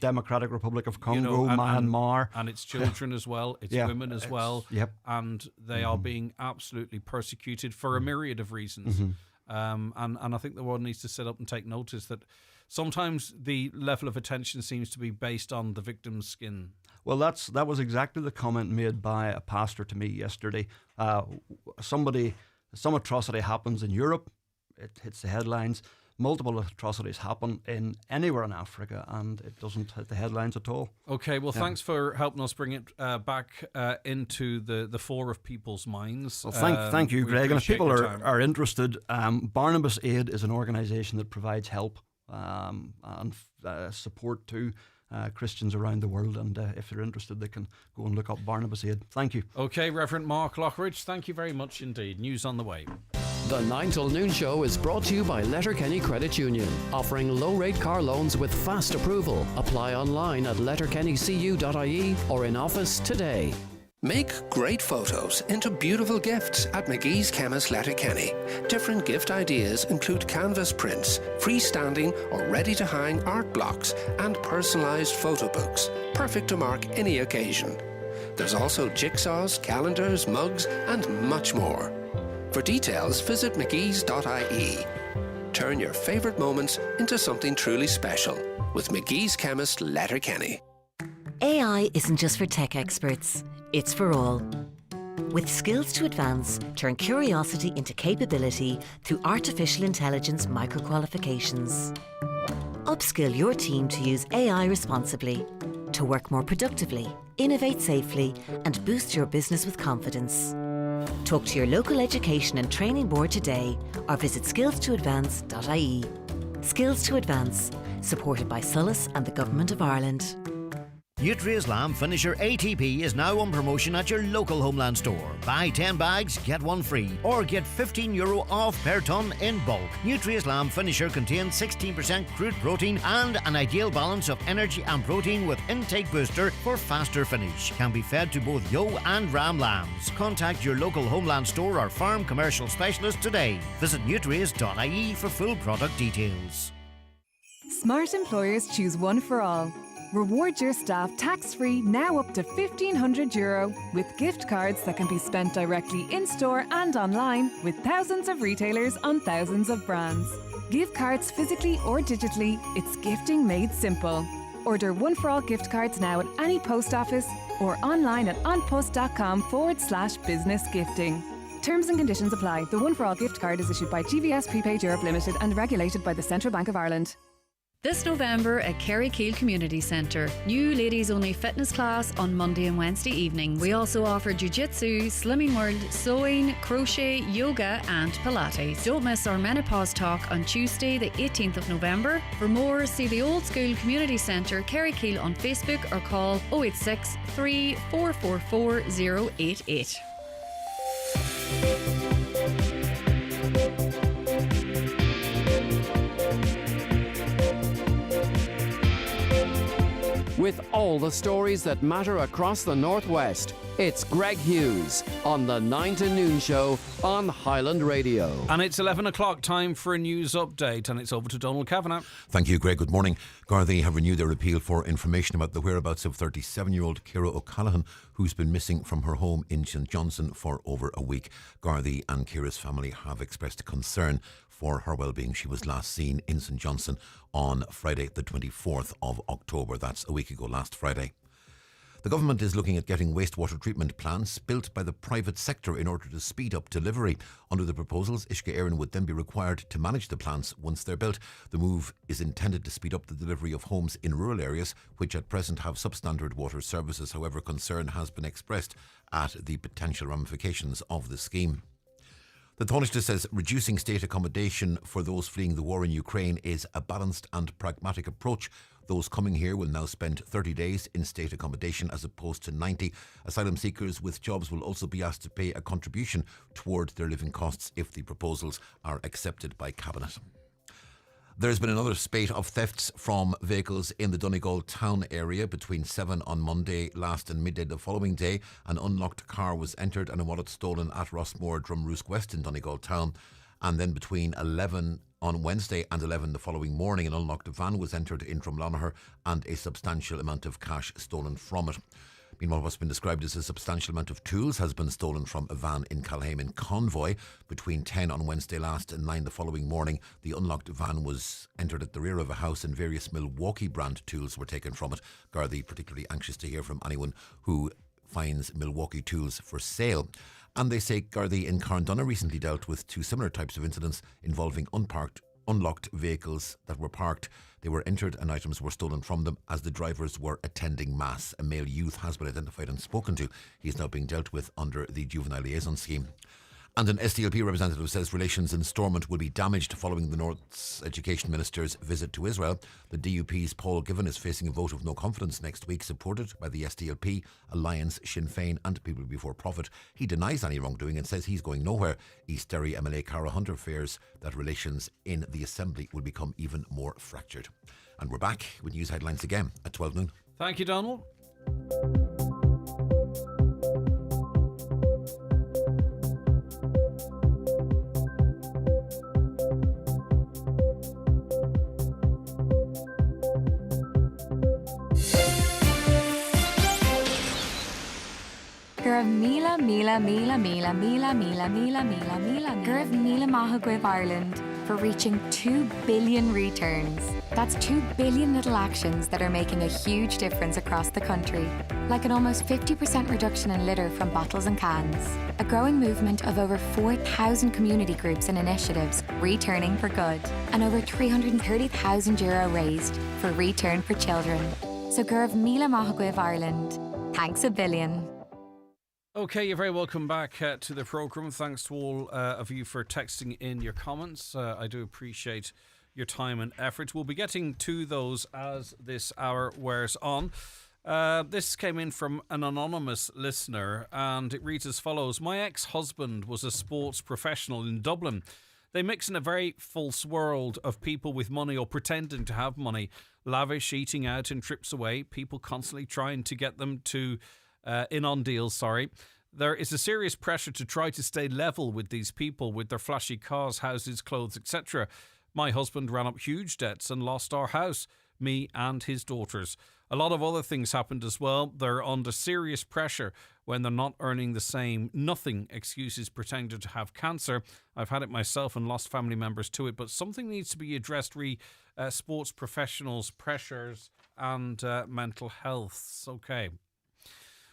Democratic Republic of Congo, Myanmar. And it's children as well, it's women as well. Yep. And they are being absolutely persecuted for a myriad of reasons. And I think the world needs to sit up and take notice that sometimes the level of attention seems to be based on the victim's skin. Well, that was exactly the comment made by a pastor to me yesterday. Some atrocity happens in Europe, it hits the headlines. Multiple atrocities happen anywhere in Africa, and it doesn't hit the headlines at all. Okay, well, thanks for helping us bring it back into the fore of people's minds. Well, thank you, Greg. And if people are interested, Barnabas Aid is an organisation that provides help and support to Christians around the world. And if they're interested, they can go and look up Barnabas Aid. Thank you. Okay, Reverend Mark Lockridge, thank you very much indeed. News on the way. The 9 till noon show is brought to you by Letterkenny Credit Union, offering low-rate car loans with fast approval. Apply online at letterkennycu.ie or in office today. Make great photos into beautiful gifts at McGee's Chemist Letterkenny. Different gift ideas include canvas prints, freestanding or ready-to-hang art blocks, and personalised photo books, perfect to mark any occasion. There's also jigsaws, calendars, mugs, and much more. For details, visit mcgees.ie. Turn your favourite moments into something truly special with McGee's Chemist Letterkenny. AI isn't just for tech experts, it's for all. With Skills to Advance, turn curiosity into capability through artificial intelligence microqualifications. Upskill your team to use AI responsibly, to work more productively, innovate safely, and boost your business with confidence. Talk to your local education and training board today or visit skillstoadvance.ie. Skills to Advance, supported by Solus and the Government of Ireland. Nutria's Lamb Finisher ATP is now on promotion at your local Homeland store. Buy 10 bags, get one free, or get €15 off per tonne in bulk. Nutria's Lamb Finisher contains 16% crude protein and an ideal balance of energy and protein with intake booster for faster finish. Can be fed to both yo and ram lambs. Contact your local Homeland store or farm commercial specialist today. Visit nutrias.ie for full product details. Smart employers choose One for All. Reward your staff tax-free now up to €1,500 with gift cards that can be spent directly in-store and online with thousands of retailers on thousands of brands. Give cards physically or digitally, it's gifting made simple. Order One for All gift cards now at any post office or online at onpost.com/business gifting. Terms and conditions apply. The One for All gift card is issued by GVS Prepaid Europe Limited and regulated by the Central Bank of Ireland. This November at Kerrykeele Community Centre. New ladies only fitness class on Monday and Wednesday evenings. We also offer jiu-jitsu, slimming world, sewing, crochet, yoga and Pilates. Don't miss our menopause talk on Tuesday the 18th of November. For more, see the Old School Community Centre Kerrykeele on Facebook or call 086 3444 088. With all the stories that matter across the Northwest, it's Greg Hughes on the 9 to noon show on Highland Radio. And it's 11 o'clock, time for a news update, and it's over to Donald Kavanagh. Thank you, Greg. Good morning. Gardaí have renewed their appeal for information about the whereabouts of 37-year-old Ciara O'Callaghan, who's been missing from her home in St Johnson for over a week. Gardaí and Ciara's family have expressed concern for her well-being. She was last seen in St Johnson on Friday the 24th of October. That's a week ago, last Friday. The government is looking at getting wastewater treatment plants built by the private sector in order to speed up delivery. Under the proposals, Uisce Éireann would then be required to manage the plants once they're built. The move is intended to speed up the delivery of homes in rural areas, which at present have substandard water services. However, concern has been expressed at the potential ramifications of the scheme. The Taoiseach says reducing state accommodation for those fleeing the war in Ukraine is a balanced and pragmatic approach. Those coming here will now spend 30 days in state accommodation as opposed to 90. Asylum seekers with jobs will also be asked to pay a contribution toward their living costs if the proposals are accepted by Cabinet. There's been another spate of thefts from vehicles in the Donegal town area between 7 on Monday last and midday the following day. An unlocked car was entered and a wallet stolen at Rossmore, Drumroosk West in Donegal town. And then between 11 on Wednesday and 11 the following morning, an unlocked van was entered in Drumlonagher and a substantial amount of cash stolen from it. Meanwhile, what's been described as a substantial amount of tools has been stolen from a van in Calhame Convoy. Between 10 on Wednesday last and 9 the following morning, the unlocked van was entered at the rear of a house and various Milwaukee brand tools were taken from it. Gardaí particularly anxious to hear from anyone who finds Milwaukee tools for sale. And they say Gardaí in Carndonagh recently dealt with two similar types of incidents involving unlocked vehicles that were parked. They were entered and items were stolen from them as the drivers were attending mass. A male youth has been identified and spoken to. He is now being dealt with under the Juvenile Liaison Scheme. And an SDLP representative says relations in Stormont will be damaged following the North's Education Minister's visit to Israel. The DUP's Paul Given is facing a vote of no confidence next week, supported by the SDLP, Alliance, Sinn Féin and People Before Profit. He denies any wrongdoing and says he's going nowhere. East Derry MLA Cara Hunter fears that relations in the Assembly will become even more fractured. And we're back with news headlines again at 12 noon. Thank you, Donald. Gurv Mila Mila Mila Mila Mila Mila Mila Mila Mila Gurv Mila Mahagwiv Ireland for reaching 2 billion returns. That's 2 billion little actions that are making a huge difference across the country, like an almost 50% reduction in litter from bottles and cans, a growing movement of over 4,000 community groups and initiatives returning for good, and over €330,000 raised for Return for Children. So Gurv Mila Mahagwiv Ireland. Thanks a billion. Okay, you're very welcome back to the programme. Thanks to all of you for texting in your comments. I do appreciate your time and effort. We'll be getting to those as this hour wears on. This came in from an anonymous listener, and it reads as follows. My ex-husband was a sports professional in Dublin. They mix in a very false world of people with money or pretending to have money, lavish eating out and trips away, people constantly trying to get them to in on deals, There is a serious pressure to try to stay level with these people with their flashy cars, houses, clothes, etc. My husband ran up huge debts and lost our house, me and his daughters. A lot of other things happened as well. They're under serious pressure when they're not earning the same. Nothing excuses pretending to have cancer. I've had it myself and lost family members to it, but something needs to be addressed sports professionals' pressures and mental health. Okay.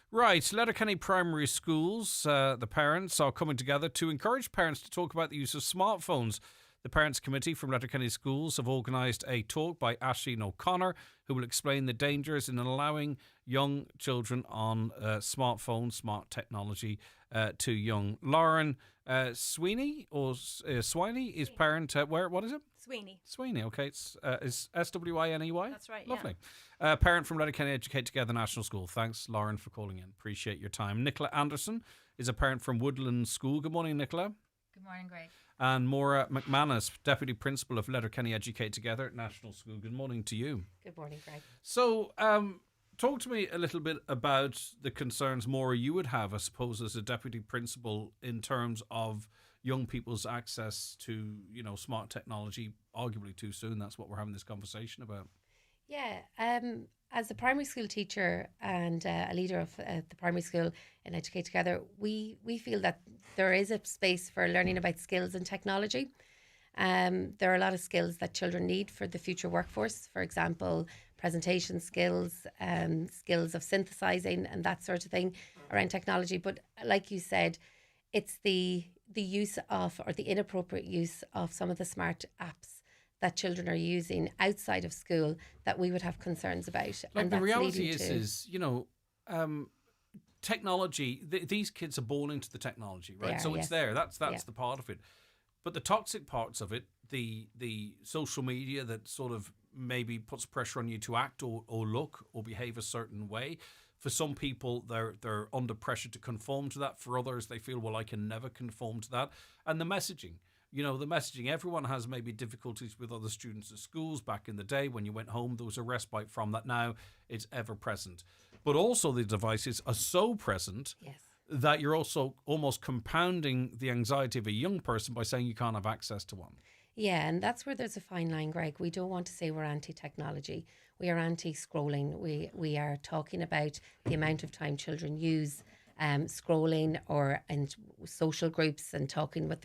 Right, Letterkenny Primary Schools, the parents are coming together to encourage parents to talk about the use of smartphones. The Parents Committee from Letterkenny Schools have organised a talk by Aisling O'Connor, who will explain the dangers in allowing young children on smartphones, smart technology to young. Lauren Sweeney Swiney is parent. What is it? Sweeney. Okay, it's Swiney. That's right. Lovely. Parent from Letterkenny Educate Together National School. Thanks, Lauren, for calling in. Appreciate your time. Nicola Anderson is a parent from Woodland School. Good morning, Nicola. Good morning, Greg. And Maura McManus, Deputy Principal of Letterkenny Educate Together National School. Good morning to you. Good morning, Greg. So, talk to me a little bit about the concerns, Maura, you would have, I suppose, as a Deputy Principal in terms of young people's access to, smart technology, arguably too soon. That's what we're having this conversation about. Yeah, as a primary school teacher and a leader of the primary school in Educate Together, we feel that there is a space for learning about skills and technology. There are a lot of skills that children need for the future workforce. For example, presentation skills, skills of synthesizing and that sort of thing around technology. But like you said, it's the use of, or the inappropriate use of, some of the smart apps that children are using outside of school that we would have concerns about. Like, and the that's reality leading is technology, these kids are born into the technology, right? So it's there. That's the part of it. But the toxic parts of it, the social media that sort of maybe puts pressure on you to act or look or behave a certain way. For some people, they're under pressure to conform to that. For others, they feel, well, I can never conform to that. And the messaging. Everyone has maybe difficulties with other students at schools. Back in the day when you went home, there was a respite from that. Now it's ever present. But also the devices are so present that you're also almost compounding the anxiety of a young person by saying you can't have access to one. Yeah, and that's where there's a fine line, Greg. We don't want to say we're anti-technology. We are anti-scrolling. We are talking about the amount of time children use scrolling or in social groups and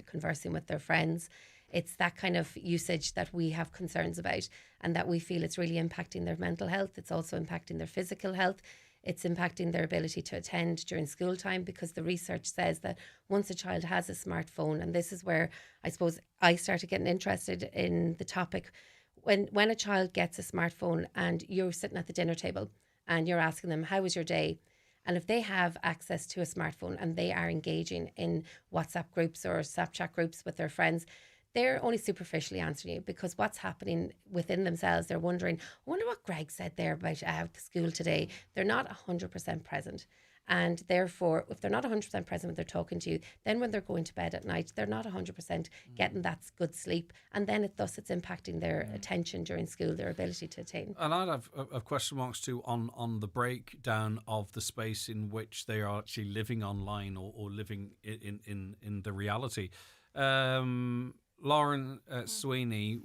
conversing with their friends. It's that kind of usage that we have concerns about, and that we feel it's really impacting their mental health. It's also impacting their physical health. It's impacting their ability to attend during school time, because the research says that once a child has a smartphone, and this is where I suppose I started getting interested in the topic, when a child gets a smartphone and you're sitting at the dinner table and you're asking them, how was your day? And if they have access to a smartphone and they are engaging in WhatsApp groups or Snapchat groups with their friends, they're only superficially answering you, because what's happening within themselves, they're wondering, I wonder what Greg said there about the school today. They're not 100% present. And therefore, if they're not 100% present when they're talking to you, then when they're going to bed at night, they're not 100% getting that good sleep. And then it's impacting their attention during school, their ability to attain. And I'd have a question marks too on the breakdown of the space in which they are actually living online or living in the reality. Lauren Sweeney,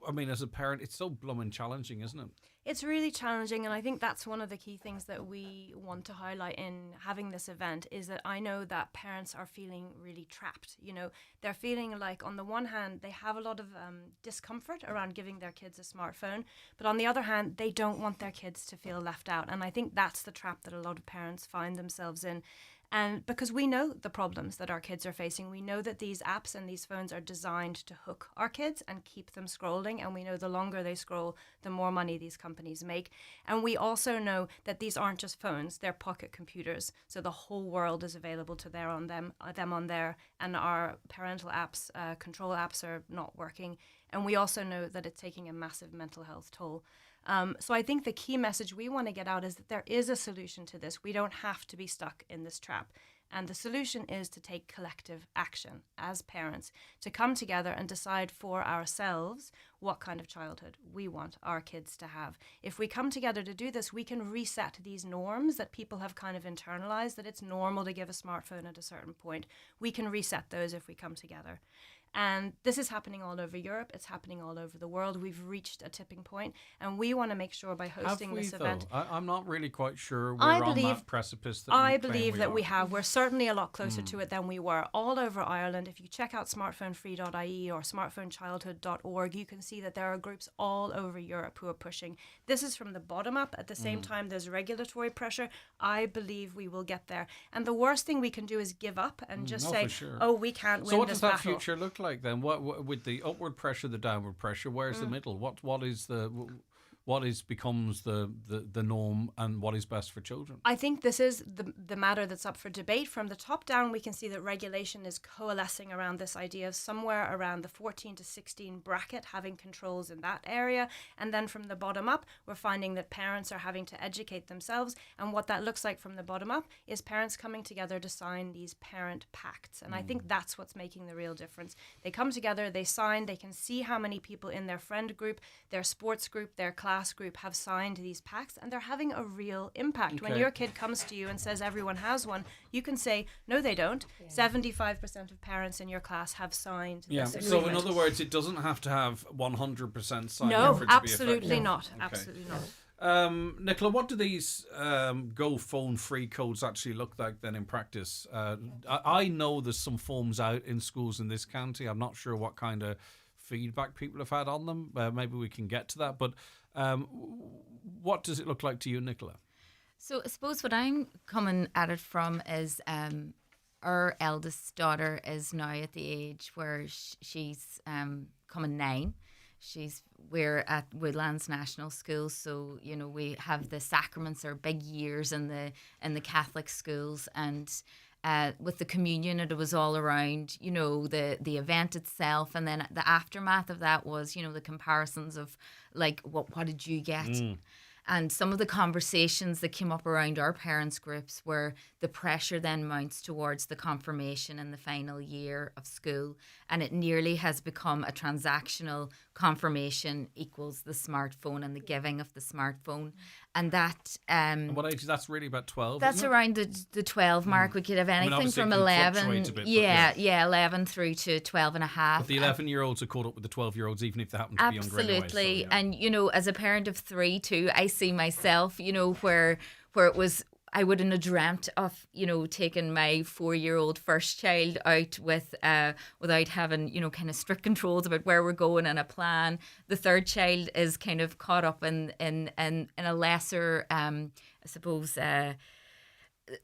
I mean, as a parent, it's so blooming challenging, isn't it? It's really challenging, and I think that's one of the key things that we want to highlight in having this event, is that I know that parents are feeling really trapped. You know, they're feeling like, on the one hand, they have a lot of discomfort around giving their kids a smartphone, but on the other hand, they don't want their kids to feel left out. And I think that's the trap that a lot of parents find themselves in. And because we know the problems that our kids are facing, we know that these apps and these phones are designed to hook our kids and keep them scrolling. And we know the longer they scroll, the more money these companies make. And we also know that these aren't just phones, they're pocket computers. So the whole world is available to them on there. And our parental apps, control apps are not working. And we also know that it's taking a massive mental health toll. So I think the key message we want to get out is that there is a solution to this. We don't have to be stuck in this trap. And the solution is to take collective action as parents, to come together and decide for ourselves what kind of childhood we want our kids to have. If we come together to do this, we can reset these norms that people have kind of internalized, that it's normal to give a smartphone at a certain point. We can reset those if we come together. And this is happening all over Europe. It's happening all over the world. We've reached a tipping point, and we want to make sure by hosting this event. I'm not really quite sure we're on that precipice. I believe that we have. We're certainly a lot closer to it than we were. All over Ireland, if you check out smartphonefree.ie or smartphonechildhood.org, you can see that there are groups all over Europe who are pushing. This is from the bottom up. At the same time, there's regulatory pressure. I believe we will get there. And the worst thing we can do is give up and just say, oh, we can't win this battle. So what does that future look like then? What with the upward pressure, the downward pressure? Where's the middle? What becomes the norm, and what is best for children? I think this is the matter that's up for debate. From the top down, we can see that regulation is coalescing around this idea of somewhere around the 14 to 16 bracket, having controls in that area. And then from the bottom up, we're finding that parents are having to educate themselves. And what that looks like from the bottom up is parents coming together to sign these parent pacts. And I think that's what's making the real difference. They come together, they sign, they can see how many people in their friend group, their sports group, their class group have signed these pacts, and they're having a real impact. Okay. When your kid comes to you and says everyone has one, you can say, no, they don't. 75% of parents in your class have signed this agreement. So in other words, it doesn't have to have 100% signed. No, absolutely not. Okay. Absolutely not. Nicola, what do these Go Phone Free codes actually look like then in practice? I know there's some forms out in schools in this county. I'm not sure what kind of feedback people have had on them. Maybe we can get to that. But what does it look like to you, Nicola? So I suppose what I'm coming at it from is our eldest daughter is now at the age where she's coming 9. We're at Woodlands National School, so you know we have the sacraments are big years in the Catholic schools, and with the communion, it was all around, you know, the event itself, and then the aftermath of that was, you know, the comparisons of like what did you get? And some of the conversations that came up around our parents' groups were the pressure then mounts towards the confirmation in the final year of school. And it nearly has become a transactional confirmation equals the smartphone and the giving of the smartphone. And that... and what age is that's really about 12? That's around the 12 mark. We could have anything from 11. Bit, 11 through to 12 and a half. But the 11-year-olds are caught up with the 12-year-olds, even if they happen to be younger anyway. Absolutely. And, you know, as a parent of 3 too, I see myself, you know, where it was... I wouldn't have dreamt of, you know, taking my 4-year-old first child out with without having, you know, kind of strict controls about where we're going and a plan. The third child is kind of caught up in a lesser, I suppose,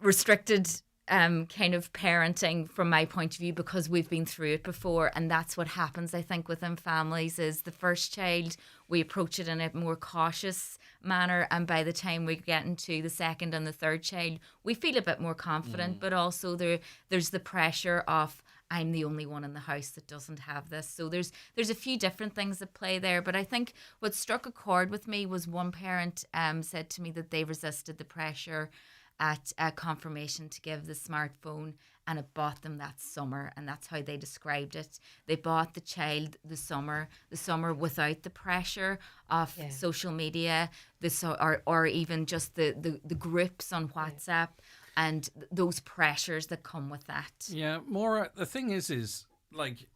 restricted kind of parenting from my point of view, because we've been through it before. And that's what happens, I think, within families is the first child, we approach it in a more cautious manner, and by the time we get into the second and the third child, we feel a bit more confident, but also there's the pressure of, I'm the only one in the house that doesn't have this. So there's a few different things that play there. But I think what struck a chord with me was one parent said to me that they resisted the pressure at confirmation to give the smartphone, and it bought them that summer, and that's how they described it. They bought the child the summer without the pressure of social media, or even just the groups on WhatsApp. And those pressures that come with that. Yeah, Maura, the thing is like,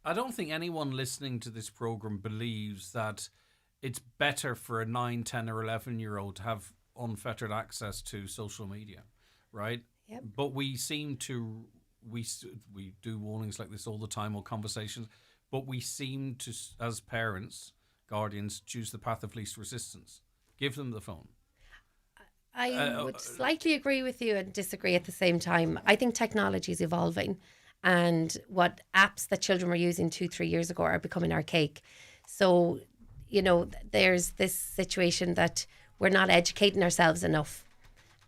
I don't think anyone listening to this program believes that it's better for a 9, 10 or 11-year-old to have unfettered access to social media, right? Yep. But we seem to, we do warnings like this all the time, or conversations, but we seem to, as parents, guardians, choose the path of least resistance. Give them the phone. I would slightly agree with you and disagree at the same time. I think technology is evolving, and what apps that children were using 2-3 years ago are becoming archaic. So, there's this situation that we're not educating ourselves enough.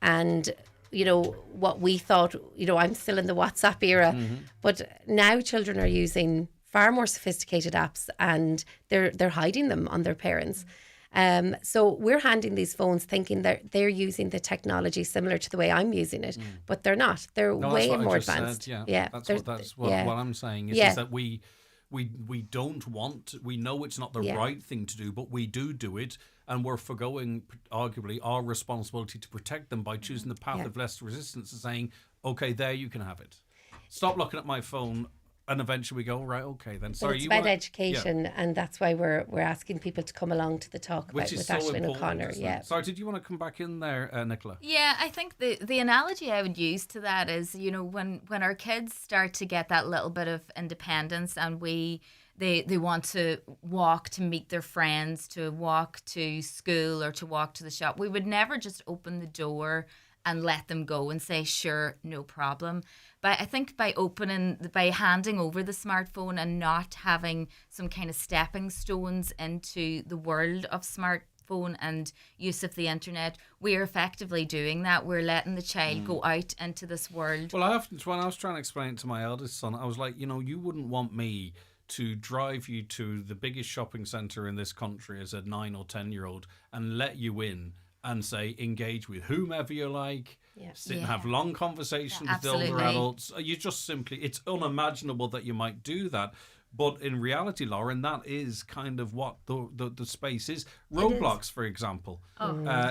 And, what we thought, I'm still in the WhatsApp era, but now children are using far more sophisticated apps, and they're hiding them on their parents. So we're handing these phones thinking that they're using the technology similar to the way I'm using it, but they're not. They're way more advanced. That's what I'm saying is that we don't want, we know it's not the right thing to do, but we do it, and we're forgoing arguably our responsibility to protect them by choosing the path of less resistance and saying, okay, there, you can have it. Stop looking at my phone. And eventually we go, right, okay, then. Sorry, it's about education, and that's why we're asking people to come along to the talk about with Aisling O'Connor. Yeah. Sorry, did you want to come back in there, Nicola? Yeah, I think the analogy I would use to that is, when our kids start to get that little bit of independence, and they want to walk to meet their friends, to walk to school or to walk to the shop, we would never just open the door and let them go and say, sure, no problem. But I think by handing over the smartphone and not having some kind of stepping stones into the world of smartphone and use of the internet, we're effectively doing that. We're letting the child go out into this world. Well, when I was trying to explain it to my eldest son, I was like, you wouldn't want me to drive you to the biggest shopping centre in this country as a 9 or 10-year-old and let you in and say, engage with whomever you like, sit and have long conversations with the older adults. You just simply, it's unimaginable that you might do that. But in reality, Lauren, that is kind of what the space is. Roblox, for example,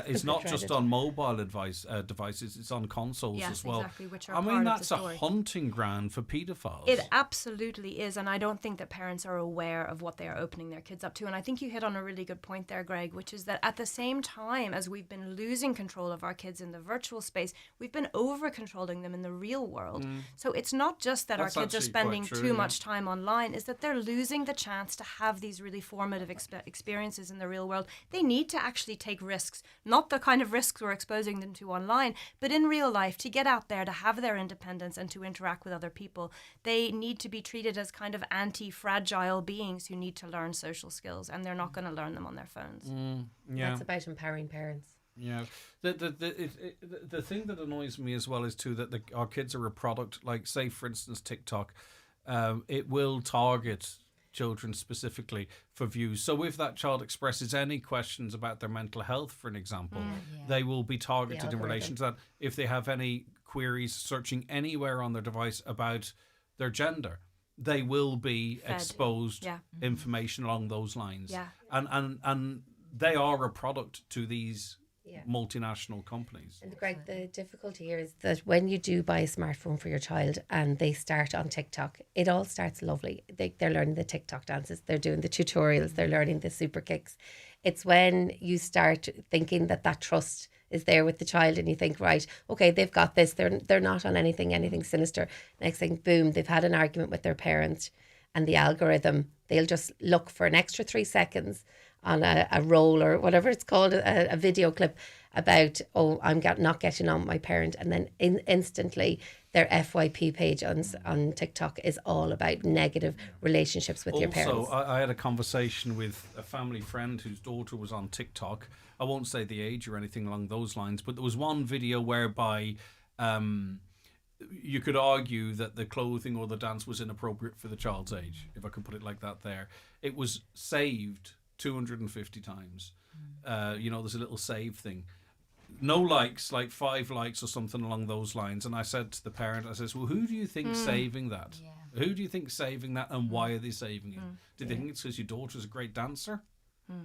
is not just on mobile devices, it's on consoles as well. Exactly, which are that's a hunting ground for paedophiles. It absolutely is, and I don't think that parents are aware of what they are opening their kids up to. And I think you hit on a really good point there, Greg, which is that at the same time as we've been losing control of our kids in the virtual space, we've been over-controlling them in the real world. So it's not just that our kids are spending too much time online, is that they're losing the chance to have these really formative experiences in the real world. They need to actually take risks, not the kind of risks we're exposing them to online, but in real life, to get out there, to have their independence and to interact with other people. They need to be treated as kind of anti-fragile beings who need to learn social skills, and they're not going to learn them on their phones. That's about empowering parents. Yeah, the thing that annoys me as well is too that our kids are a product, like say for instance TikTok. It will target children specifically for views. So if that child expresses any questions about their mental health, for an example, they will be targeted in relation to that. If they have any queries searching anywhere on their device about their gender, they will be exposed information along those lines. And they are a product to these multinational companies. And Greg, the difficulty here is that when you do buy a smartphone for your child and they start on TikTok, it all starts lovely. They're learning the TikTok dances, they're doing the tutorials, they're learning the super kicks. It's when you start thinking that trust is there with the child and you think, right, okay, they've got this, they're not on anything sinister. Next thing, boom, they've had an argument with their parent, and the algorithm, they'll just look for an extra 3 seconds on a roll or whatever it's called, a video clip, about, oh, I'm not getting on with my parent, and then instantly their FYP page on TikTok is all about negative relationships with your parents. Also, I had a conversation with a family friend whose daughter was on TikTok. I won't say the age or anything along those lines, but there was one video whereby you could argue that the clothing or the dance was inappropriate for the child's age, if I could put it like that there. It was saved 250 times. There's a little save thing. No likes, like 5 likes or something along those lines. And I said to the parent, I says, well, who do you think saving that? Yeah. Who do you think saving that, and why are they saving it? Do they think it's because your daughter's a great dancer?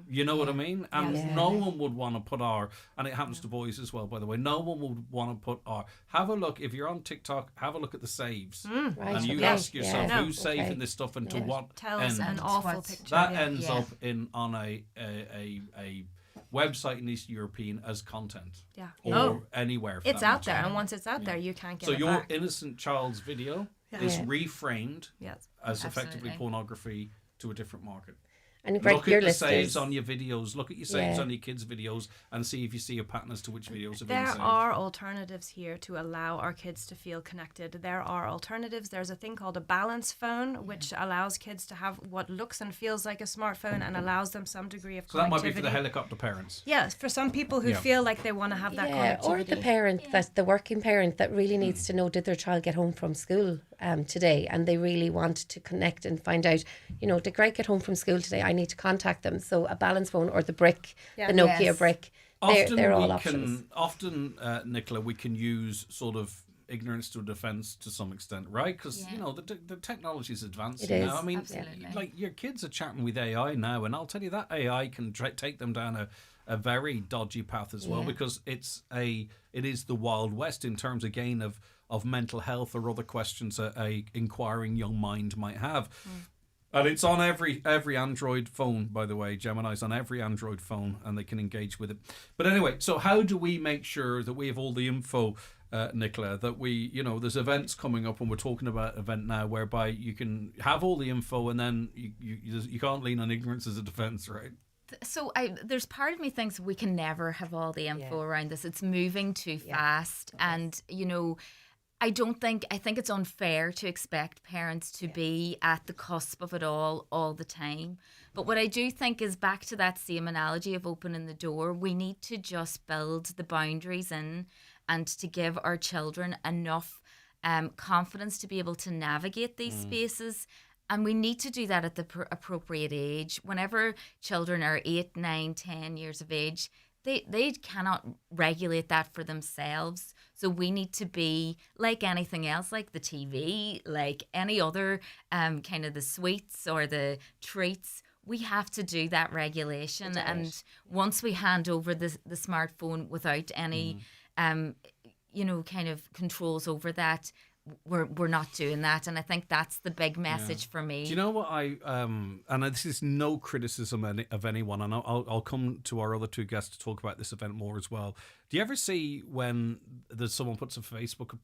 You know what I mean? And no one would want to put and it happens to boys as well, by the way, no one would want to put have a look, if you're on TikTok, have a look at the saves. Right, and you ask yourself, who's saving this stuff and to what tells end? An awful picture. That ends up on a website in East European as content. Yeah. Or anywhere. It's out there, and once it's out there, you can't get it So back. your innocent child's video is reframed as effectively Absolutely. pornography to a different market. And Greg, look your at the listeners, saves on your videos. Look at your saves on your kids' videos, and see if you see a pattern as to which videos are being saved. There are alternatives here to allow our kids to feel connected. There are alternatives. There's a thing called a balance phone, which allows kids to have what looks and feels like a smartphone and allows them some degree of connectivity. So that might be for the helicopter parents. Yes, for some people who feel like they want to have that connectivity. or the parent, the working parent that really needs to know, did their child get home from school today, and they really want to connect and find out, did Greg get home from school today? I need to contact them. So a balance phone or the brick, the Nokia brick, they're all options. Often, Nicola, we can use sort of ignorance to a defense to some extent, right? Because the technology is advancing now. I mean, like your kids are chatting with AI now, and I'll tell you that AI can take them down a very dodgy path as well, because it is the Wild West in terms again of mental health or other questions a inquiring young mind might have. And it's on every Android phone, by the way. Gemini's on every Android phone, and they can engage with it. But anyway, so how do we make sure that we have all the info, Nicola, that we, there's events coming up, and we're talking about an event now whereby you can have all the info, and then you can't lean on ignorance as a defense, right? So there's part of me thinks we can never have all the info around this. It's moving too fast, and I think it's unfair to expect parents to be at the cusp of it all the time. But what I do think is, back to that same analogy of opening the door, we need to just build the boundaries in, and to give our children enough confidence to be able to navigate these spaces. And we need to do that at the appropriate age. Whenever children are 8, 9, 10 years of age, they cannot regulate that for themselves. So we need to be like anything else, like the TV, like any other kind of the sweets or the treats. We have to do that regulation. And once we hand over the smartphone without any, kind of controls over that, we're not doing that. And I think that's the big message for me. Do you know what and this is no criticism of anyone, and I'll come to our other two guests to talk about this event more as well. Do you ever see when someone puts a Facebook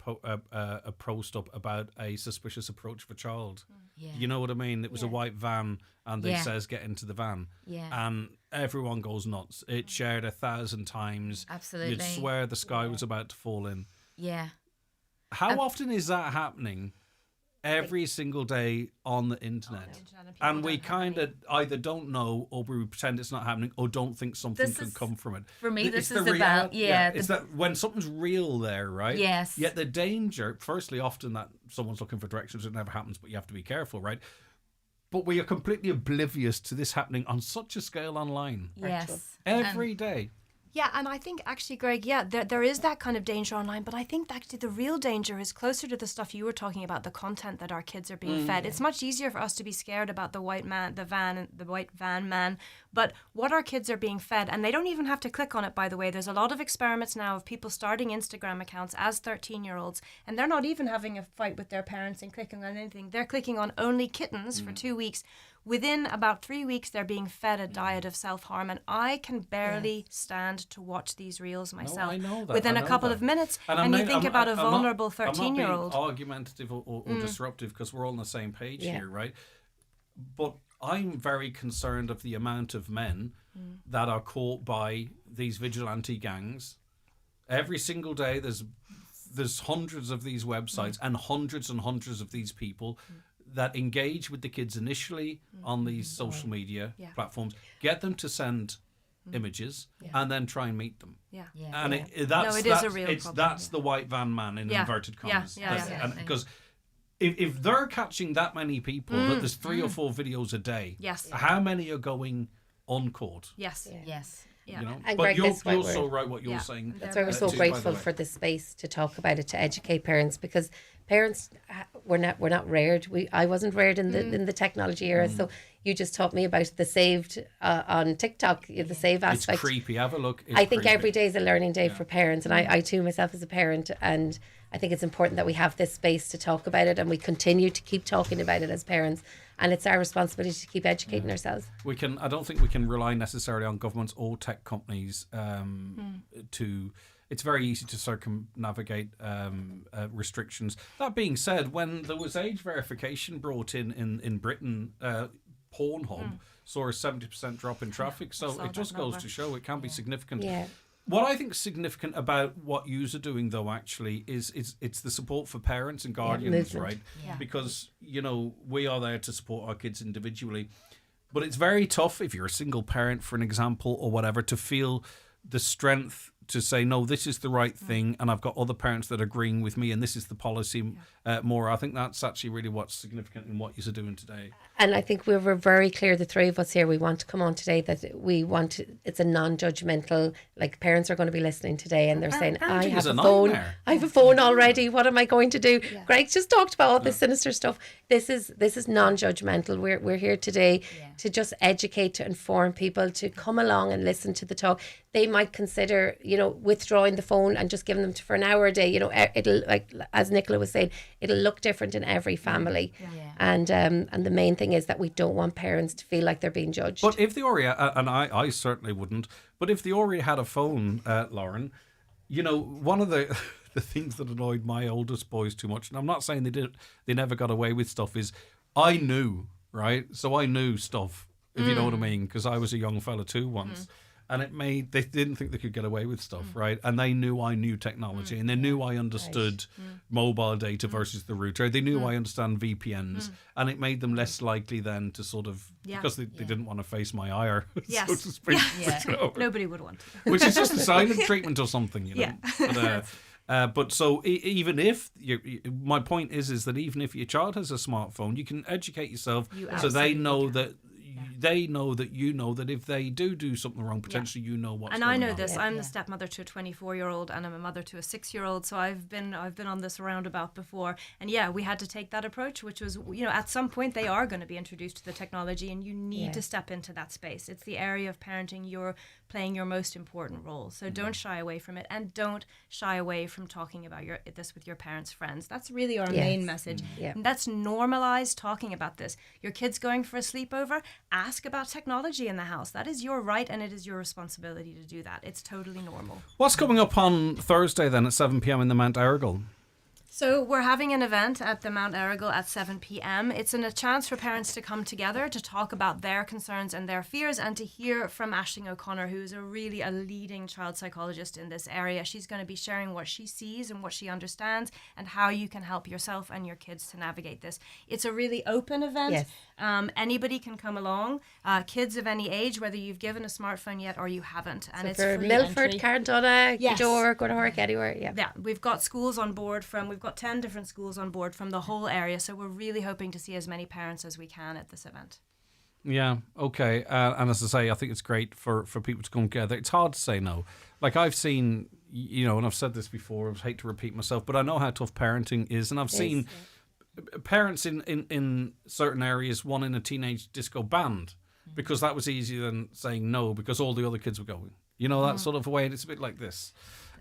a post up about a suspicious approach of a child? Yeah. You know what I mean? It was a white van, and it says get into the van. Yeah. And everyone goes nuts. It's shared 1,000 times. Absolutely. You'd swear the sky was about to fall in. Yeah. How often is that happening? Every single day on the internet. And we kind of either don't know, or we pretend it's not happening, or don't think something could come from it. For me, It's this is the about, it's that when something's real there, right? Yes. Yet the danger, firstly, often that someone's looking for directions, it never happens, but you have to be careful, right? But we are completely oblivious to this happening on such a scale online. Yes. Every day. Yeah, and I think actually, Greg, there is that kind of danger online, but I think actually the real danger is closer to the stuff you were talking about, the content that our kids are being fed. It's much easier for us to be scared about the white van man, but what our kids are being fed, and they don't even have to click on it, by the way. There's a lot of experiments now of people starting Instagram accounts as 13-year-olds, and they're not even having a fight with their parents and clicking on anything. They're clicking on only kittens for 2 weeks. Within about 3 weeks, they're being fed a diet of self-harm, and I can barely stand to watch these reels myself. No, I know that. Within a couple of minutes, and you think about a vulnerable 13-year-old. I'm not being argumentative or disruptive, because we're all on the same page here, right? But I'm very concerned of the amount of men that are caught by these vigilante gangs. Every single day there's hundreds of these websites and hundreds of these people that engage with the kids initially on these social media platforms, get them to send images and then try and meet them. And it is a real problem. That's the white van man in inverted commas. Because if they're catching that many people, that there's 3 or 4 videos a day, how many are going uncaught? Yes. You know? And But Greg, you're that's why so right what you're saying. That's why we're so too, by the grateful way. for the space to talk about it, to educate parents, because parents we're not reared. I wasn't reared in the technology era, so you just taught me about the saved on TikTok, the save aspect. It's creepy. Have a look. It's I think creepy. every day is a learning day for parents, and I too myself as a parent, and I think it's important that we have this space to talk about it, and we continue to keep talking about it as parents. And it's our responsibility to keep educating ourselves. I don't think we can rely necessarily on governments or tech companies to. It's very easy to circumnavigate restrictions. That being said, when there was age verification brought in Britain, Pornhub saw a 70% drop in traffic. So it just goes to show it can be significant. Yeah. What I think is significant about what yous are doing, though, actually, is it's the support for parents and guardians, right? Yeah. Because, we are there to support our kids individually. But it's very tough if you're a single parent, for an example, or whatever, to feel the strength to say, no, this is the right thing, and I've got other parents that are agreeing with me, and this is the policy more. I think that's actually really what's significant in what you're doing today. And I think we were very clear, the 3 of us here, we want to come on today that it's a non-judgmental, like parents are going to be listening today and they're saying, I have a phone. I have a phone already. What am I going to do? Greg's just talked about all this sinister stuff. This is non-judgmental. We're here today to just educate, to inform people, to come along and listen to the talk. They might consider, withdrawing the phone and just giving them for an hour a day. It'll, like as Nicola was saying, it'll look different in every family. And the main thing is that we don't want parents to feel like they're being judged. But if they already, and I certainly wouldn't, but if they already had a phone, Lauren, one of the things that annoyed my oldest boys too much, and I'm not saying they never got away with stuff, is I knew, right? So I knew stuff, if you know what I mean, because I was a young fella too once. And they didn't think they could get away with stuff, right? And they knew I knew technology, and they knew I understood mobile data versus the router. They knew I understand VPNs, and it made them less likely then to sort of, because they didn't want to face my ire, so to speak. Nobody would want to. Which is just a silent treatment or something, But so even if my point is that even if your child has a smartphone, you can educate yourself so they know that. They know that that if they do something wrong, potentially what's going on. And I know this. I'm the stepmother to a 24-year-old, and I'm a mother to a 6-year-old. So I've been on this roundabout before, and we had to take that approach, which was at some point they are going to be introduced to the technology, and you need to step into that space. It's the area of parenting you're playing your most important role. So don't shy away from it, and don't shy away from talking about this with your parents' friends. That's really our main message. And that's normalize talking about this. Your kid's going for a sleepover. Ask about technology in the house. That is your right, and it is your responsibility to do that. It's totally normal. What's coming up on Thursday then at 7 p.m. in the Mount Errigal? So we're having an event at the Mount Errigal at 7 p.m. It's a chance for parents to come together to talk about their concerns and their fears, and to hear from Aisling O'Connor, who's a leading child psychologist in this area. She's going to be sharing what she sees and what she understands, and how you can help yourself and your kids to navigate this. It's a really open event. Yes. Anybody can come along. Kids of any age, whether you've given a smartphone yet or you haven't. And So it's for free Milford, entry. Cardona, Door, Go to Hork, anywhere. Yeah, we've got schools on board we've got 10 different schools on board from the whole area, so we're really hoping to see as many parents as we can at this event. Yeah, okay. And as I say, I think it's great for people to come together. It's hard to say no. Like I've seen, and I've said this before, I hate to repeat myself, but I know how tough parenting is, and I've seen parents in certain areas wanting a teenage disco band because that was easier than saying no because all the other kids were going. That sort of way, and it's a bit like this.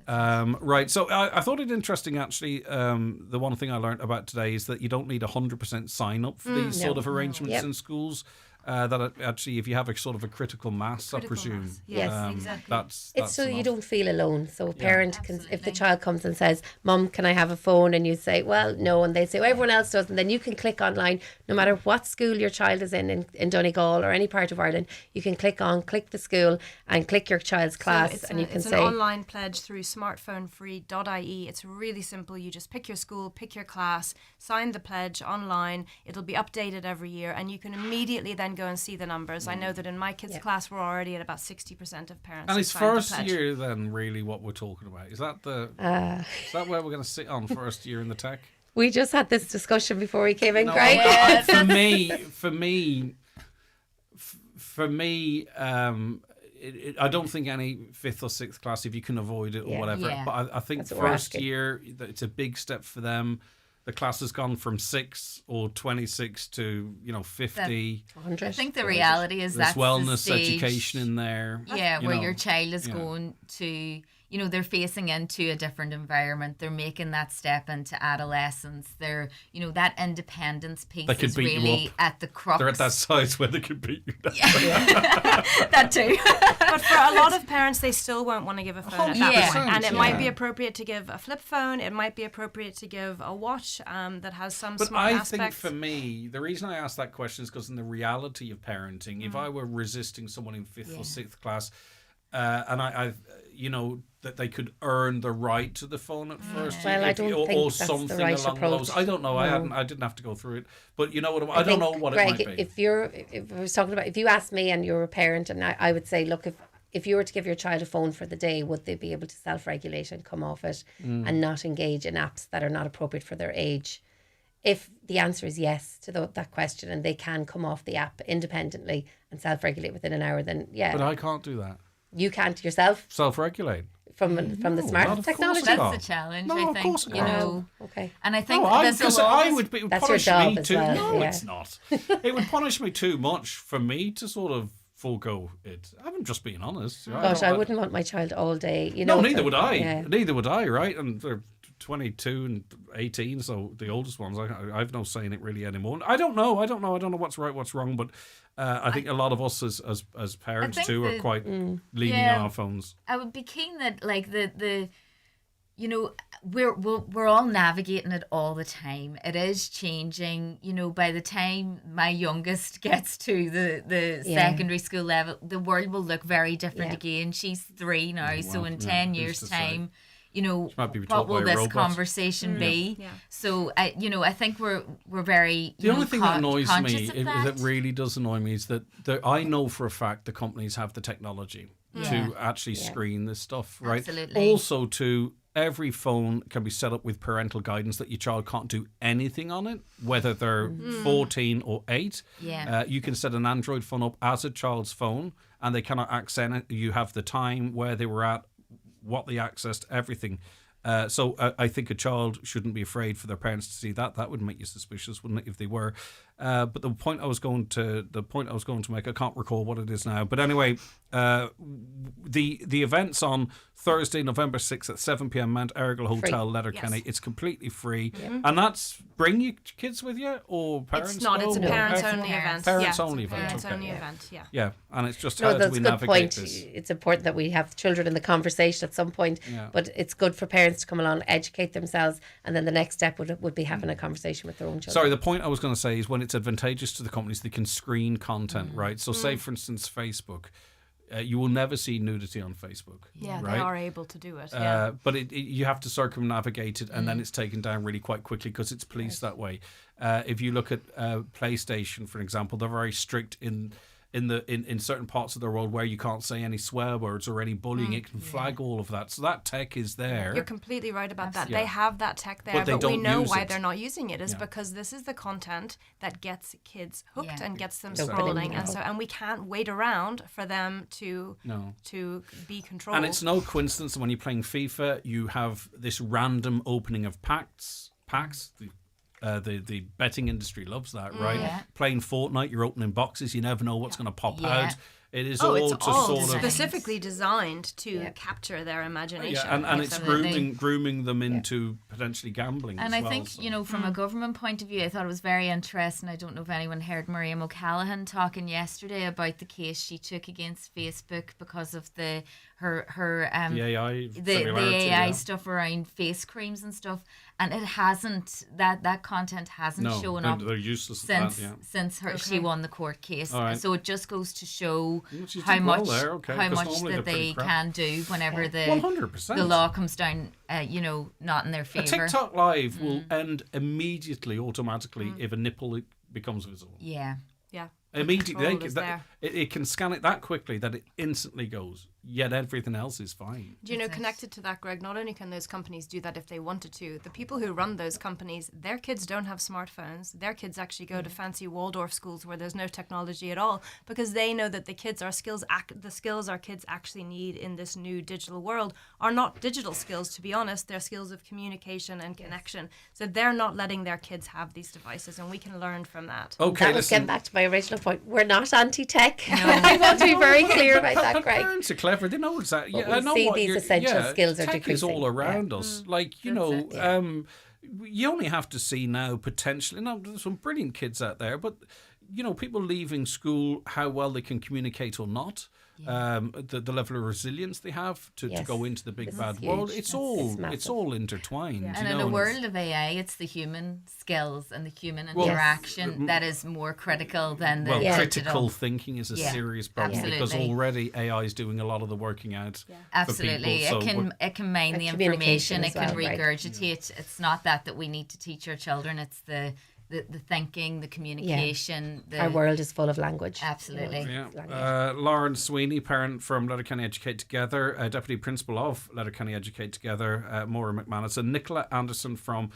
Right, so I thought it interesting actually. The one thing I learned about today is that you don't need 100% sign up for these sort of arrangements in schools. that actually, if you have a sort of a critical mass, I presume, Yes, exactly. That's it's so you enough. don't feel alone. So a parent can, if the child comes and says, "Mum, can I have a phone?" and you say, "Well, no," and they say, "Well, everyone else does," and then you can click online, no matter what school your child is in Donegal or any part of Ireland, you can click the school and click your child's class, and you can it's say an online pledge through smartphonefree.ie. It's really simple. You just pick your school, pick your class, sign the pledge online. It'll be updated every year, and you can immediately then go and see the numbers. I know that in my kids' class, we're already at about 60% of parents. And it's signed the first pledge. year then, really, what we're talking about. Is that is that where we're going to sit on first year in the tech? we just had this discussion before we came in, No, Greg. For me, I don't think any 5th or 6th class, if you can avoid it or whatever. Yeah. But I think That's what we're first asking. year, it's a big step for them. The class has gone from 6 or 26 to 50. I think the reality is There's that's wellness the stage, education in there. Yeah, where know. your child is going to, they're facing into a different environment. They're making that step into adolescence. They're, that independence piece They could is beat you really up. at the crux. They're at that size where they could beat you down. That too. But for a lot of parents, they still won't want to give a phone at that point. And it might be yeah. appropriate to give a flip phone. It might be appropriate to give a watch that has some But smart I aspects. think for me, the reason I asked that question is because in the reality of parenting, if I were resisting someone in 5th or 6th class, and I that they could earn the right to the phone at first, Well, I don't think or that's the something right along approach. those. I don't know. No. I didn't have to go through it, but you know what? I don't know what Greg, it might be. if I was talking about, if you asked me and you're a parent, and I would say, look, if you were to give your child a phone for the day, would they be able to self-regulate and come off it and not engage in apps that are not appropriate for their age? If the answer is yes to that question, and they can come off the app independently and self-regulate within an hour, then yeah. But I can't do that. You can't yourself self-regulate from the smart technology. That's the challenge. No, I of think course I can't. Okay. And I think because I would be, it would That's your punish job me as too. well, No, yeah. it's not. It would punish me too much for me to sort of forego it. I'm just being honest. Right? Gosh, I wouldn't want my child all day. No, neither would I. Yeah. Neither would I. Right, and they're 22 and 18, so the oldest ones. I've no say in it really anymore. I don't know what's right, what's wrong, but I think a lot of us as parents too are quite leaning on our phones. I would be keen that like the we're all navigating it all the time. It is changing. By the time my youngest gets to the secondary school level, the world will look very different again. She's 3 now, so in 10 years' time, what will this conversation be? Yeah. So I think we're very The only thing that annoys conscious me, of that. that really does annoy me, is that I know for a fact the companies have the technology to actually screen this stuff, right? Absolutely. Also, every phone can be set up with parental guidance that your child can't do anything on it, whether they're 14 or 8. Yeah. You can set an Android phone up as a child's phone, and they cannot access it. You have the time, where they were at, what they accessed, everything. So I think a child shouldn't be afraid for their parents to see that. That would make you suspicious, wouldn't it, if they were? But the point I was going to make, I can't recall what it is now. But anyway, the event's on Thursday, November 6th at 7 p.m. Mount Errigal Hotel, Letterkenny. It's completely free, and that's bring your kids with you or parents. It's not. It's a parents-only event. Parents only event. Parents-only event. Yeah. Yeah, and it's just how do that's we a good navigate point. this? It's important that we have children in the conversation at some point, but it's good for parents to come along, educate themselves, and then the next step would be having a conversation with their own children. Sorry, the point I was going to say is when it's advantageous to the companies, they can screen content, right? So say, for instance, Facebook. You will never see nudity on Facebook. Yeah, right? they are able to do it. Yeah. But you have to circumnavigate it, and then it's taken down really quite quickly because it's policed that way. If you look at PlayStation, for example, they're very strict in certain parts of the world where you can't say any swear words or any bullying. It can flag all of that. So that tech is there. You're completely right about that. Yeah. They have that tech there, But they we don't know use why it. they're not using it is because this is the content that gets kids hooked and gets them Exactly. scrolling, and we can't wait around for them to be controlled. And it's no coincidence that when you're playing FIFA, you have this random opening of packs. The betting industry loves that, right? Yeah. Playing Fortnite, you're opening boxes. You never know what's going to pop out. It is it's all to all sort of specifically designed to capture their imagination. and it's grooming them into potentially gambling. And as I well, think, so. you know, from a government point of view, I thought it was very interesting. I don't know if anyone heard Miriam O'Callaghan talking yesterday about the case she took against Facebook because of the AI stuff around face creams and stuff, and it hasn't that content hasn't shown up. They're useless since she won the court case. Right. So it just goes to show She how did much well there, how much that they can do whenever the law comes down, not in their A favour. TikTok live will end immediately, automatically, if a nipple becomes visible. Yeah. Immediately, Control is it can scan it that quickly that it instantly goes. Yet everything else is fine. Do you know, connected to that, Greg, not only can those companies do that if they wanted to, the people who run those companies, their kids don't have smartphones. Their kids actually go to fancy Waldorf schools where there's no technology at all, because they know that the skills our kids actually need in this new digital world are not digital skills, to be honest. They're skills of communication and connection. So they're not letting their kids have these devices, and we can learn from that. Okay, that was getting back to my original point. We're not anti-tech. I want to be very clear about that, Greg. Parents are clever. They know it's that. But I we know see what these essential skills are tech is decreasing. all around us. Like, you know, you only have to see now potentially. Now, there's some brilliant kids out there, but you know, people leaving school, how well they can communicate or not. The level of resilience they have to go into the big bad world. It's all intertwined. And you in know, a world of AI, it's the human skills and the human interaction that is more critical than the critical thinking is a serious problem because already AI is doing a lot of the working out. Absolutely, for people, it can mine the information, it can regurgitate. It's not that we need to teach our children. It's the thinking, the communication. Our world is full of language. Absolutely. Lauren Sweeney, parent from Letterkenny Educate Together, Deputy Principal of Letterkenny Educate Together, Maura McManus, and Nicola Anderson from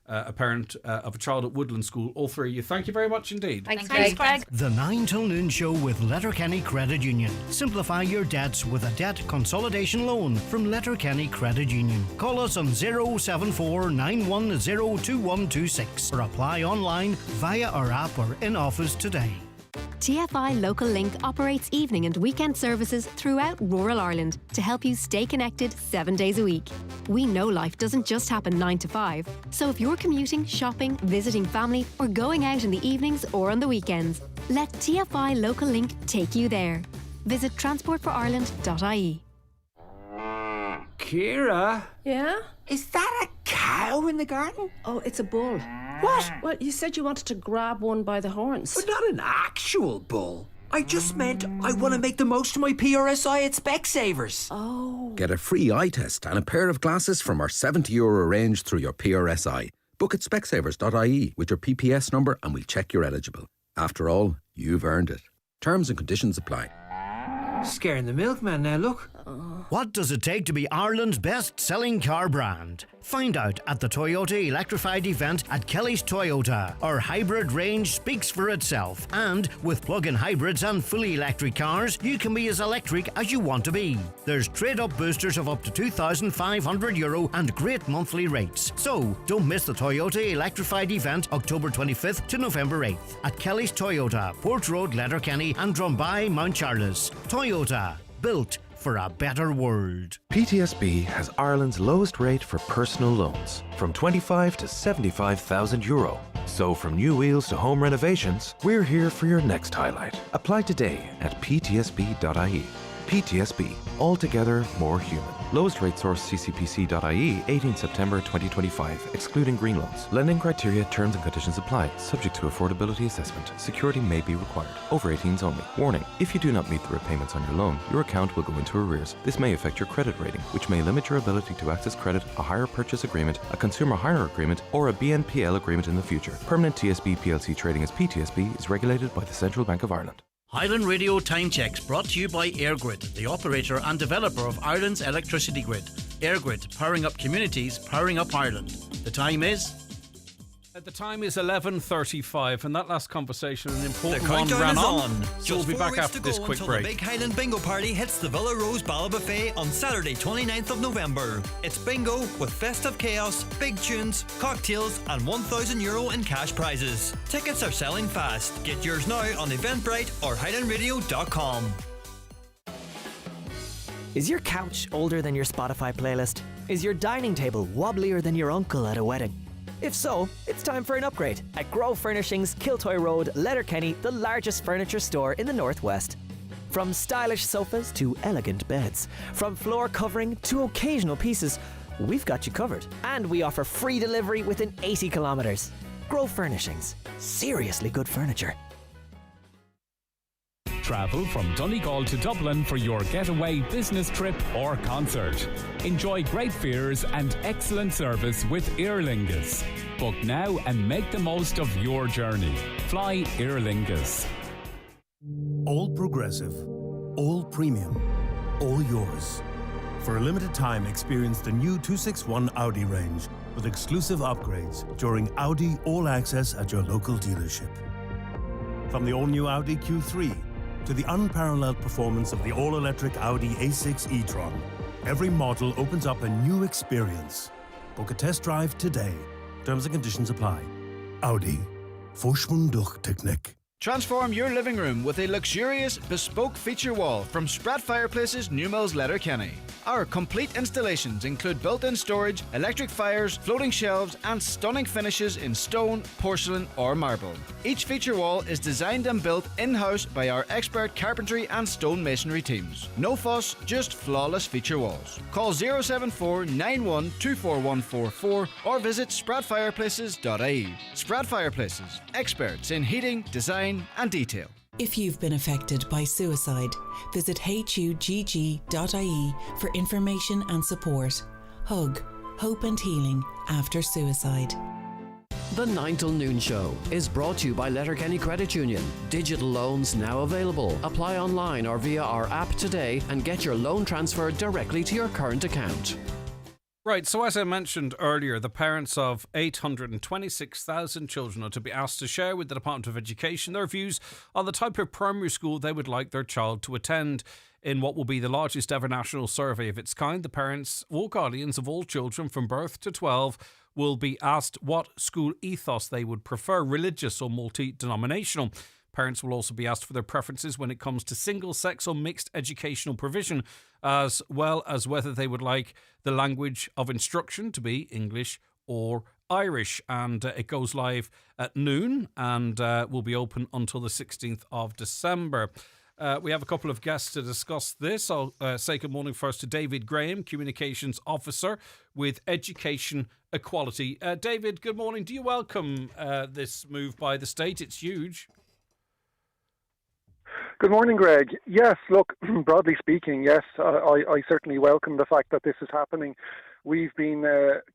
a parent of a child at Woodland School. All three of you, thank you very much indeed. Thanks, Greg. The 9 till noon show with Letterkenny Credit Union. Simplify your debts with a debt consolidation loan from Letterkenny Credit Union. Call us on 074 910 2126 or apply online via our app or in office today. TFI Local Link operates evening and weekend services throughout rural Ireland to help you stay connected 7 days a week. We know life doesn't just happen 9 to 5, so if you're commuting, shopping, visiting family, or going out in the evenings or on the weekends, let TFI Local Link take you there. Visit transportforireland.ie. Kira? Yeah? Is that a cow in the garden? Oh, it's a bull. What? Well, you said you wanted to grab one by the horns. But not an actual bull. I just meant I want to make the most of my PRSI at Specsavers. Oh. Get a free eye test and a pair of glasses from our €70 range through your PRSI. Book at specsavers.ie with your PPS number and we'll check you're eligible. After all, you've earned it. Terms and conditions apply. Scaring the milkman now, look. What does it take to be Ireland's best-selling car brand? Find out at the Toyota Electrified event at Kelly's Toyota. Our hybrid range speaks for itself. And with plug-in hybrids and fully electric cars, you can be as electric as you want to be. There's trade-up boosters of up to €2,500 and great monthly rates. So, don't miss the Toyota Electrified event October 25th to November 8th at Kelly's Toyota, Port Road, Letterkenny and Drumby, Mount Charles. Toyota, built for a better world. PTSB has Ireland's lowest rate for personal loans, from 25 to €75,000. So from new wheels to home renovations, we're here for your next highlight. Apply today at ptsb.ie. PTSB, altogether more human. Lowest rate source ccpc.ie, 18 September 2025, excluding green loans. Lending criteria, terms and conditions apply, subject to affordability assessment. Security may be required. Over 18s only. Warning, if you do not meet the repayments on your loan, your account will go into arrears. This may affect your credit rating, which may limit your ability to access credit, a hire purchase agreement, a consumer hire agreement, or a BNPL agreement in the future. Permanent TSB PLC trading as PTSB is regulated by the Central Bank of Ireland. Highland Radio Time Checks brought to you by EirGrid, the operator and developer of Ireland's electricity grid. EirGrid, powering up communities, powering up Ireland. The time is... The time is 11:35, and that last conversation, an important one, countdown ran is on. Just So we'll be 4 back weeks after to this go quick until break. The big Highland Bingo Party hits the Villa Rose Bala Buffet on Saturday 29th of November. It's bingo with festive chaos, big tunes, cocktails and €1,000 in cash prizes. Tickets are selling fast. Get yours now on Eventbrite or highlandradio.com. Is your couch older than your Spotify playlist? Is your dining table wobblier than your uncle at a wedding? If so, it's time for an upgrade at Grove Furnishings, Kiltoy Road, Letterkenny, the largest furniture store in the Northwest. From stylish sofas to elegant beds, from floor covering to occasional pieces, we've got you covered. And we offer free delivery within 80 kilometres. Grove Furnishings. Seriously good furniture. Travel from Donegal to Dublin for your getaway, business trip or concert. Enjoy great fares and excellent service with Aer Lingus. Book now and make the most of your journey. Fly Aer Lingus. All progressive, all premium, all yours. For a limited time, experience the new 261 Audi range with exclusive upgrades during Audi All Access at your local dealership. From the all-new Audi Q3 to the unparalleled performance of the all-electric Audi A6 e-tron, every model opens up a new experience. Book a test drive today. Terms and conditions apply. Audi. Vorsprung durch Technik. Transform your living room with a luxurious, bespoke feature wall from Spratt Fireplaces, Newmills, Letterkenny. Our complete installations include built-in storage, electric fires, floating shelves, and stunning finishes in stone, porcelain, or marble. Each feature wall is designed and built in-house by our expert carpentry and stone masonry teams. No fuss, just flawless feature walls. Call 074 91 24144 or visit spratfireplaces.ie. Spratt Fireplaces, experts in heating, design, and detail. If you've been affected by suicide, visit hugg.ie for information and support. Hug, hope and healing after suicide. The 9 till noon show is brought to you by Letterkenny Credit Union. Digital loans now available. Apply online or via our app today and get your loan transferred directly to your current account. Right, so as I mentioned earlier, the parents of 826,000 children are to be asked to share with the Department of Education their views on the type of primary school they would like their child to attend. In what will be the largest ever national survey of its kind, the parents or guardians of all children from birth to 12 will be asked what school ethos they would prefer, religious or multi-denominational. Parents will also be asked for their preferences when it comes to single-sex or mixed educational provision, as well as whether they would like the language of instruction to be English or Irish. And it goes live at noon and will be open until the 16th of December. We have a couple of guests to discuss this. I'll say good morning first to David Graham, Communications Officer with Education Equality. David, good morning. Do you welcome this move by the state? It's huge. Good morning, Greg. Yes, look, broadly speaking, yes, I certainly welcome the fact that this is happening. We've been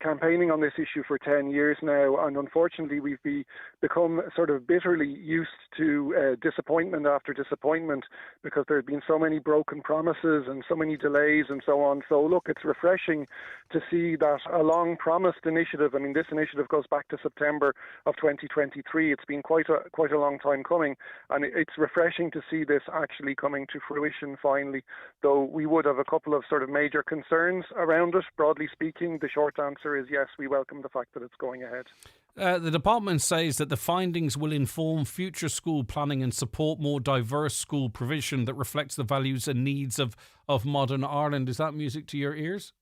campaigning on this issue for 10 years now, and unfortunately we've become sort of bitterly used to disappointment after disappointment because there have been so many broken promises and so many delays and so on. So look, it's refreshing to see that a long-promised initiative, I mean, this initiative goes back to September of 2023. It's been quite a long time coming, and it's refreshing to see this actually coming to fruition finally, though we would have a couple of sort of major concerns around it. Broadly speaking, the short answer is yes, we welcome the fact that it's going ahead. The department says that the findings will inform future school planning and support more diverse school provision that reflects the values and needs of modern Ireland. Is that music to your ears?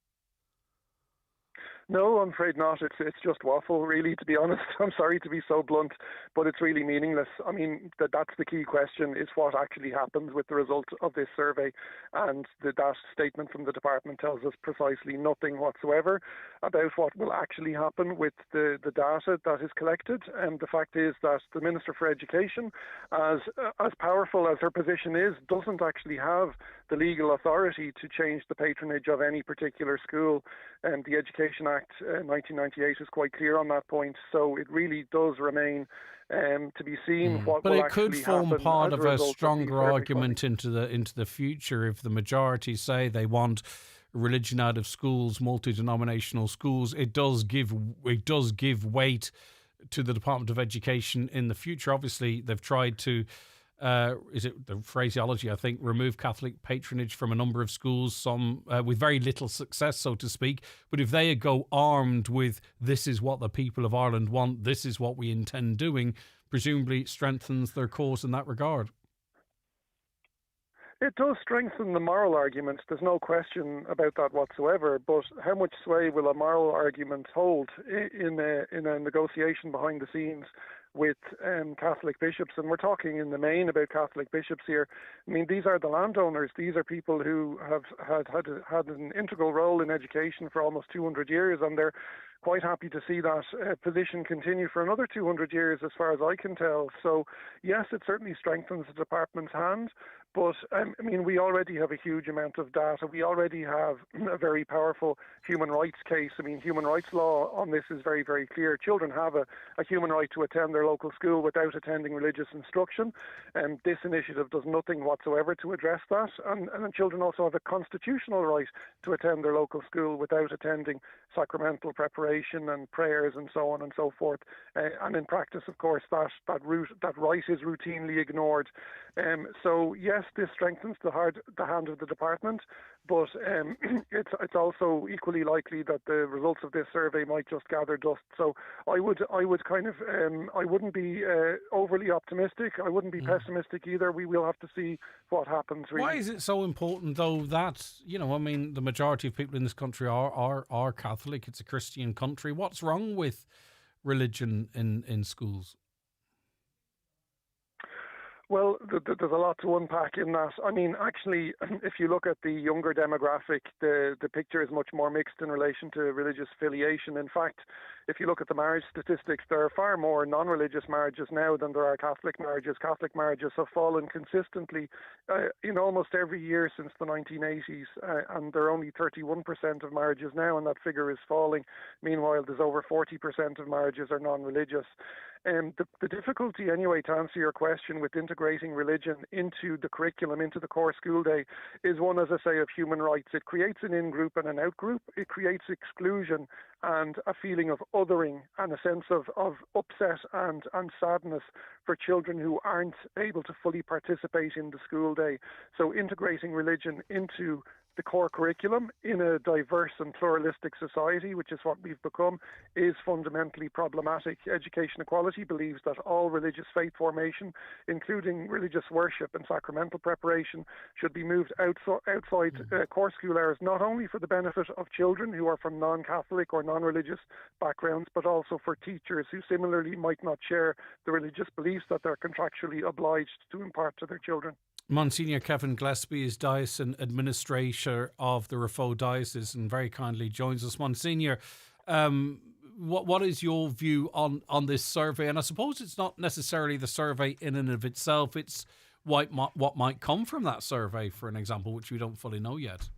No, I'm afraid not. It's just waffle, really, to be honest. I'm sorry to be so blunt, but it's really meaningless. I mean, that's the key question, is what actually happens with the result of this survey. And that statement from the department tells us precisely nothing whatsoever about what will actually happen with the data that is collected. And the fact is that the Minister for Education, as powerful as her position is, doesn't actually have the legal authority to change the patronage of any particular school. And the Education Act 1998 is quite clear on that point. So it really does remain to be seen what but will it could actually form happen part as of a a result stronger of argument into the future if the majority say they want religion out of schools, multi-denominational schools. It does give weight to the Department of Education in the future. Obviously, they've tried to is it the phraseology, I think, remove Catholic patronage from a number of schools, some with very little success, so to speak. But if they go armed with this is what the people of Ireland want, this is what we intend doing, presumably strengthens their cause in that regard. It does strengthen the moral argument. There's no question about that whatsoever. But how much sway will a moral argument hold in a negotiation behind the scenes with Catholic bishops? And we're talking in the main about Catholic bishops here. I mean, these are the landowners. These are people who have had an integral role in education for almost 200 years, and they're quite happy to see that position continue for another 200 years, as far as I can tell. So, yes, it certainly strengthens the department's hand. But, I mean, we already have a huge amount of data. We already have a very powerful human rights case. I mean, human rights law on this is very, very clear. Children have a human right to attend their local school without attending religious instruction. And this initiative does nothing whatsoever to address that. And children also have a constitutional right to attend their local school without attending sacramental preparation and prayers and so on and so forth. And in practice, of course, that right is routinely ignored. So yes, this strengthens the hand of the department, but it's also equally likely that the results of this survey might just gather dust. So I would kind of I wouldn't be overly optimistic. I wouldn't be pessimistic either. We will have to see what happens. Really. Why is it so important, though, that I mean, the majority of people in this country are Catholic? It's a Christian country. What's wrong with religion in schools? Well, there's a lot to unpack in that. I mean, actually, if you look at the younger demographic, the picture is much more mixed in relation to religious affiliation. In fact, if you look at the marriage statistics, there are far more non-religious marriages now than there are Catholic marriages. Catholic marriages have fallen consistently in almost every year since the 1980s, and there are only 31% of marriages now, and that figure is falling. Meanwhile, there's over 40% of marriages are non-religious. The difficulty, anyway, to answer your question, with integrating religion into the curriculum, into the core school day, is one, as I say, of human rights. It creates an in-group and an out-group. It creates exclusion and a feeling of othering and a sense of upset and sadness for children who aren't able to fully participate in the school day. So integrating religion into the core curriculum in a diverse and pluralistic society, which is what we've become, is fundamentally problematic. Education Equality believes that all religious faith formation, including religious worship and sacramental preparation, should be moved outside core school hours, not only for the benefit of children who are from non-Catholic or non-religious backgrounds, but also for teachers who similarly might not share the religious beliefs that they're contractually obliged to impart to their children. Monsignor Kevin Gillespie is Diocesan Administrator of the Raphoe Diocese and very kindly joins us. Monsignor, what is your view on this survey? And I suppose it's not necessarily the survey in and of itself, it's what might come from that survey, for an example, which we don't fully know yet.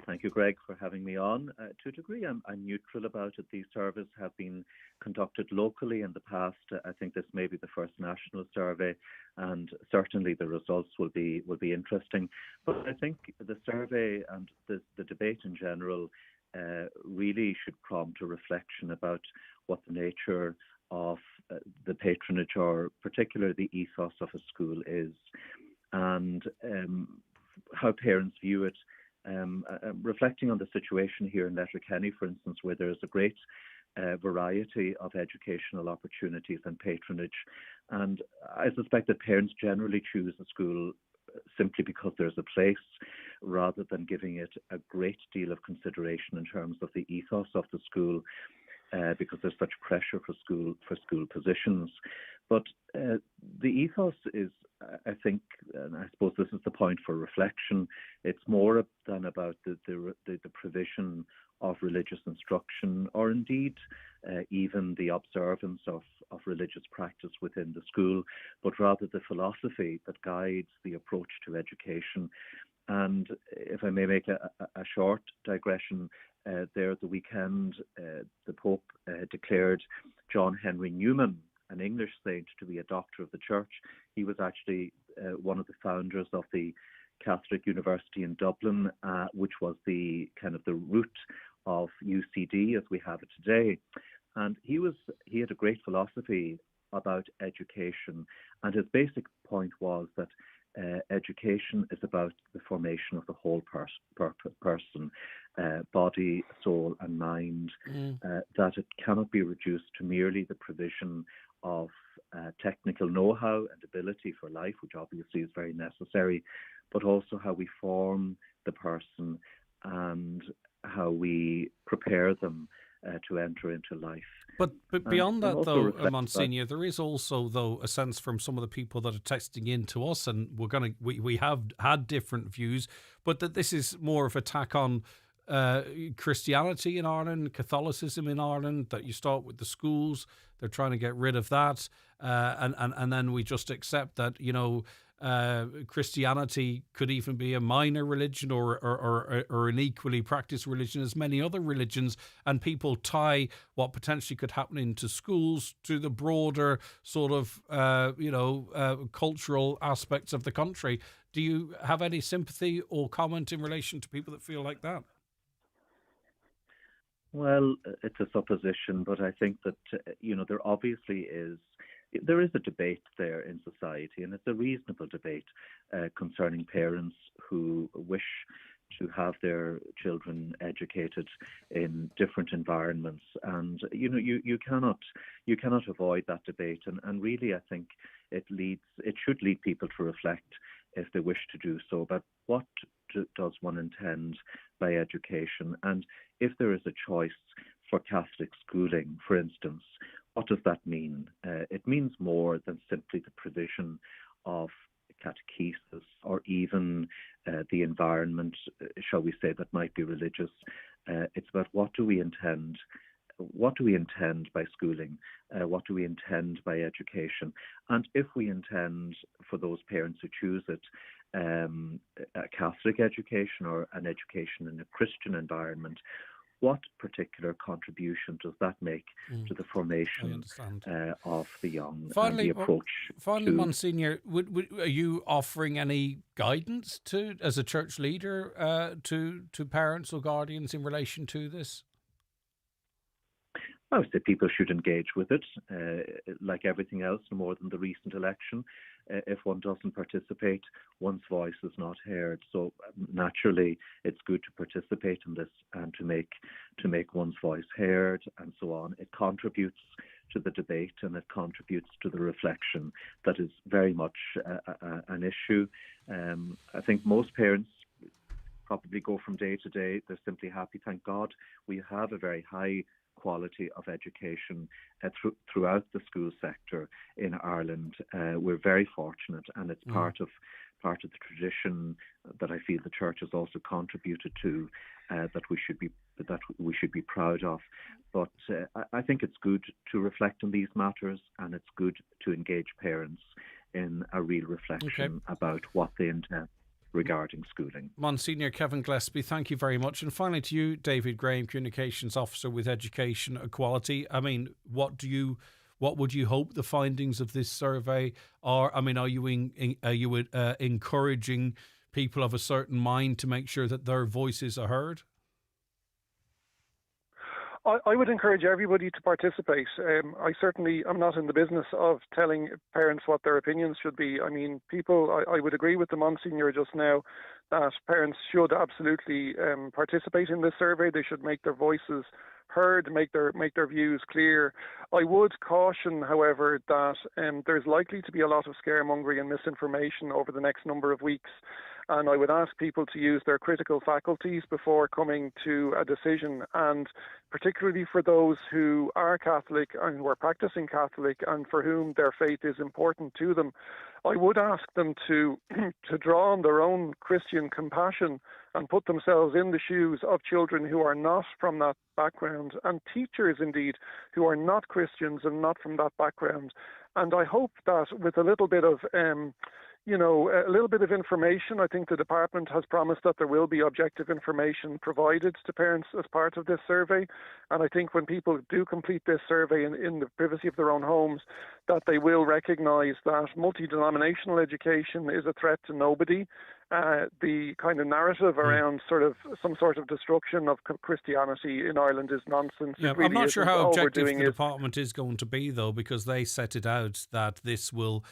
Thank you, Greg, for having me on. To a degree, I'm neutral about it. These surveys have been conducted locally in the past. I think this may be the first national survey, and certainly the results will be interesting. But I think the survey and the debate in general really should prompt a reflection about what the nature of the patronage, or particularly the ethos of a school, is, and how parents view it. Reflecting on the situation here in Letterkenny, for instance, where there's a great variety of educational opportunities and patronage, and I suspect that parents generally choose a school simply because there's a place, rather than giving it a great deal of consideration in terms of the ethos of the school, because there's such pressure for school positions. But the ethos is, I think, and I suppose this is the point for reflection, it's more than about the provision of religious instruction, or indeed even the observance of religious practice within the school, but rather the philosophy that guides the approach to education. And if I may make a short digression, there at the weekend, the Pope declared John Henry Newman, an English saint, to be a doctor of the church. He was actually one of the founders of the Catholic University in Dublin, which was the kind of the root of UCD as we have it today. And he had a great philosophy about education, and his basic point was that education is about the formation of the whole person. body, soul and mind, that it cannot be reduced to merely the provision of technical know-how and ability for life, which obviously is very necessary, but also how we form the person and how we prepare them to enter into life. But beyond that, also though, reflect Monsignor, there is also, though, a sense from some of the people that are texting in to us, and we have had different views, but that this is more of a attack on Christianity in Ireland, Catholicism in Ireland, that you start with the schools, they're trying to get rid of that, and then we just accept that, Christianity could even be a minor religion or an equally practiced religion as many other religions, and people tie what potentially could happen into schools to the broader sort of cultural aspects of the country. Do you have any sympathy or comment in relation to people that feel like that? Well, it's a supposition, but I think that, there obviously there is a debate there in society, and it's a reasonable debate concerning parents who wish to have their children educated in different environments. And, you cannot avoid that debate. And really, I think it should lead people to reflect, if they wish to do so, about what does one intend by education, and if there is a choice for Catholic schooling, for instance, what does that mean? It means more than simply the provision of catechesis or even the environment, shall we say, that might be religious. It's about what do we intend by schooling? What do we intend by education? And if we intend, for those parents who choose it, a Catholic education or an education in a Christian environment, what particular contribution does that make to the formation of the young and the approach? Finally, Monsignor, are you offering any guidance as a church leader to parents or guardians in relation to this? I would say people should engage with it, like everything else, no more than the recent election. If one doesn't participate, one's voice is not heard. So naturally, it's good to participate in this and to make one's voice heard and so on. It contributes to the debate and it contributes to the reflection that is very much an issue. I think most parents probably go from day to day. They're simply happy. Thank God we have a very high quality of education throughout the school sector in Ireland. We're very fortunate, and it's part of the tradition that I feel the Church has also contributed to, that we should be proud of. But I think it's good to reflect on these matters, and it's good to engage parents in a real reflection about what they intend regarding schooling. Monsignor Kevin Gillespie, thank you very much. And finally to you, David Graham, Communications Officer with Education Equality. I mean, what would you hope the findings of this survey are? I mean, are you encouraging people of a certain mind to make sure that their voices are heard? I would encourage everybody to participate. I certainly am not in the business of telling parents what their opinions should be. I mean, I would agree with the Monsignor just now that parents should absolutely participate in this survey. They should make their voices heard, make their views clear. I would caution, however, that there's likely to be a lot of scaremongering and misinformation over the next number of weeks. And I would ask people to use their critical faculties before coming to a decision, and particularly for those who are Catholic and who are practicing Catholic and for whom their faith is important to them, I would ask them to draw on their own Christian compassion and put themselves in the shoes of children who are not from that background, and teachers indeed who are not Christians and not from that background. And I hope that with a little bit of a little bit of information. I think the department has promised that there will be objective information provided to parents as part of this survey. And I think when people do complete this survey in the privacy of their own homes, that they will recognise that multi-denominational education is a threat to nobody. The kind of narrative around some sort of destruction of Christianity in Ireland is nonsense. Yeah, I'm not sure how objective the department is going to be, though, because they set it out that this will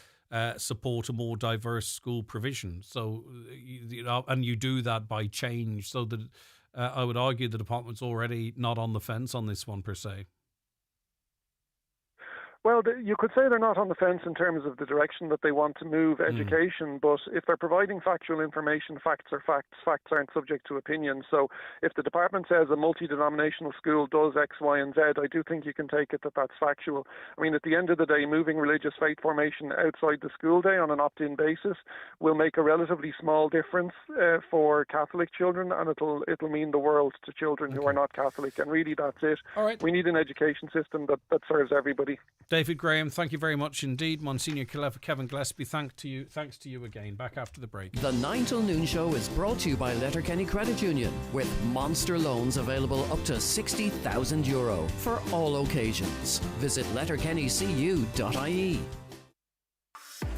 support a more diverse school provision. So, and you do that by change. So that I would argue the department's already not on the fence on this one per se. Well, you could say they're not on the fence in terms of the direction that they want to move education, but if they're providing factual information, facts are facts. Facts aren't subject to opinion. So if the department says a multi-denominational school does X, Y, and Z, I do think you can take it that that's factual. I mean, at the end of the day, moving religious faith formation outside the school day on an opt-in basis will make a relatively small difference for Catholic children, and it'll mean the world to children who are not Catholic. And really, that's it. All right. We need an education system that serves everybody. David Graham, thank you very much indeed. Monsignor Kevin Gillespie, thanks to you again. Back after the break. The 9 till noon show is brought to you by Letterkenny Credit Union, with monster loans available up to €60,000 for all occasions. Visit letterkennycu.ie.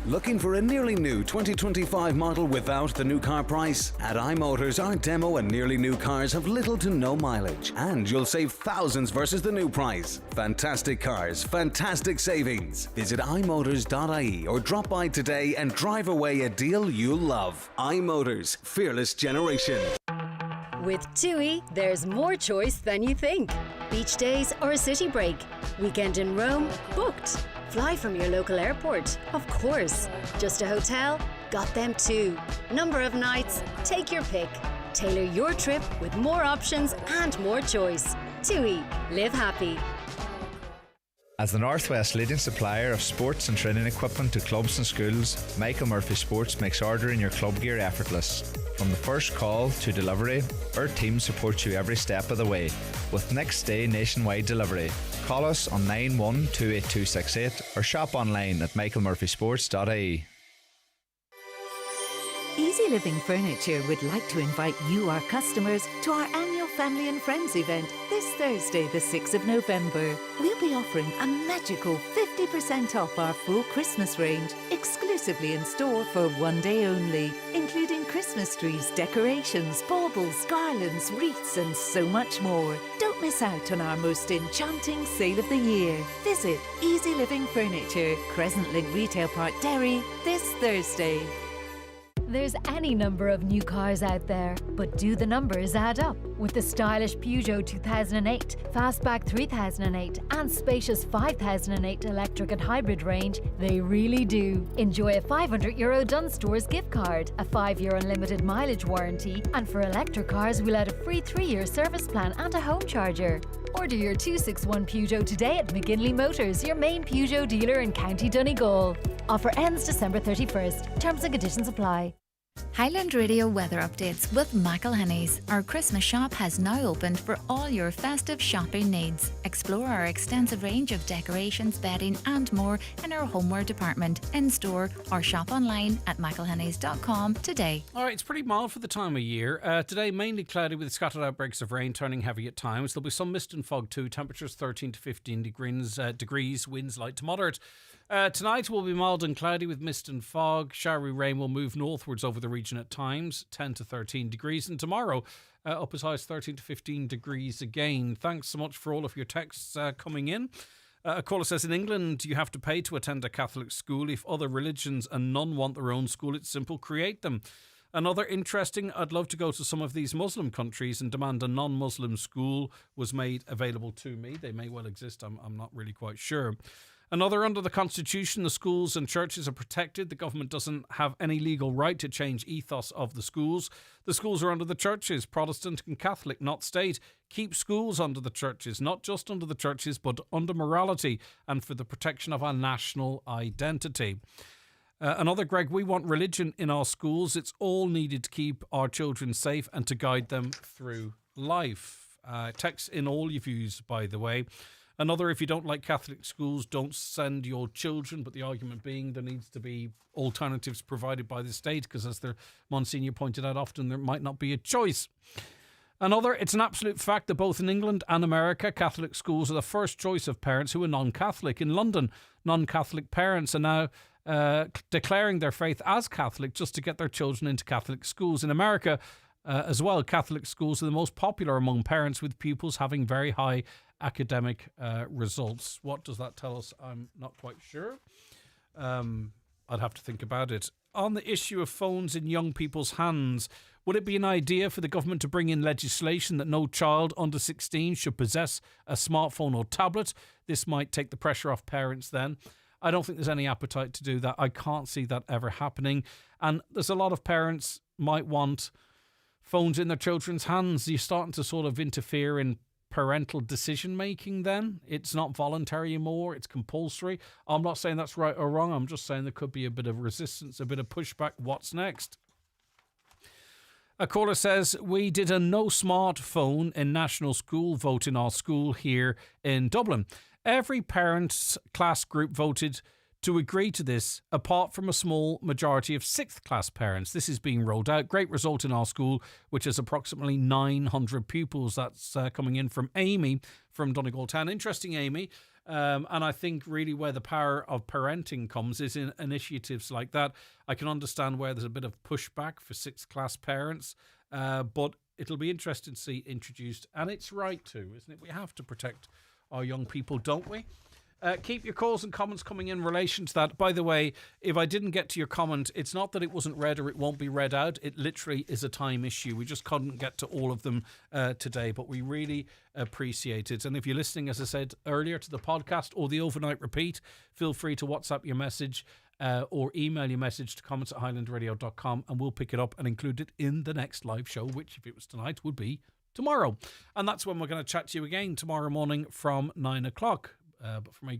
Looking for a nearly new 2025 model without the new car price? At iMotors, our demo and nearly new cars have little to no mileage, and you'll save thousands versus the new price. Fantastic cars, fantastic savings. Visit imotors.ie or drop by today and drive away a deal you'll love. iMotors, fearless generation. With TUI, there's more choice than you think. Beach days or a city break. Weekend in Rome? Booked. Fly from your local airport? Of course. Just a hotel? Got them too. Number of nights? Take your pick. Tailor your trip with more options and more choice. TUI. Live happy. As the Northwest leading supplier of sports and training equipment to clubs and schools, Michael Murphy Sports makes ordering your club gear effortless. From the first call to delivery, our team supports you every step of the way with next day nationwide delivery. Call us on 91282868 or shop online at michaelmurphysports.ie. Easy Living Furniture would like to invite you, our customers, to our annual Family and Friends event this Thursday, the 6th of November. We'll be offering a magical 50% off our full Christmas range, exclusively in store for one day only, including Christmas trees, decorations, baubles, garlands, wreaths, and so much more. Don't miss out on our most enchanting sale of the year. Visit Easy Living Furniture, Crescent Link Retail Park, Derry, this Thursday. There's any number of new cars out there, but do the numbers add up? With the stylish Peugeot 2008, Fastback 3008 and spacious 5008 electric and hybrid range, they really do. Enjoy a €500 Dunnes Stores gift card, a 5-year unlimited mileage warranty, and for electric cars we'll add a free 3-year service plan and a home charger. Order your 261 Peugeot today at McGinley Motors, your main Peugeot dealer in County Donegal. Offer ends December 31st. Terms and conditions apply. Highland Radio weather updates with Michael Hennies. Our Christmas shop has now opened for all your festive shopping needs. Explore our extensive range of decorations, bedding and more in our homeware department, in store or shop online at michaelhennies.com today. All right, it's pretty mild for the time of year. Today mainly cloudy with scattered outbreaks of rain turning heavy at times. There'll be some mist and fog too. Temperatures 13 to 15 degrees, winds light to moderate. Tonight will be mild and cloudy with mist and fog. Showery rain will move northwards over the region at times, 10 to 13 degrees. And tomorrow, up as high as 13 to 15 degrees again. Thanks so much for all of your texts coming in. A caller says, in England, you have to pay to attend a Catholic school. If other religions and none want their own school, it's simple, create them. Another interesting, I'd love to go to some of these Muslim countries and demand a non-Muslim school was made available to me. They may well exist, I'm not really quite sure. Another, under the Constitution, the schools and churches are protected. The government doesn't have any legal right to change ethos of the schools. The schools are under the churches, Protestant and Catholic, not state. Keep schools under the churches, not just under the churches, but under morality and for the protection of our national identity. Another, Greg, we want religion in our schools. It's all needed to keep our children safe and to guide them through life. Text in all your views, by the way. Another, if you don't like Catholic schools, don't send your children. But the argument being there needs to be alternatives provided by the state because, as the Monsignor pointed out, often there might not be a choice. Another, it's an absolute fact that both in England and America, Catholic schools are the first choice of parents who are non-Catholic. In London, non-Catholic parents are now declaring their faith as Catholic just to get their children into Catholic schools. In America, as well, Catholic schools are the most popular among parents, with pupils having very high academic results. What does that tell us? I'm not quite sure. I'd have to think about it. On the issue of phones in young people's hands, Would it be an idea for the government to bring in legislation that no child under 16 should possess a smartphone or tablet? This might take the pressure off parents then. I don't think there's any appetite to do that. I can't see that ever happening. And there's a lot of parents might want phones in their children's hands. You're starting to sort of interfere in parental decision making then. It's not voluntary anymore, it's compulsory. I'm not saying that's right or wrong. I'm just saying there could be a bit of resistance, a bit of pushback. What's next? A caller says, we did a no smartphone in national school vote in our school here in Dublin. Every parent's class group voted to agree to this, apart from a small majority of 6th class parents. This is being rolled out. Great result in our school, which has approximately 900 pupils. That's coming in from Amy from Donegal Town. Interesting, Amy. And I think really where the power of parenting comes is in initiatives like that. I can understand where there's a bit of pushback for 6th class parents, but it'll be interesting to see introduced. And it's right too, isn't it? We have to protect our young people, don't we? Keep your calls and comments coming in relation to that. By the way, if I didn't get to your comment, it's not that it wasn't read or it won't be read out. It literally is a time issue. We just couldn't get to all of them today, but we really appreciate it. And if you're listening, as I said earlier, to the podcast or the overnight repeat, feel free to WhatsApp your message or email your message to comments@highlandradio.com, and we'll pick it up and include it in the next live show, which, if it was tonight, would be tomorrow. And that's when we're going to chat to you again tomorrow morning from 9 o'clock. But from a